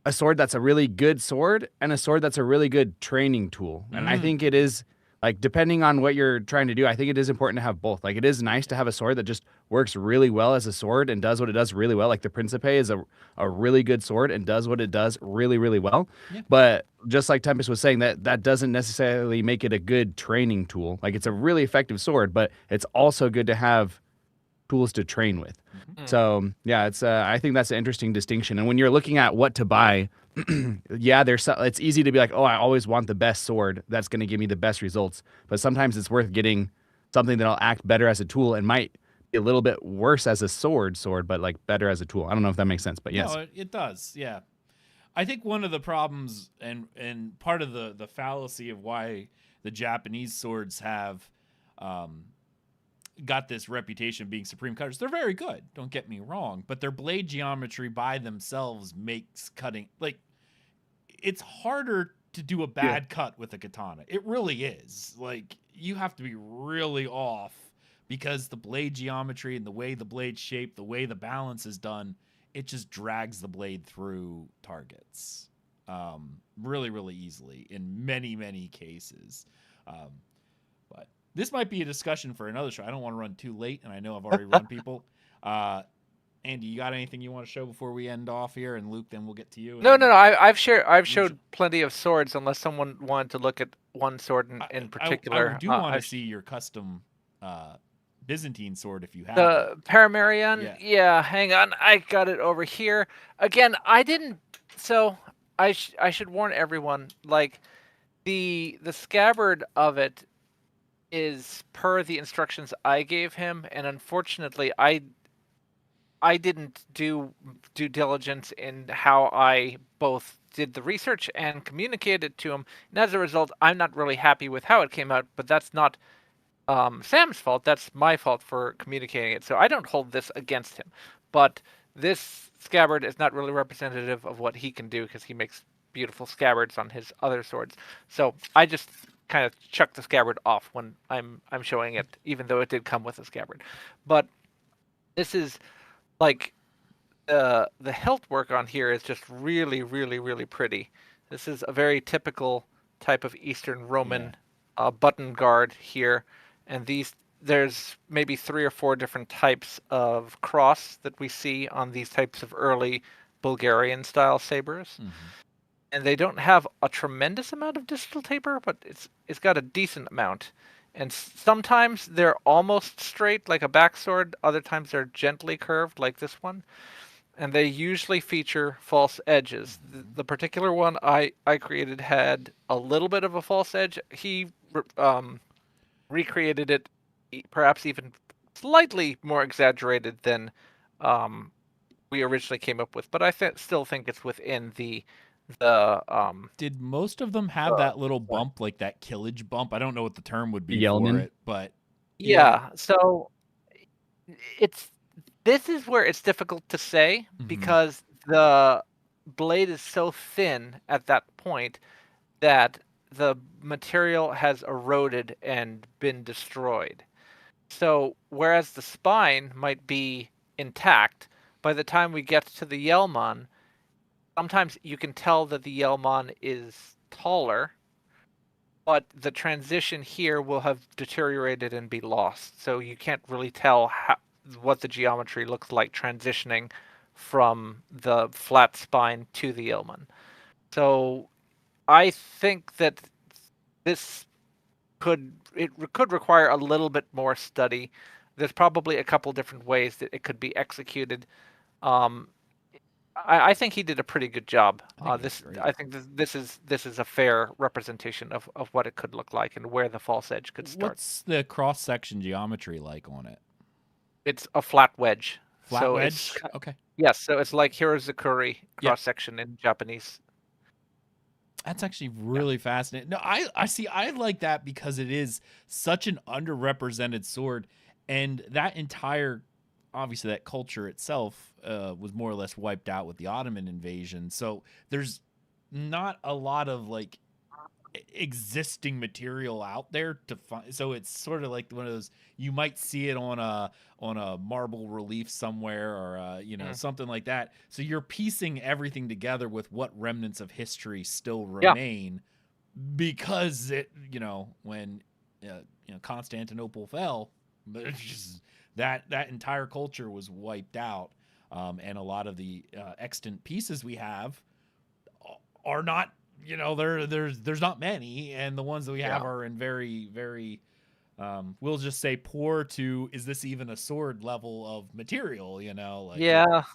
a sword that's a really good sword and a sword that's a really good training tool. And I think it is, like, depending on what you're trying to do, I think it is important to have both. Like, it is nice to have a sword that just works really well as a sword and does what it does really well. Like the Principe is a really good sword and does what it does really, really well. Yeah. But just like Tempest was saying, that doesn't necessarily make it a good training tool. Like, it's a really effective sword, but it's also good to have tools to train with. So yeah, it's I think that's an interesting distinction. And when you're looking at what to buy, yeah, it's easy to be like, oh, I always want the best sword that's going to give me the best results. But sometimes it's worth getting something that'll act better as a tool and might be a little bit worse as a sword, but like better as a tool. I don't know if that makes sense, but yes. No, it does. Yeah. I think one of the problems and part of the fallacy of why the Japanese swords have got this reputation of being supreme cutters. They're very good, don't get me wrong, but their blade geometry by themselves makes cutting, like, it's harder to do a bad cut with a katana. It really is. Like, you have to be really off because the blade geometry and the way the blade's shaped, the way the balance is done, it just drags the blade through targets really, really easily in many, many cases. But this might be a discussion for another show. I don't want to run too late, and I know I've already run people. Andy, you got anything you want to show before we end off here? And Luke, then we'll get to you. No. I've showed plenty of swords. Unless someone wanted to look at one sword in particular. I do want to see your custom Byzantine sword if you have the Paramarion. Yeah, hang on, I got it over here. Again, I didn't. So I should warn everyone. Like, the scabbard of it is per the instructions I gave him, and unfortunately, I didn't do due diligence in how I both did the research and communicated it to him, and as a result, I'm not really happy with how it came out. But that's not Sam's fault. That's my fault for communicating it. So I don't hold this against him. But this scabbard is not really representative of what he can do because he makes beautiful scabbards on his other swords. So I just kind of chuck the scabbard off when I'm showing it, even though it did come with a scabbard. But this is like the hilt work on here is just really, really, really pretty. This is a very typical type of Eastern Roman button guard here, and there's maybe 3 or 4 different types of cross that we see on these types of early Bulgarian style sabers. Mm-hmm. And they don't have a tremendous amount of distal taper, but it's got a decent amount. And sometimes they're almost straight, like a backsword. Other times they're gently curved, like this one. And they usually feature false edges. The particular one I created had a little bit of a false edge. He recreated it, perhaps even slightly more exaggerated than we originally came up with. But I still think it's within the did most of them have that little bump, like that killage bump? I don't know what the term would be for it, but so this is where it's difficult to say because the blade is so thin at that point that the material has eroded and been destroyed. So whereas the spine might be intact, by the time we get to the Yelmon, sometimes you can tell that the Yelmon is taller, but the transition here will have deteriorated and be lost. So you can't really tell what the geometry looks like transitioning from the flat spine to the Yelmon. So I think that this could require a little bit more study. There's probably a couple different ways that it could be executed. Um, I think he did a pretty good job. I think This is a fair representation of what it could look like and where the false edge could start. What's the cross section geometry like on it? It's a flat wedge. Flat so wedge. It's, Okay. yes, so it's like Hirozukuri Yep. cross section in Japanese. That's actually really fascinating. No, I see. I like that because it is such an underrepresented sword, and that entire, obviously, that culture itself was more or less wiped out with the Ottoman invasion. So there's not a lot of like existing material out there to find. So it's sort of like one of those, you might see it on a marble relief somewhere, or something like that. So you're piecing everything together with what remnants of history still remain, because it, when Constantinople fell, that entire culture was wiped out, and a lot of the extant pieces we have are not, there's not many, and the ones that we have are in very, very, we'll just say poor to, is this even a sword level of material, We hard.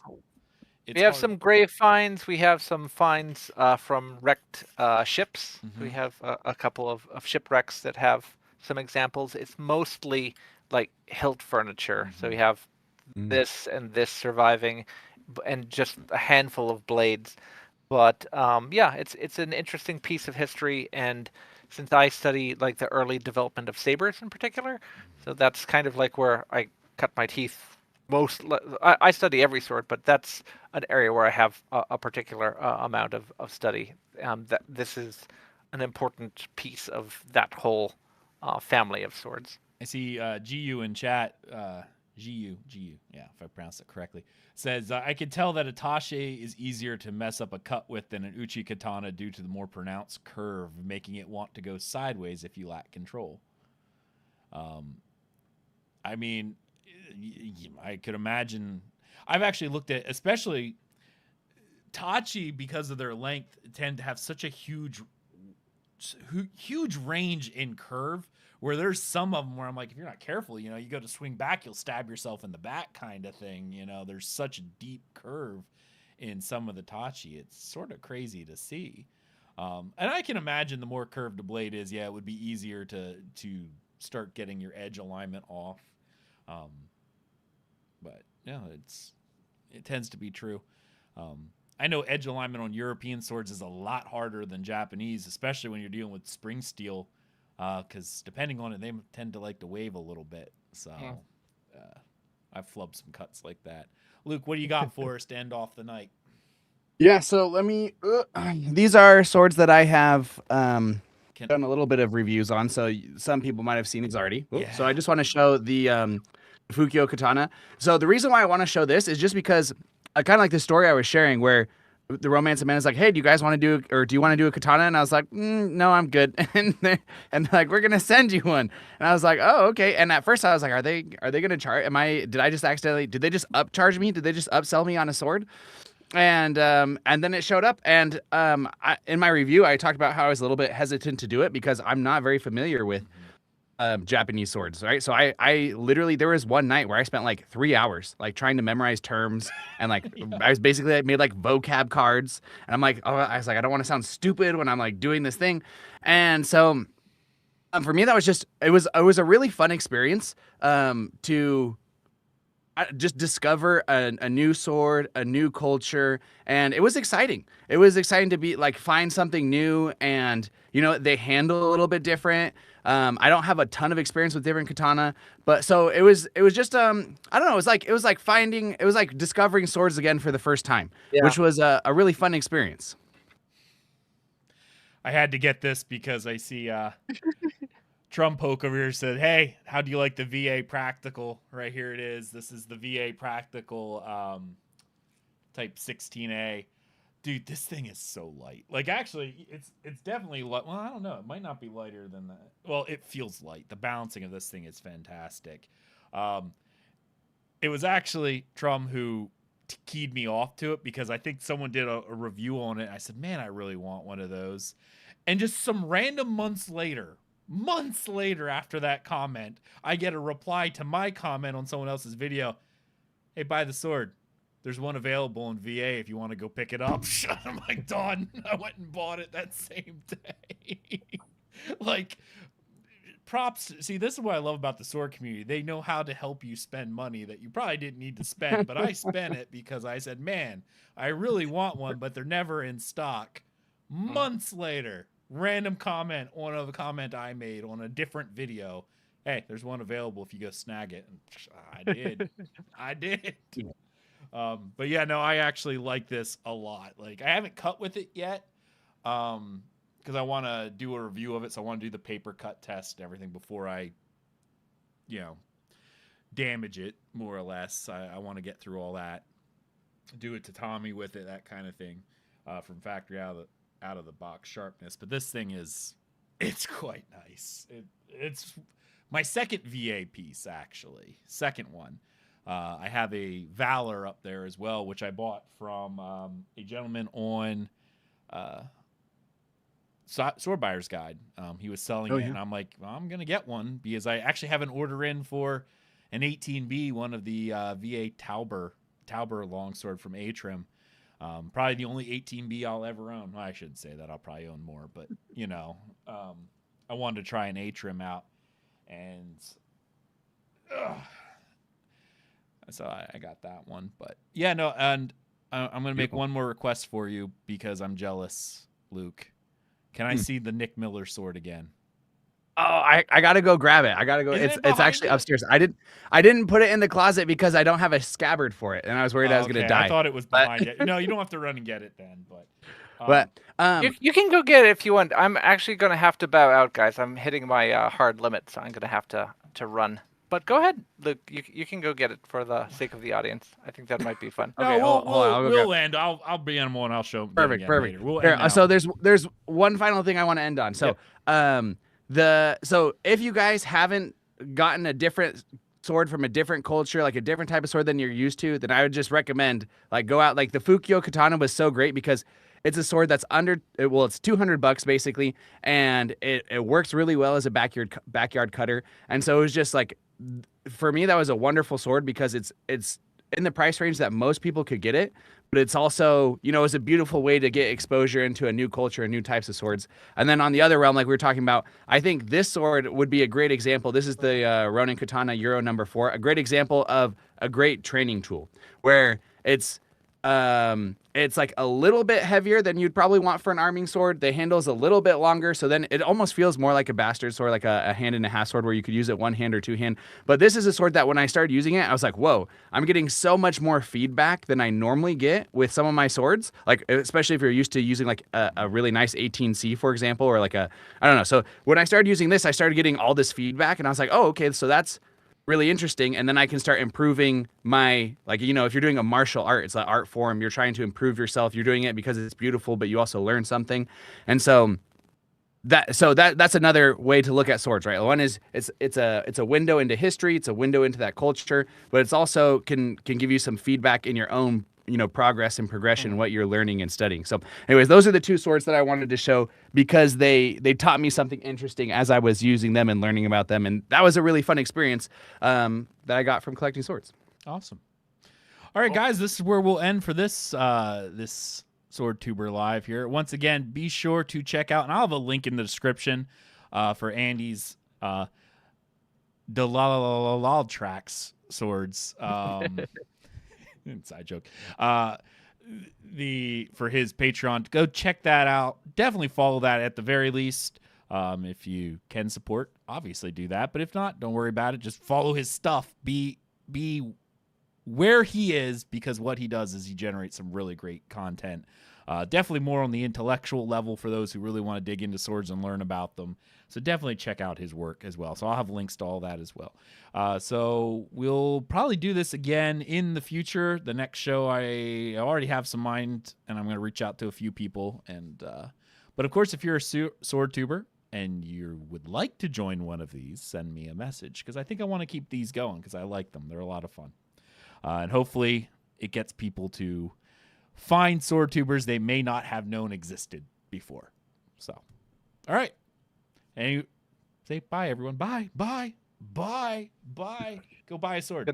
have some grave finds. We have some finds from wrecked ships. Mhm. We have a couple of shipwrecks that have some examples. It's mostly like hilt furniture. So we have this and this surviving, and just a handful of blades. But it's an interesting piece of history, and since I study like the early development of sabers in particular, so that's kind of like where I cut my teeth most. I study every sword, but that's an area where I have a particular amount of study. That this is an important piece of that whole family of swords. I see GU in chat, GU, yeah, if I pronounced it correctly, says, I can tell that a Tache is easier to mess up a cut with than an Uchi katana due to the more pronounced curve, making it want to go sideways if you lack control. I mean, I could imagine. I've actually looked at, especially Tachi, because of their length, tend to have such a huge range in curve, where there's some of them where I'm like, if you're not careful, you go to swing back, you'll stab yourself in the back, kind of thing. There's such a deep curve in some of the Tachi. It's sort of crazy to see. And I can imagine the more curved the blade is, it would be easier to start getting your edge alignment off. But yeah, it tends to be true. I know edge alignment on European swords is a lot harder than Japanese, especially when you're dealing with spring steel, because depending on it, they tend to like to wave a little bit. So I've flubbed some cuts like that. Luke, what do you got for us to end off the night? Yeah, so let me. These are swords that I have done a little bit of reviews on, so some people might have seen these already. Yeah. So I just want to show the Fukyo katana. So the reason why I want to show this is just because kind of like the story I was sharing, where the romance man is like, "Hey, do you guys want to do, or do you want to do a katana?" And I was like, "No, I'm good." And they're like, "We're gonna send you one." And I was like, "Oh, okay." And at first I was like, "Are they gonna charge? Did I just accidentally? Did they just upcharge me? Did they just upsell me on a sword?" And then it showed up, and in my review I talked about how I was a little bit hesitant to do it because I'm not very familiar with Japanese swords, right? So I literally, there was one night where I spent like 3 hours like trying to memorize terms, and like I was basically, I made like vocab cards, and I'm like, I was like, I don't want to sound stupid when I'm like doing this thing. And so for me, that was just, it was a really fun experience to just discover a new sword, a new culture, and it was exciting. It was exciting to be like find something new, and they handle a little bit different. I don't have a ton of experience with different katana, but so it was just I don't know. It was like discovering swords again for the first time, which was a really fun experience. I had to get this because I see Trump Poke over here said, "Hey, how do you like the VA Practical?" Right here it is. This is the VA Practical Type 16A. Dude, this thing is so light. Like, actually, it's definitely light. Well, I don't know. It might not be lighter than that. Well, it feels light. The balancing of this thing is fantastic. It was actually Trum who keyed me off to it because I think someone did a review on it. I said, man, I really want one of those. And just some random months later after that comment, I get a reply to my comment on someone else's video. Hey, buy the sword. There's one available in VA if you want to go pick it up. I'm like, done. I went and bought it that same day. Like, props. See, this is what I love about the sword community. They know how to help you spend money that you probably didn't need to spend, but I spent it because I said, man, I really want one, but they're never in stock. Months later, random comment on a comment I made on a different video. Hey, there's one available if you go snag it. And I did. But yeah, no, I actually like this a lot. Like, I haven't cut with it yet. Because I want to do a review of it, so I want to do the paper cut test and everything before I, damage it, more or less. I want to get through all that, do a tatami with it, that kind of thing, from factory out of the box sharpness. But this thing it's quite nice. It's my second VA piece, actually, second one. I have a Valor up there as well, which I bought from a gentleman on Sword Buyer's Guide. He was selling it, and I'm like, well, I'm going to get one because I actually have an order in for an 18B, one of the VA Tauber longsword from A-Trim. Probably the only 18B I'll ever own. Well, I shouldn't say that. I'll probably own more, but, I wanted to try an A-Trim out, and so I got that one. But, yeah, no, and I'm going to make one more request for you because I'm jealous, Luke. Can I see the Nick Miller sword again? Oh, I gotta go grab it. I gotta go. It's actually upstairs. I didn't put it in the closet because I don't have a scabbard for it, and I was worried I was gonna die. I thought it was behind it. No, you don't have to run and get it then. But you can go get it if you want. I'm actually gonna have to bow out, guys. I'm hitting my hard limit, so I'm gonna have to run. But go ahead, Luke. You can go get it for the sake of the audience. I think that might be fun. Okay, we'll end. I'll be on one. I'll show. Perfect. Later. We'll end so there's one final thing I want to end on. So so if you guys haven't gotten a different sword from a different culture, like a different type of sword than you're used to, then I would just recommend go out. Like the Fukyo katana was so great because it's a sword that's it's $200 basically, and it works really well as a backyard cutter. And so it was just like, for me, that was a wonderful sword because it's in the price range that most people could get it, but it's also, it's a beautiful way to get exposure into a new culture and new types of swords. And then on the other realm, like we were talking about, I think this sword would be a great example. This is the Ronin Katana Euro number 4, a great example of a great training tool where it's like a little bit heavier than you'd probably want for an arming sword. The handle's a little bit longer, so then it almost feels more like a bastard sword, like a hand and a half sword where you could use it one hand or two hand. But this is a sword that when I started using it, I was like, whoa, I'm getting so much more feedback than I normally get with some of my swords. Like, especially if you're used to using like a really nice 18C, for example, or like I don't know. So when I started using this, I started getting all this feedback, and I was like, oh, okay, so that's really interesting. And then I can start improving my, if you're doing a martial art, it's an art form, you're trying to improve yourself, you're doing it because it's beautiful, but you also learn something. And so that's another way to look at swords, right? One is it's a window into history, it's a window into that culture, but it's also can give you some feedback in your own progress and progression, what you're learning and studying. So anyways, those are the two swords that I wanted to show because they taught me something interesting as I was using them and learning about them. And that was a really fun experience that I got from collecting swords. Awesome. All right, guys, this is where we'll end for this this Swordtuber Live here. Once again, be sure to check out, and I'll have a link in the description for Andy's the la tracks swords. Inside joke. For his Patreon, go check that out. Definitely follow that at the very least. If you can support, obviously do that. But if not, don't worry about it. Just follow his stuff. Be where he is, because what he does is he generates some really great content. Definitely more on the intellectual level for those who really want to dig into swords and learn about them. So definitely check out his work as well. So I'll have links to all that as well. So we'll probably do this again in the future. The next show, I already have some mind, and I'm going to reach out to a few people. But of course, if you're a sword tuber and you would like to join one of these, send me a message, because I think I want to keep these going because I like them. They're a lot of fun. And hopefully it gets people to find sword tubers they may not have known existed before. So, all right. And you say bye, everyone. Bye. Go buy a sword.